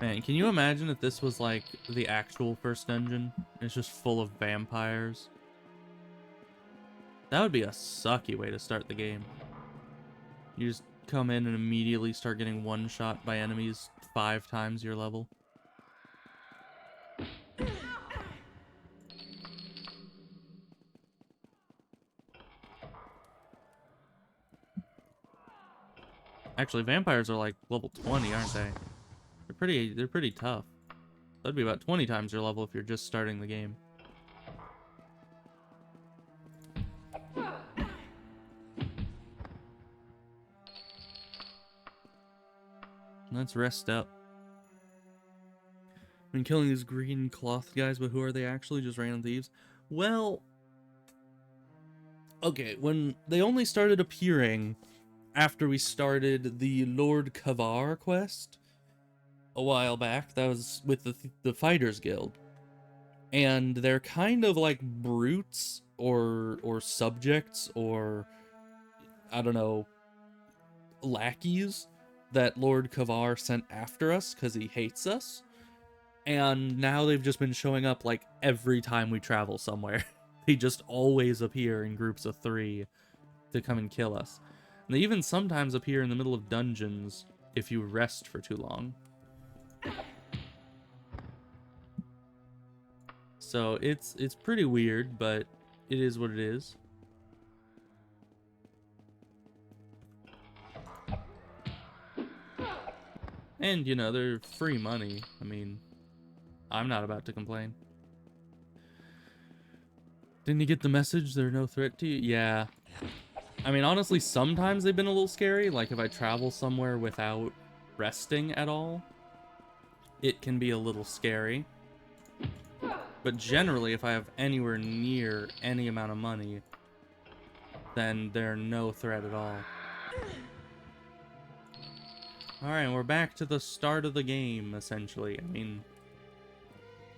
Man, can you imagine if this was like the actual first dungeon? It's just full of vampires. That would be a sucky way to start the game. You just come in and immediately start getting one-shot by enemies 5 times your level. Actually, vampires are like level 20, aren't they? They're pretty tough. That'd be about 20 times your level if you're just starting the game. Let's rest up. I've been killing these green cloth guys, but who are they actually? Just random thieves? Well, okay, when they only started appearing after we started the Lord Kavar quest a while back, that was with the Fighters Guild. And they're kind of like brutes or subjects or, I don't know, lackeys that Lord Kavar sent after us because he hates us. And now they've just been showing up like every time we travel somewhere. They just always appear in groups of 3 to come and kill us. And they even sometimes appear in the middle of dungeons if you rest for too long. So it's pretty weird, but it is what it is. And, you know, they're free money. I mean, I'm not about to complain. Didn't you get the message? They're no threat to you? Yeah. I mean, honestly, sometimes they've been a little scary. Like, if I travel somewhere without resting at all, it can be a little scary. But generally, if I have anywhere near any amount of money, then they're no threat at all. Alright, we're back to the start of the game, essentially. I mean,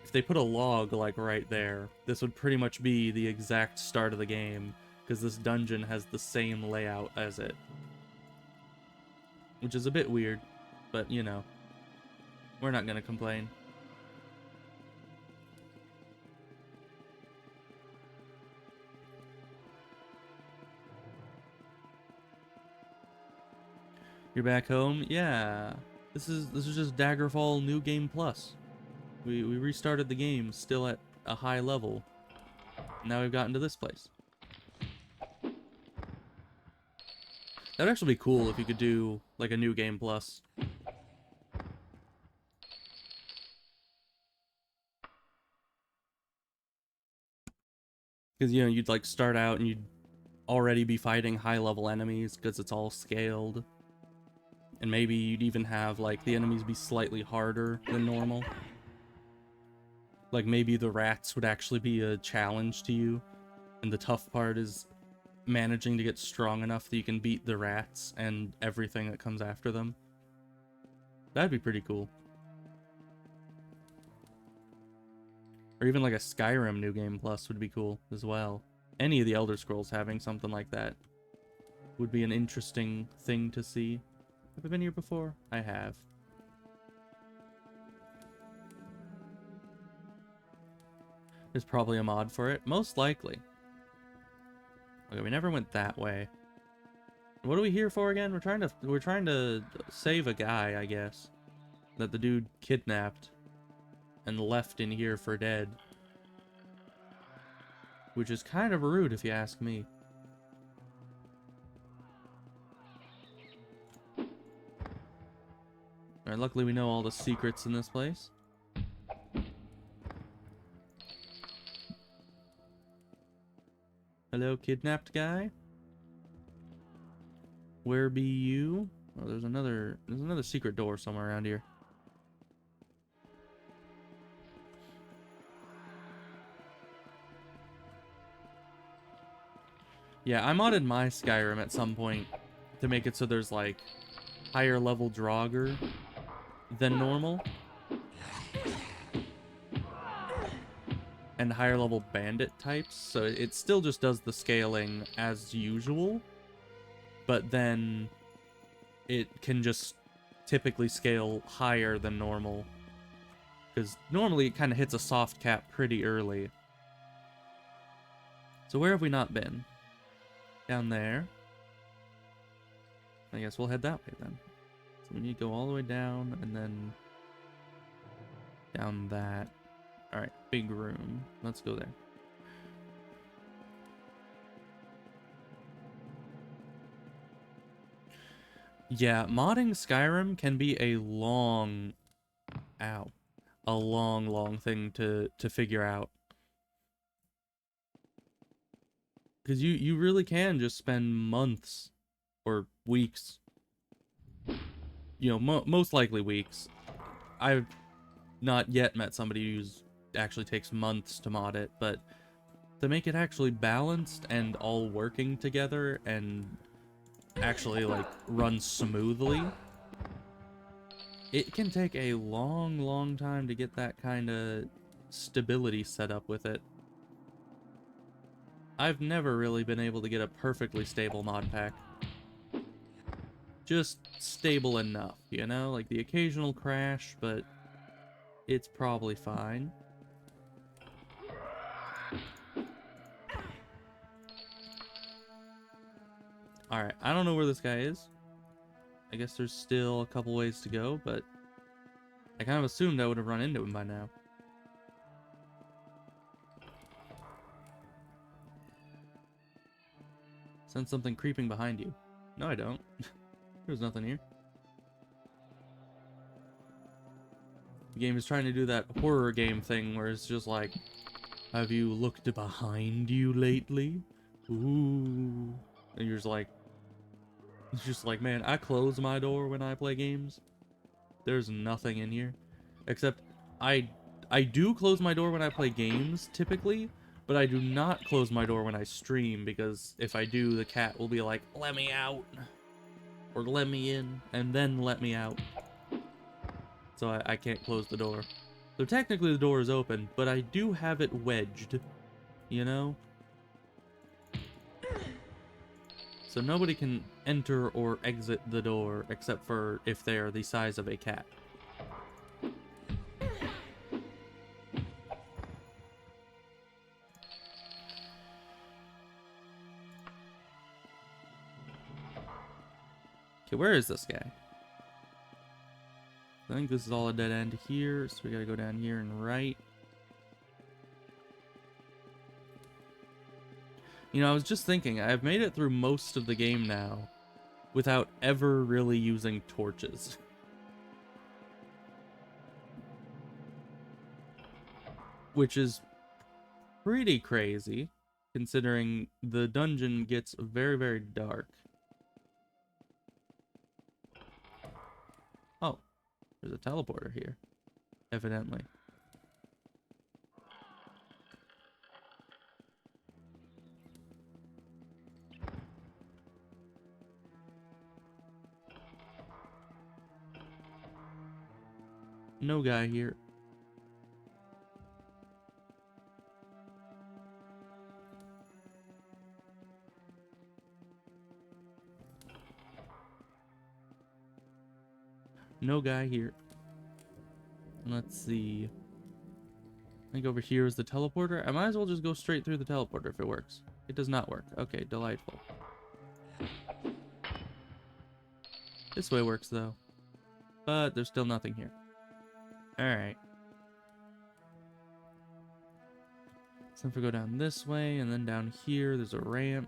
if they put a log, like, right there, this would pretty much be the exact start of the game, because this dungeon has the same layout as it. Which is a bit weird, but, you know, we're not gonna complain. You're back home? Yeah. This is just Daggerfall New Game Plus. We restarted the game still at a high level. Now we've gotten to this place. That'd actually be cool if you could do like a New Game Plus. Because, you know, you'd like start out and you'd already be fighting high level enemies because it's all scaled. And maybe you'd even have, like, the enemies be slightly harder than normal. Like, maybe the rats would actually be a challenge to you. And the tough part is managing to get strong enough that you can beat the rats and everything that comes after them. That'd be pretty cool. Or even, like, a Skyrim New Game Plus would be cool as well. Any of the Elder Scrolls having something like that would be an interesting thing to see. Have I been here before? I have. There's probably a mod for it. Most likely. Okay, we never went that way. What are we here for again? We're trying to save a guy, I guess, that the dude kidnapped and left in here for dead. Which is kind of rude if you ask me. Alright, luckily we know all the secrets in this place. Hello, kidnapped guy. Where be you? Oh, there's another secret door somewhere around here. Yeah, I modded my Skyrim at some point to make it so there's like higher level Draugr than normal. And higher level bandit types, so it still just does the scaling as usual, but then it can just typically scale higher than normal, because normally it kind of hits a soft cap pretty early. So where have we not been? Down there. I guess we'll head that way then. So we need to go all the way down and then down that. Alright, big room. Let's go there. Yeah, modding Skyrim can be a long... Ow. A long thing to figure out. Because you really can just spend months or weeks. You know, most likely weeks. I've not yet met somebody who's actually takes months to mod it, but to make it actually balanced and all working together and actually like run smoothly, it can take a long time to get that kind of stability set up with it. I've never really been able to get a perfectly stable mod pack. Just stable enough, you know? Like the occasional crash, but it's probably fine. Alright, I don't know where this guy is. I guess there's still a couple ways to go, but I kind of assumed I would have run into him by now. Sense something creeping behind you. No, I don't. There's nothing here. The game is trying to do that horror game thing where it's just like, have you looked behind you lately? Ooh. And you're just like, it's just like, man, I close my door when I play games. There's nothing in here. Except, I do close my door when I play games, typically, but I do not close my door when I stream, because if I do, the cat will be like, let me out. Or let me in, and then let me out. So I can't close the door. So technically the door is open, but I do have it wedged, you know? So nobody can enter or exit the door except for if they are the size of a cat. Okay, where is this guy? I think this is all a dead end here, so we gotta go down here and right. You know, I was just thinking, I've made it through most of the game now without ever really using torches. Which is pretty crazy, considering the dungeon gets very dark. Oh, there's a teleporter here, evidently. No guy here. No guy here. Let's see. I think over here is the teleporter. I might as well just go straight through the teleporter if it works. It does not work. Okay, delightful. This way works, though. But there's still nothing here. Alright. So if we go down this way, and then down here, there's a ramp.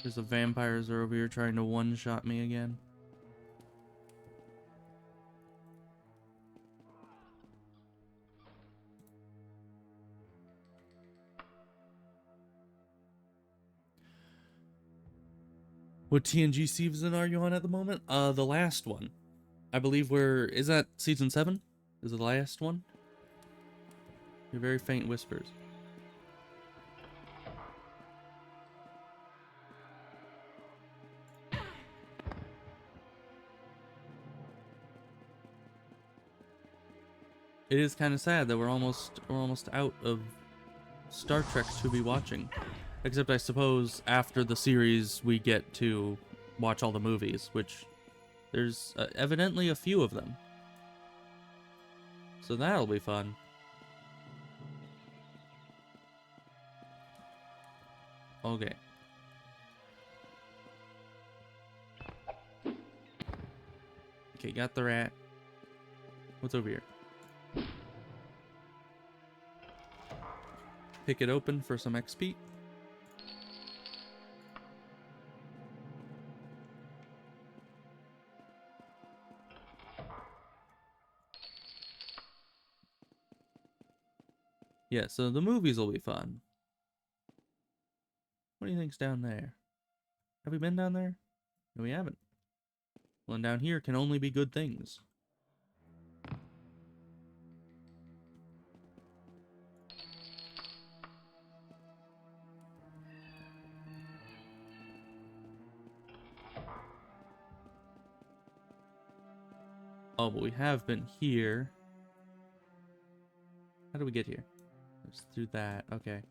There's the vampires are over here trying to one-shot me again. What TNG season are you on at the moment? The last one. I believe is that season 7? Is it the last one? Your very faint whispers. It is kind of sad that we're almost out of Star Trek to be watching. Except I suppose after the series we get to watch all the movies, which there's evidently a few of them. So that'll be fun. Okay. Okay, got the rat. What's over here? Pick it open for some XP. Yeah, so the movies will be fun. What do you think's down there? Have we been down there? No, we haven't. Well, and down here can only be good things. Oh, but we have been here. How do we get here? It's through that. Okay.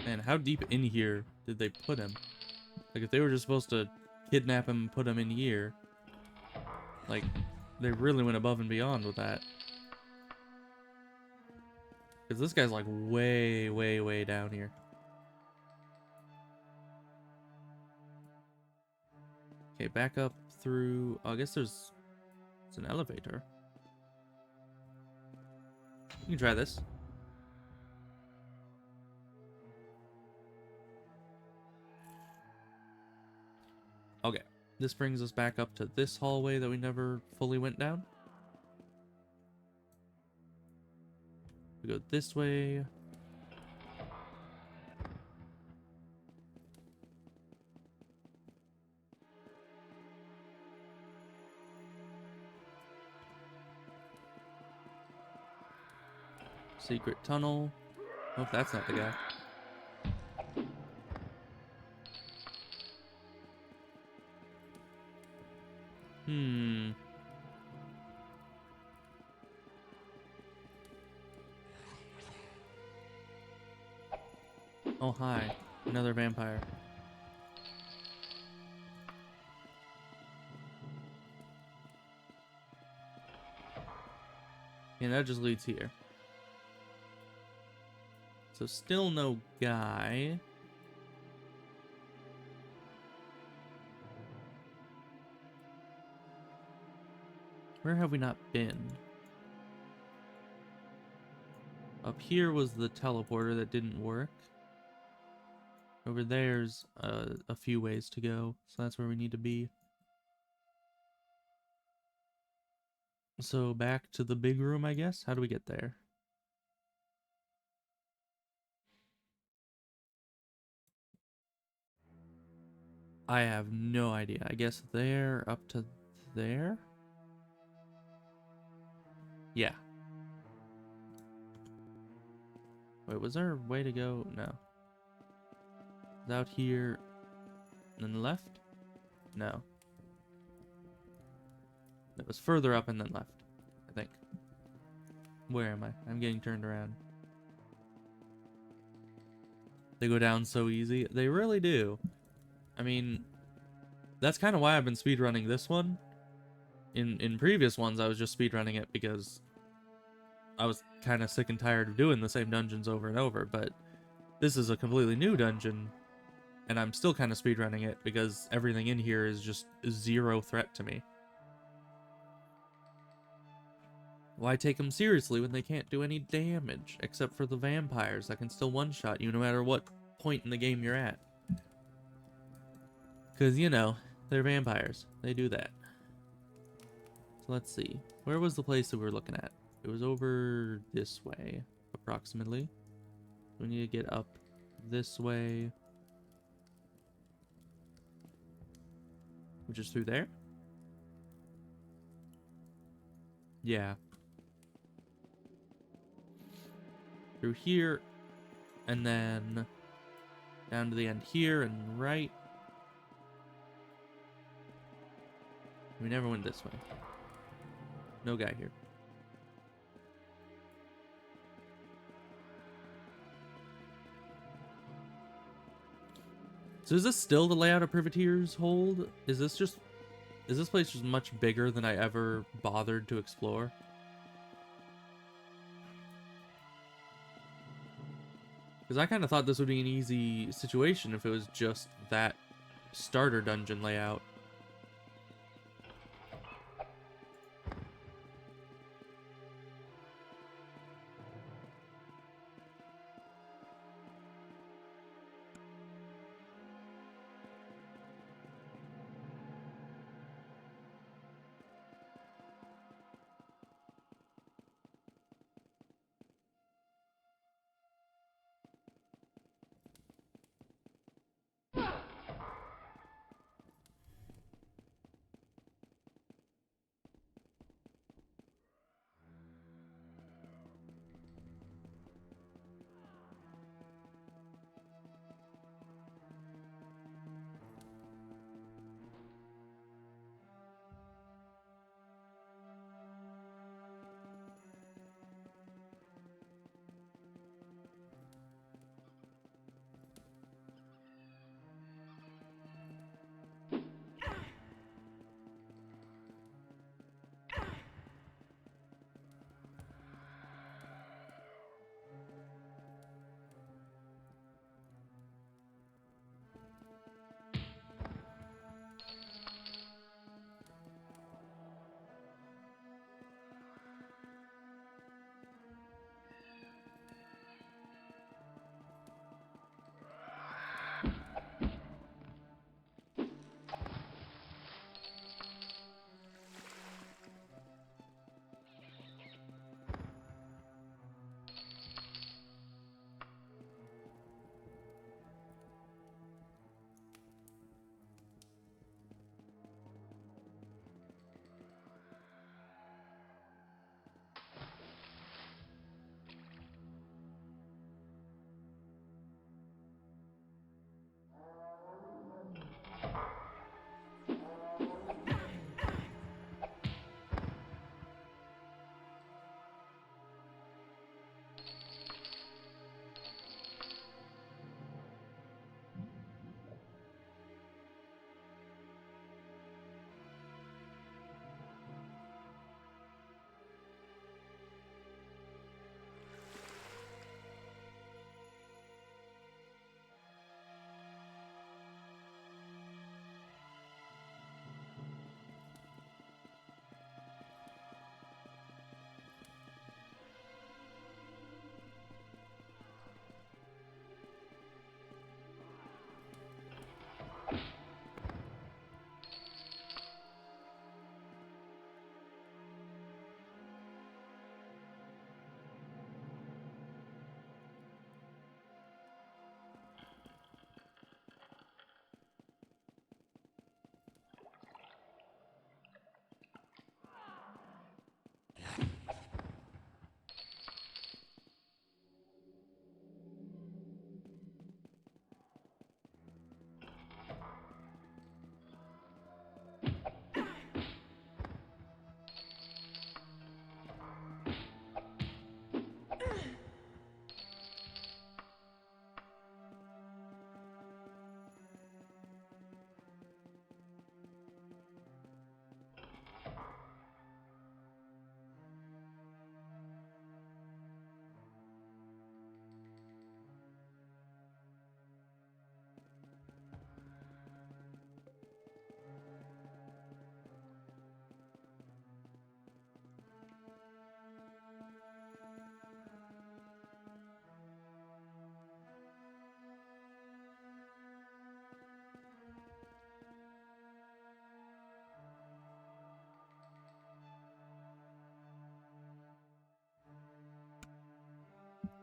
Man, how deep in here did they put him? Like, if they were just supposed to kidnap him and put him in here, like, they really went above and beyond with that. Because this guy's like way, way, way down here. Okay, back up through... Oh, I guess it's an elevator. You can try this. Okay, this brings us back up to this hallway that we never fully went down. We go this way. Secret tunnel. Hope that's not the guy. Oh, hi. Another vampire. And that just leads here. So still no guy. Where have we not been? Up here was the teleporter that didn't work. Over there's a few ways to go, so that's where we need to be. So back to the big room, I guess? How do we get there? I have no idea. I guess there, up to there? Yeah. Wait, was there a way to go? No. It's out here and then left? No. It was further up and then left, I think. Where am I? I'm getting turned around. They go down so easy. They really do. I mean, that's kind of why I've been speedrunning this one. In previous ones, I was just speedrunning it because I was kind of sick and tired of doing the same dungeons over and over, but this is a completely new dungeon, and I'm still kind of speedrunning it because everything in here is just zero threat to me. Why take them seriously when they can't do any damage, except for the vampires that can still one-shot you no matter what point in the game you're at? Because, you know, they're vampires. They do that. So let's see. Where was the place that we were looking at? It was over this way, approximately. We need to get up this way. Which is through there? Yeah. Through here, and then down to the end here and right. We never went this way. No guy here. So is this still the layout of Privateer's Hold? Is this place just much bigger than I ever bothered to explore? Because I kind of thought this would be an easy situation if it was just that starter dungeon layout.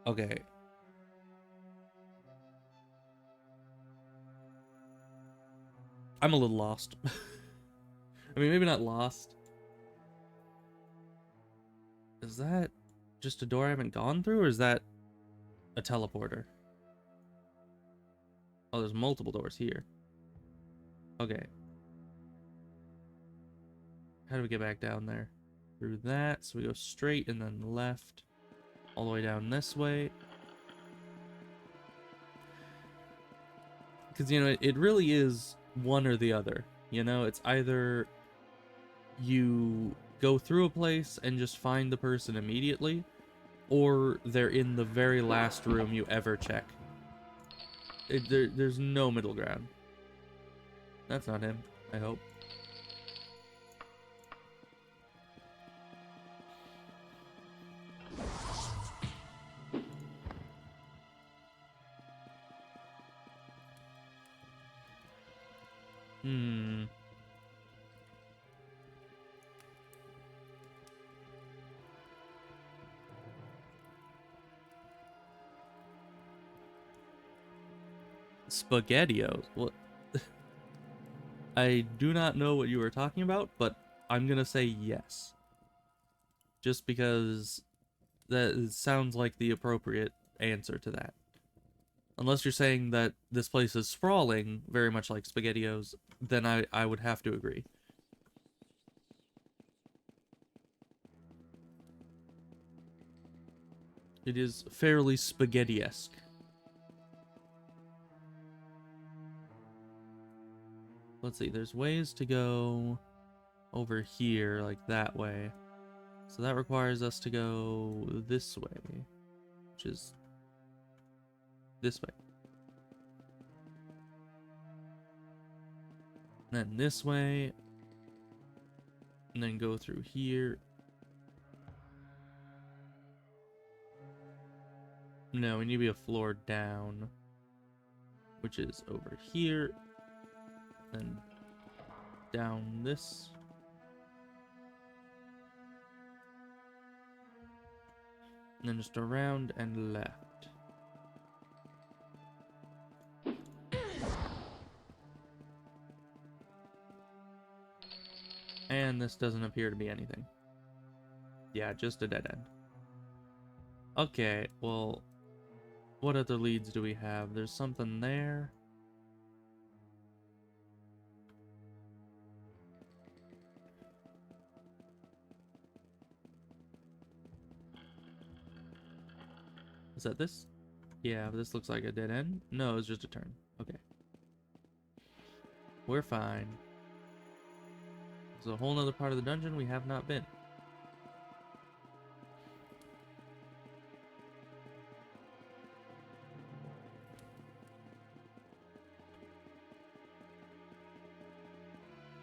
Okay. I'm a little lost. I mean, maybe not lost. Is that just a door I haven't gone through, or is that a teleporter? Oh, there's multiple doors here. Okay. How do we get back down there? Through that, so we go straight and then left. All the way down this way. Because, you know, it really is one or the other. You know, it's either you go through a place and just find the person immediately, or they're in the very last room you ever check. There's no middle ground. That's not him, I hope. SpaghettiOs? What? I do not know what you were talking about, but I'm gonna say yes. Just because that sounds like the appropriate answer to that. Unless you're saying that this place is sprawling, very much like SpaghettiOs, then I would have to agree. It is fairly spaghetti-esque. Let's see, there's ways to go over here, like that way. So that requires us to go this way, which is this way. And then this way, and then go through here. No, we need to be a floor down, which is over here, then down this. And then just around and left. And this doesn't appear to be anything. Yeah, just a dead end. Okay, well, what other leads do we have? There's something there. Is that this? Yeah, this looks like a dead end. No, it's just a turn. Okay. We're fine. There's a whole nother part of the dungeon we have not been.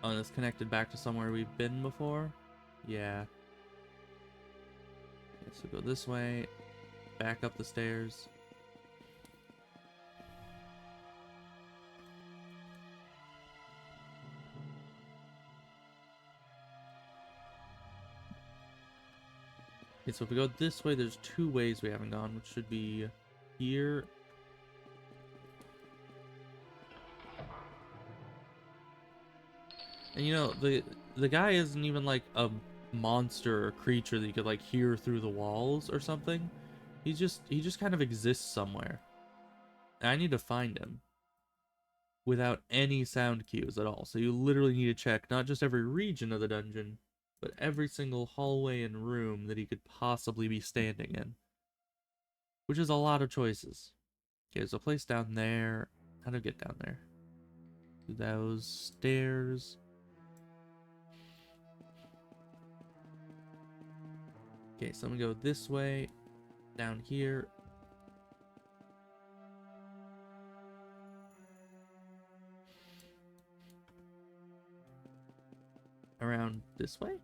Oh, and it's connected back to somewhere we've been before? Yeah. Okay, so go this way. Back up the stairs. Okay, so if we go this way, there's two ways we haven't gone, which should be here. And you know, the guy isn't even like a monster or creature that you could like hear through the walls or something. He just kind of exists somewhere. And I need to find him without any sound cues at all. So you literally need to check not just every region of the dungeon, but every single hallway and room that he could possibly be standing in. Which is a lot of choices. Okay, there's a place down there. How do I get down there? Through those stairs. Okay, so I'm gonna go this way, down here. Around this way?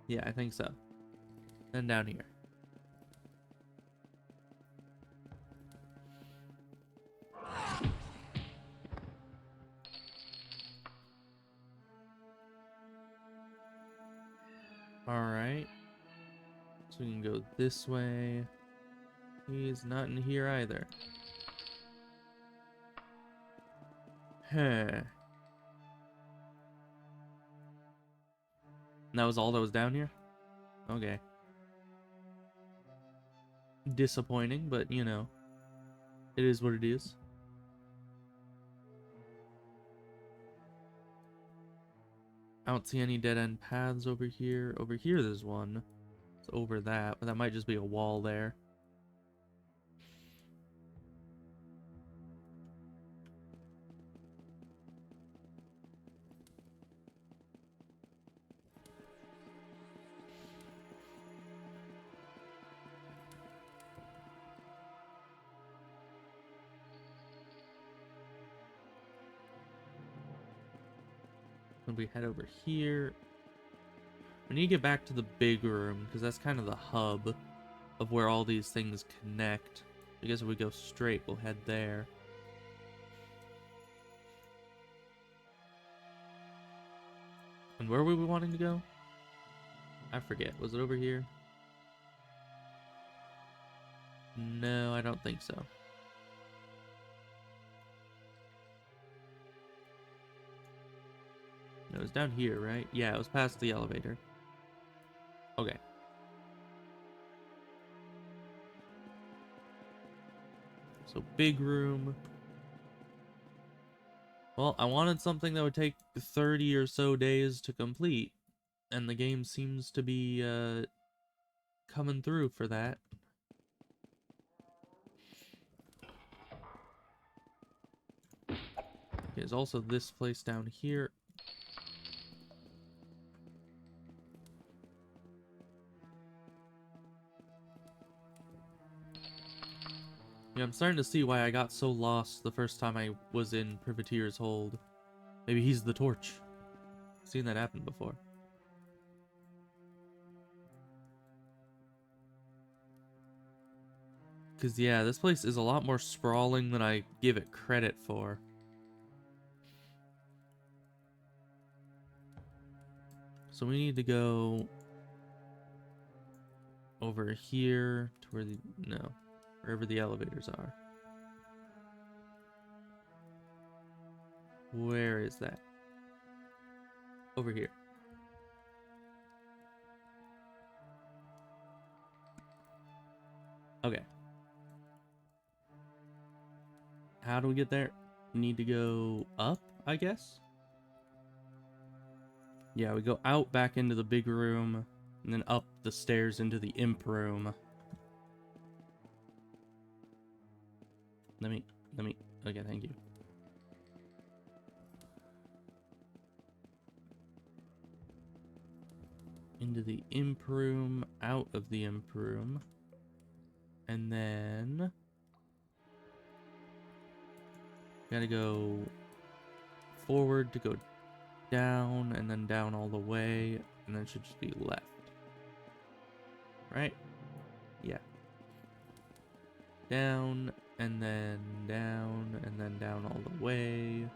Yeah, I think so. Then down here. Alright. So we can go this way. He's not in here either. Huh. And that was all that was down here? Okay. Disappointing, but you know, it is what it is. I don't see any dead-end paths over here. Over here there's one. It's over that, but that might just be a wall there. And we head over here. We need to get back to the big room, because that's kind of the hub of where all these things connect. I guess if we go straight, we'll head there. And where were we wanting to go? I forget. Was it over here? No, I don't think so. No, it was down here, right? Yeah, it was past the elevator. Okay. So, big room. Well, I wanted something that would take 30 or so days to complete. And the game seems to be coming through for that. There's also this place down here. Yeah, I'm starting to see why I got so lost the first time I was in Privateer's Hold. Maybe he's the torch. I've seen that happen before. Because, yeah, this place is a lot more sprawling than I give it credit for. So we need to go over here to where the... No. Wherever the elevators are. Where is that? Over here. Okay. How do we get there? We need to go up, I guess? Yeah, we go out back into the big room, and then up the stairs into the imp room. Let me, okay, thank you. Into the imp room, out of the imp room. And then... gotta go forward to go down, and then down all the way, and then it should just be left. Right? Yeah. Down, and then down all the way.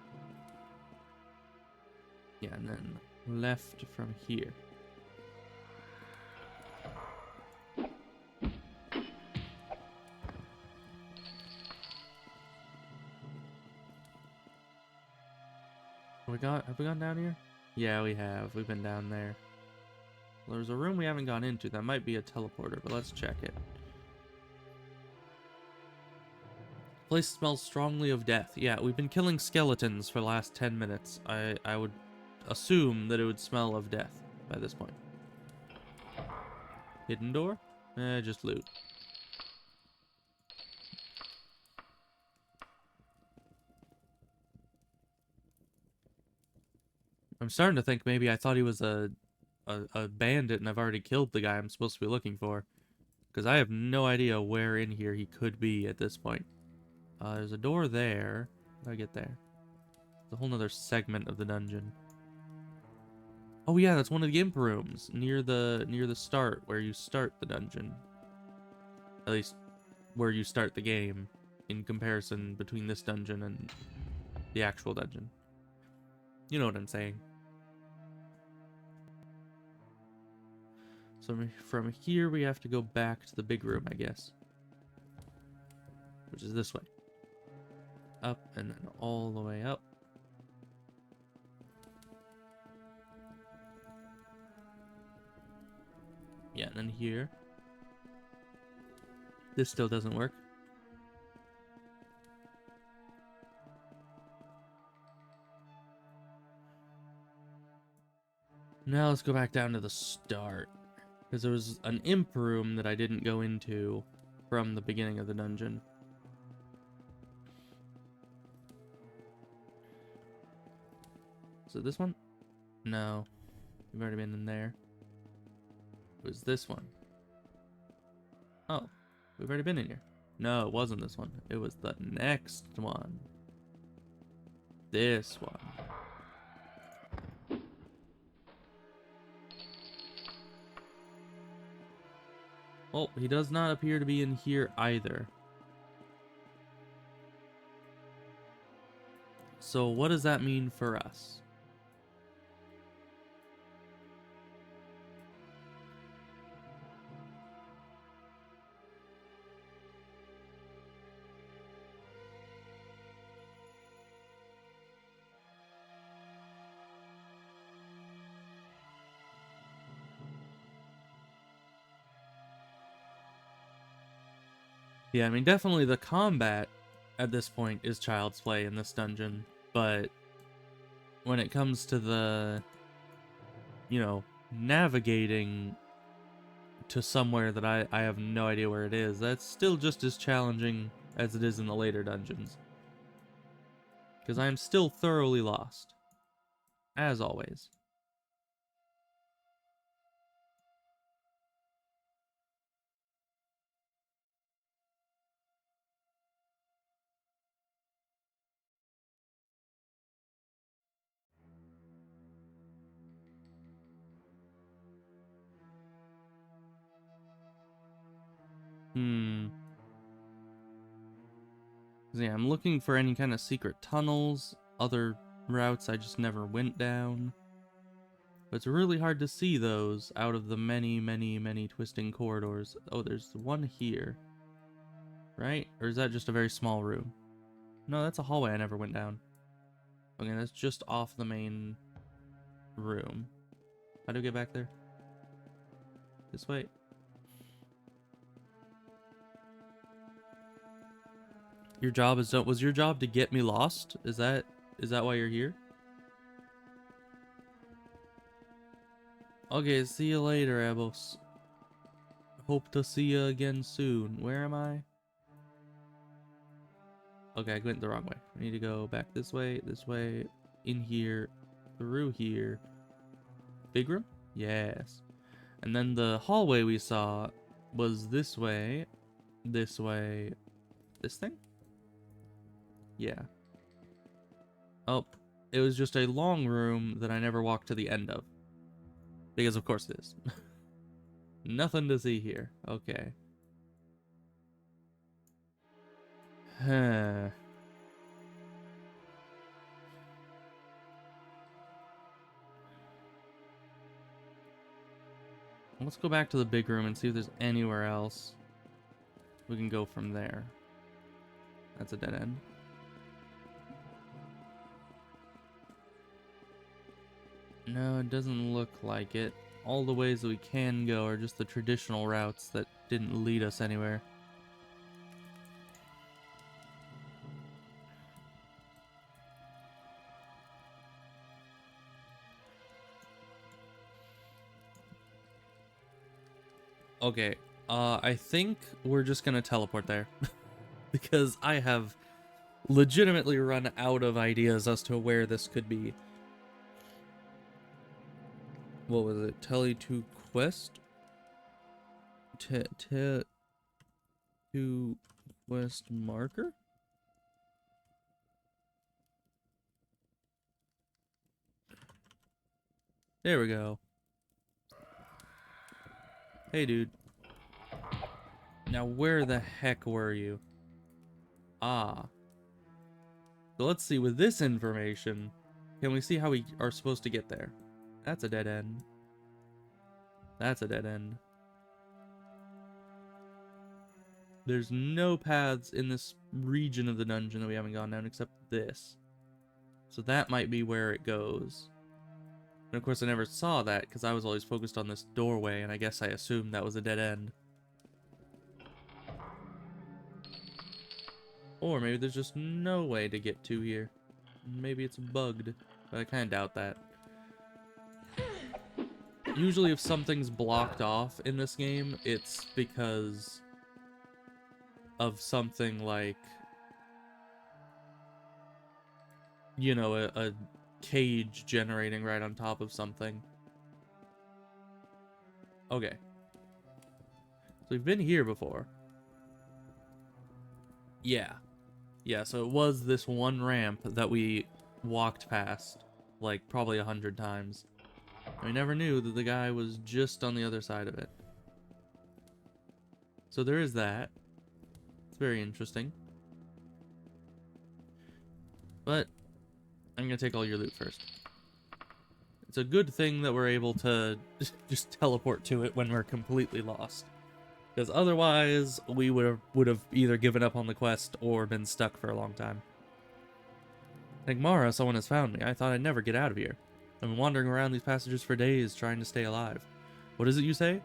Yeah, and then left from here. Have we gone down here? Yeah, we have. We've been down there. Well, there's a room we haven't gone into. That might be a teleporter, but let's check it. Place smells strongly of death. Yeah, we've been killing skeletons for the last 10 minutes. I would assume that it would smell of death by this point. Hidden door? Just loot. I'm starting to think maybe I thought he was a bandit and I've already killed the guy I'm supposed to be looking for. Because I have no idea where in here he could be at this point. There's a door there. How do I get there? It's a whole nother segment of the dungeon. Oh yeah, that's one of the imp rooms near the start where you start the dungeon. At least where you start the game in comparison between this dungeon and the actual dungeon. You know what I'm saying. So from here, we have to go back to the big room, I guess. Which is this way. Up and then all the way up. Yeah, and then here. This still doesn't work. Now let's go back down to the start. Because there was an imp room that I didn't go into from the beginning of the dungeon. So this one? No. We've already been in there. It was this one. Oh. We've already been in here. No, it wasn't this one. It was the next one. This one. Oh, he does not appear to be in here either. So what does that mean for us? Yeah, I mean, definitely the combat at this point is child's play in this dungeon, but when it comes to the, you know, navigating to somewhere that I have no idea where it is, that's still just as challenging as it is in the later dungeons. Because I am still thoroughly lost, as always. Yeah, I'm looking for any kind of secret tunnels, other routes I just never went down. But it's really hard to see those out of the many, many, many twisting corridors. Oh, there's one here. Right? Or is that just a very small room? No, that's a hallway I never went down. Okay, that's just off the main room. How do we get back there? This way? Your job is was your job to get me lost? Is that why you're here? Okay, see you later, Abos. Hope to see you again soon. Where am I? Okay, I went the wrong way. I need to go back this way, in here, through here. Big room? Yes. And then the hallway we saw was this way, this thing? Yeah. Oh, it was just a long room that I never walked to the end of. Because of course it is. Nothing to see here. Okay. Huh. Let's go back to the big room and see if there's anywhere else we can go from there. That's a dead end. No, it doesn't look like it. All the ways that we can go are just the traditional routes that didn't lead us anywhere. Okay, I think we're just gonna teleport there. Because I have legitimately run out of ideas as to where this could be. What was it? Tele to quest? To quest marker? There we go. Hey, dude. Now, where the heck were you? Ah. So let's see, with this information, can we see how we are supposed to get there? That's a dead end. That's a dead end. There's no paths in this region of the dungeon that we haven't gone down except this. So that might be where it goes. And of course I never saw that because I was always focused on this doorway, and I guess I assumed that was a dead end. Or maybe there's just no way to get to here. Maybe it's bugged, but I kind of doubt that. Usually if something's blocked off in this game, it's because of something like, you know, a cage generating right on top of something. Okay. So we've been here before. Yeah. Yeah, so it was this one ramp that we walked past, like, probably 100 times. We never knew that the guy was just on the other side of it. So there is that. It's very interesting. But I'm gonna take all your loot first. It's a good thing that we're able to just teleport to it when we're completely lost. Because otherwise, we would have either given up on the quest or been stuck for a long time. Thank Mara, someone has found me. I thought I'd never get out of here. I've been wandering around these passages for days, trying to stay alive. What is it you say?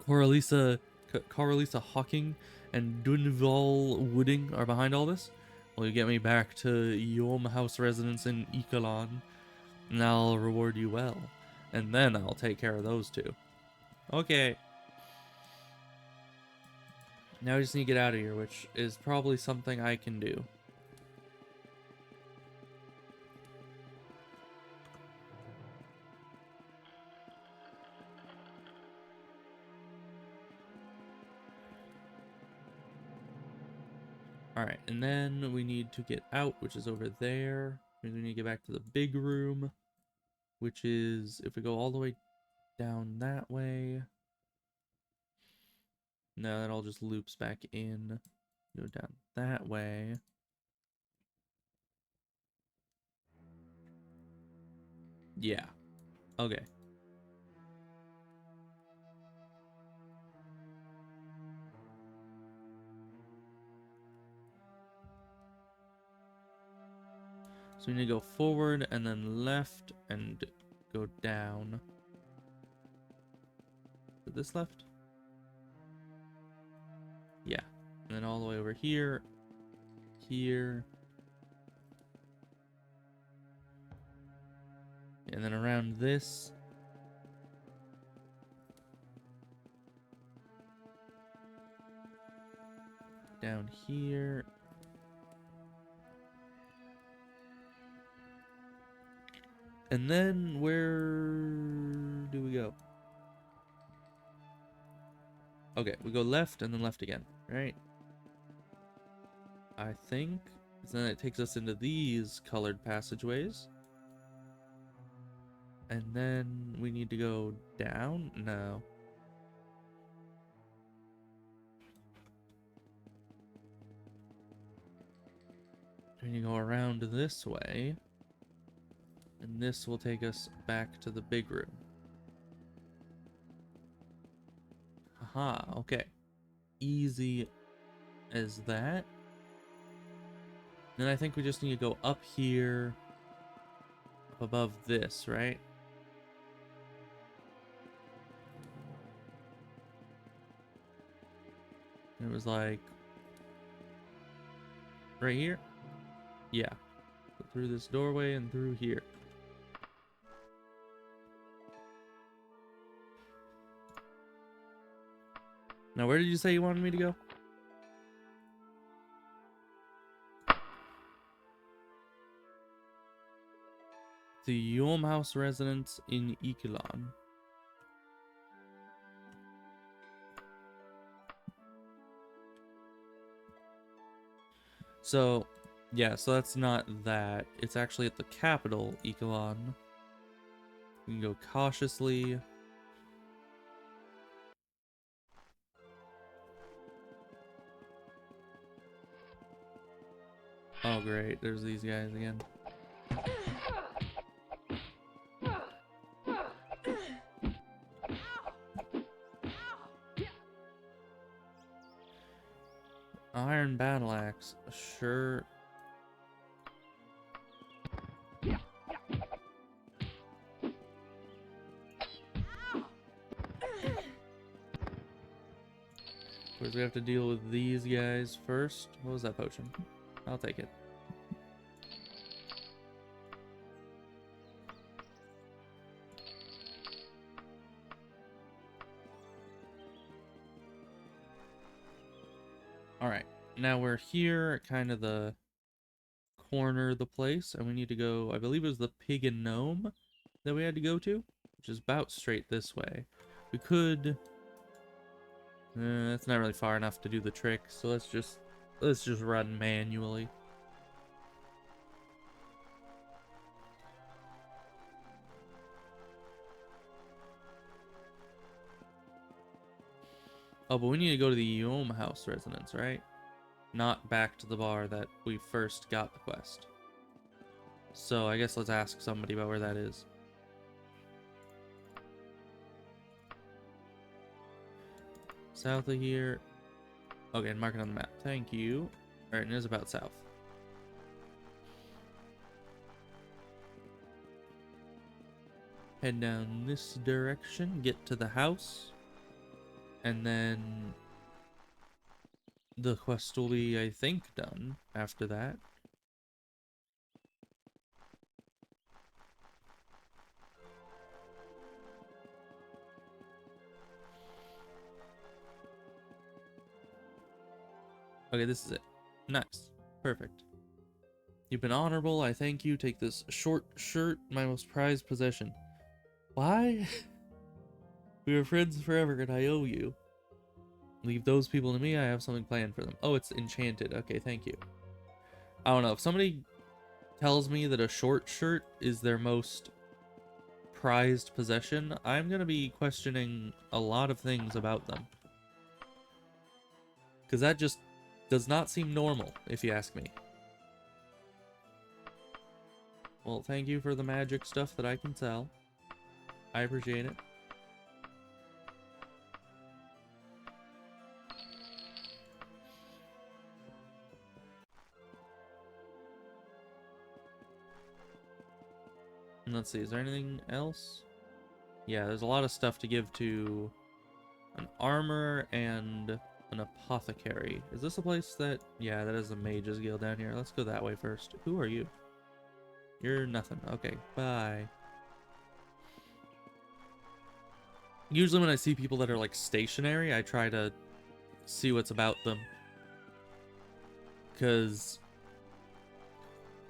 Coralisa Hawking and Dunval Wooding are behind all this? Will you get me back to Yom House residence in Ikalan? And I'll reward you well. And then I'll take care of those two. Okay. Now I just need to get out of here, which is probably something I can do. Alright, and then we need to get out, which is over there. We need to get back to the big room, which is, if we go all the way down that way. No, that all just loops back in. Go down that way. Yeah. Okay. So we need to go forward and then left and go down. Is this left? Yeah. And then all the way over here. Here. And then around this. Down here. And then where do we go? Okay, we go left and then left again, right? I think. So then it takes us into these colored passageways. And then we need to go down? No. We need to go around this way. And this will take us back to the big room. Aha, okay. Easy as that. Then I think we just need to go up here, up above this, right? It was like right here? Yeah. So through this doorway and through here. Now, where did you say you wanted me to go? The Yom House residence in Ikelan. So, yeah, so that's not that. It's actually at the capital, Ikelan. We can go cautiously. Oh, great. There's these guys again. Iron battle axe. Sure. Of course, we have to deal with these guys first. What was that potion? I'll take it. Alright, now we're here at kind of the corner of the place, and we need to go, I believe it was the Pig and Gnome that we had to go to, which is about straight this way. We could... it's not really far enough to do the trick, so let's just run manually. Oh, but we need to go to the Yom House residence, right? Not back to the bar that we first got the quest. So I guess let's ask somebody about where that is. South of here. Okay, and mark it on the map. Thank you. Alright, and it is about south. Head down this direction, get to the house, and then the quest will be, I think, done after that. Okay, this is it. Nice. Perfect. You've been honorable, I thank you. Take this short shirt, my most prized possession. Why? We were friends forever and I owe you. Leave those people to me, I have something planned for them. Oh, it's enchanted. Okay, thank you. I don't know, if somebody tells me that a short shirt is their most prized possession, I'm gonna be questioning a lot of things about them. Because that just does not seem normal, if you ask me. Well, thank you for the magic stuff that I can sell. I appreciate it. And let's see, is there anything else? Yeah, there's a lot of stuff to give to an armor and an apothecary. Is this a place that... Yeah, that is a mage's guild down here. Let's go that way first. Who are you? You're nothing. Okay, bye. Usually when I see people that are like stationary, I try to see what's about them. Because,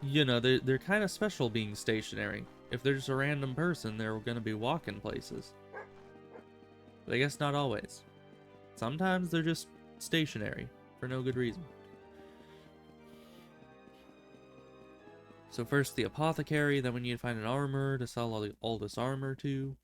you know, they're kind of special being stationary. If they're just a random person, they're going to be walking places. But I guess not always. Sometimes they're just stationary for no good reason. So first the apothecary, then we need to find an armor to sell all this armor to.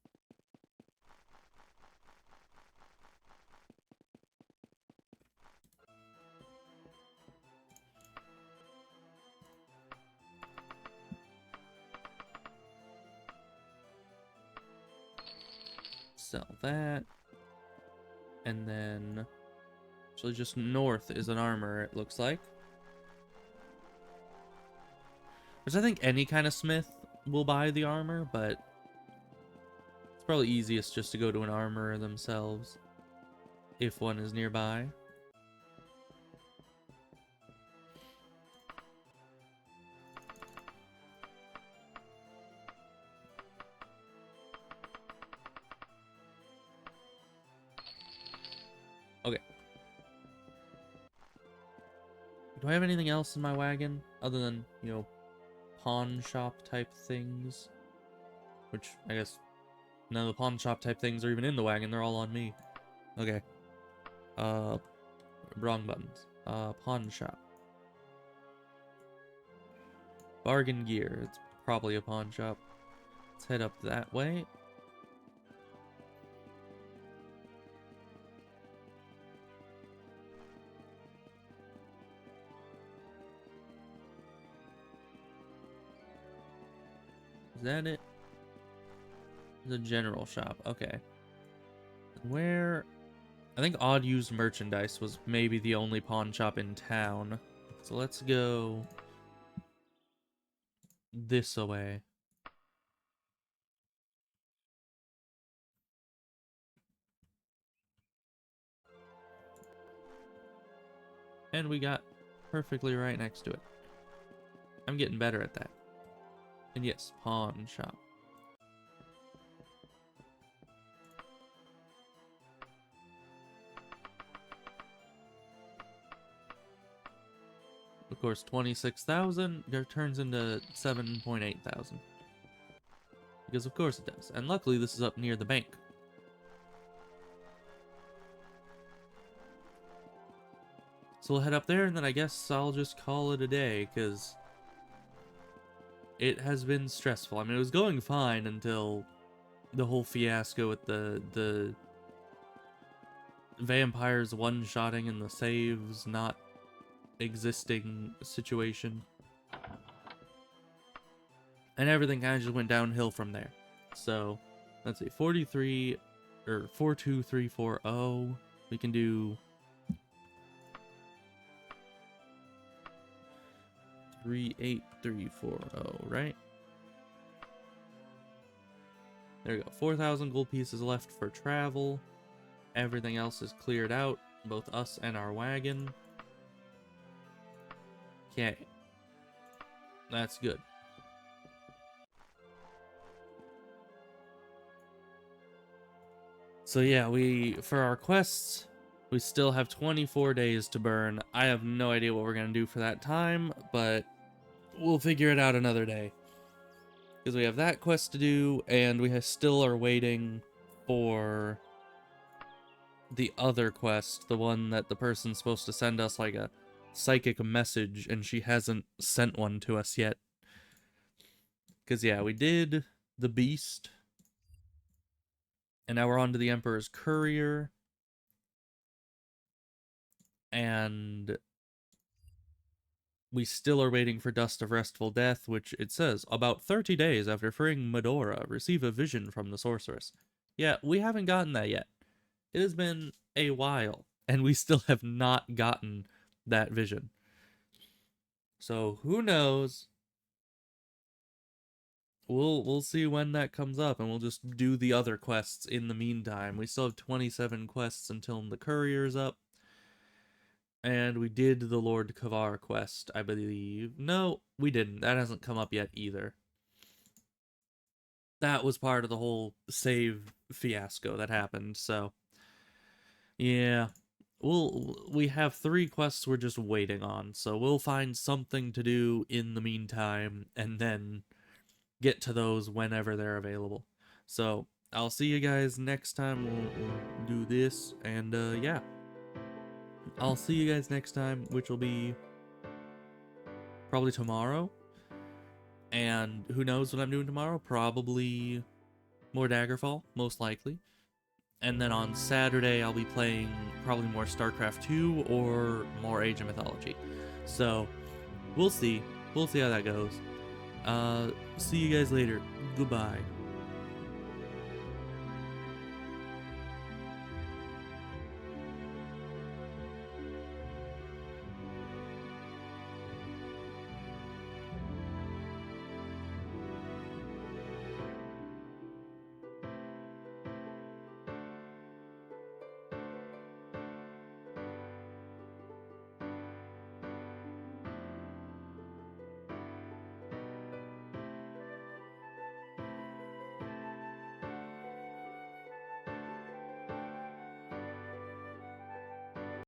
Sell that. And then, so just north is an armor, it looks like. Which I think any kind of smith will buy the armor, but it's probably easiest just to go to an armorer themselves, if one is nearby. Okay. Do I have anything else in my wagon other than, you know, pawn shop type things? Which, I guess, none of the pawn shop type things are even in the wagon, they're all on me. Okay. Wrong buttons. Pawn shop. Bargain gear, it's probably a pawn shop. Let's head up that way. Is that it? The general shop, okay. Where I think odd used merchandise was maybe the only pawn shop in town. So let's go this away. And we got perfectly right next to it. I'm getting better at that. And yes, pawn shop. Of course, 26,000 turns into 7.8 thousand. Because of course it does. And luckily this is up near the bank. So we'll head up there, and then I guess I'll just call it a day, because it has been stressful. I mean, it was going fine until the whole fiasco with the vampires one-shotting and the saves not existing situation. And everything kind of just went downhill from there. So, let's see, 43, or 42340, we can do 38340, right? There we go. 4,000 gold pieces left for travel. Everything else is cleared out, both us and our wagon. Okay. That's good. So yeah, for our quests, we still have 24 days to burn. I have no idea what we're going to do for that time, but we'll figure it out another day. Because we have that quest to do, and we still are waiting for the other quest, the one that the person's supposed to send us like a psychic message, and she hasn't sent one to us yet. Because yeah, we did the Beast, and now we're on to the Emperor's Courier. And we still are waiting for Dust of Restful Death, which it says, about 30 days after freeing Medora, receive a vision from the sorceress. Yeah, we haven't gotten that yet. It has been a while, and we still have not gotten that vision. So, who knows? We'll see when that comes up, and we'll just do the other quests in the meantime. We still have 27 quests until the Courier's up. And we did the Lord Kavar quest, I believe. No, we didn't. That hasn't come up yet either. That was part of the whole save fiasco that happened, so... yeah. We have 3 quests we're just waiting on, so we'll find something to do in the meantime, and then get to those whenever they're available. So, I'll see you guys next time. We'll do this, and yeah. I'll see you guys next time, which will be probably tomorrow. And who knows what I'm doing tomorrow? Probably more Daggerfall, most likely. And then on Saturday, I'll be playing probably more StarCraft 2 or more Age of Mythology. So, we'll see. We'll see how that goes. See you guys later. Goodbye.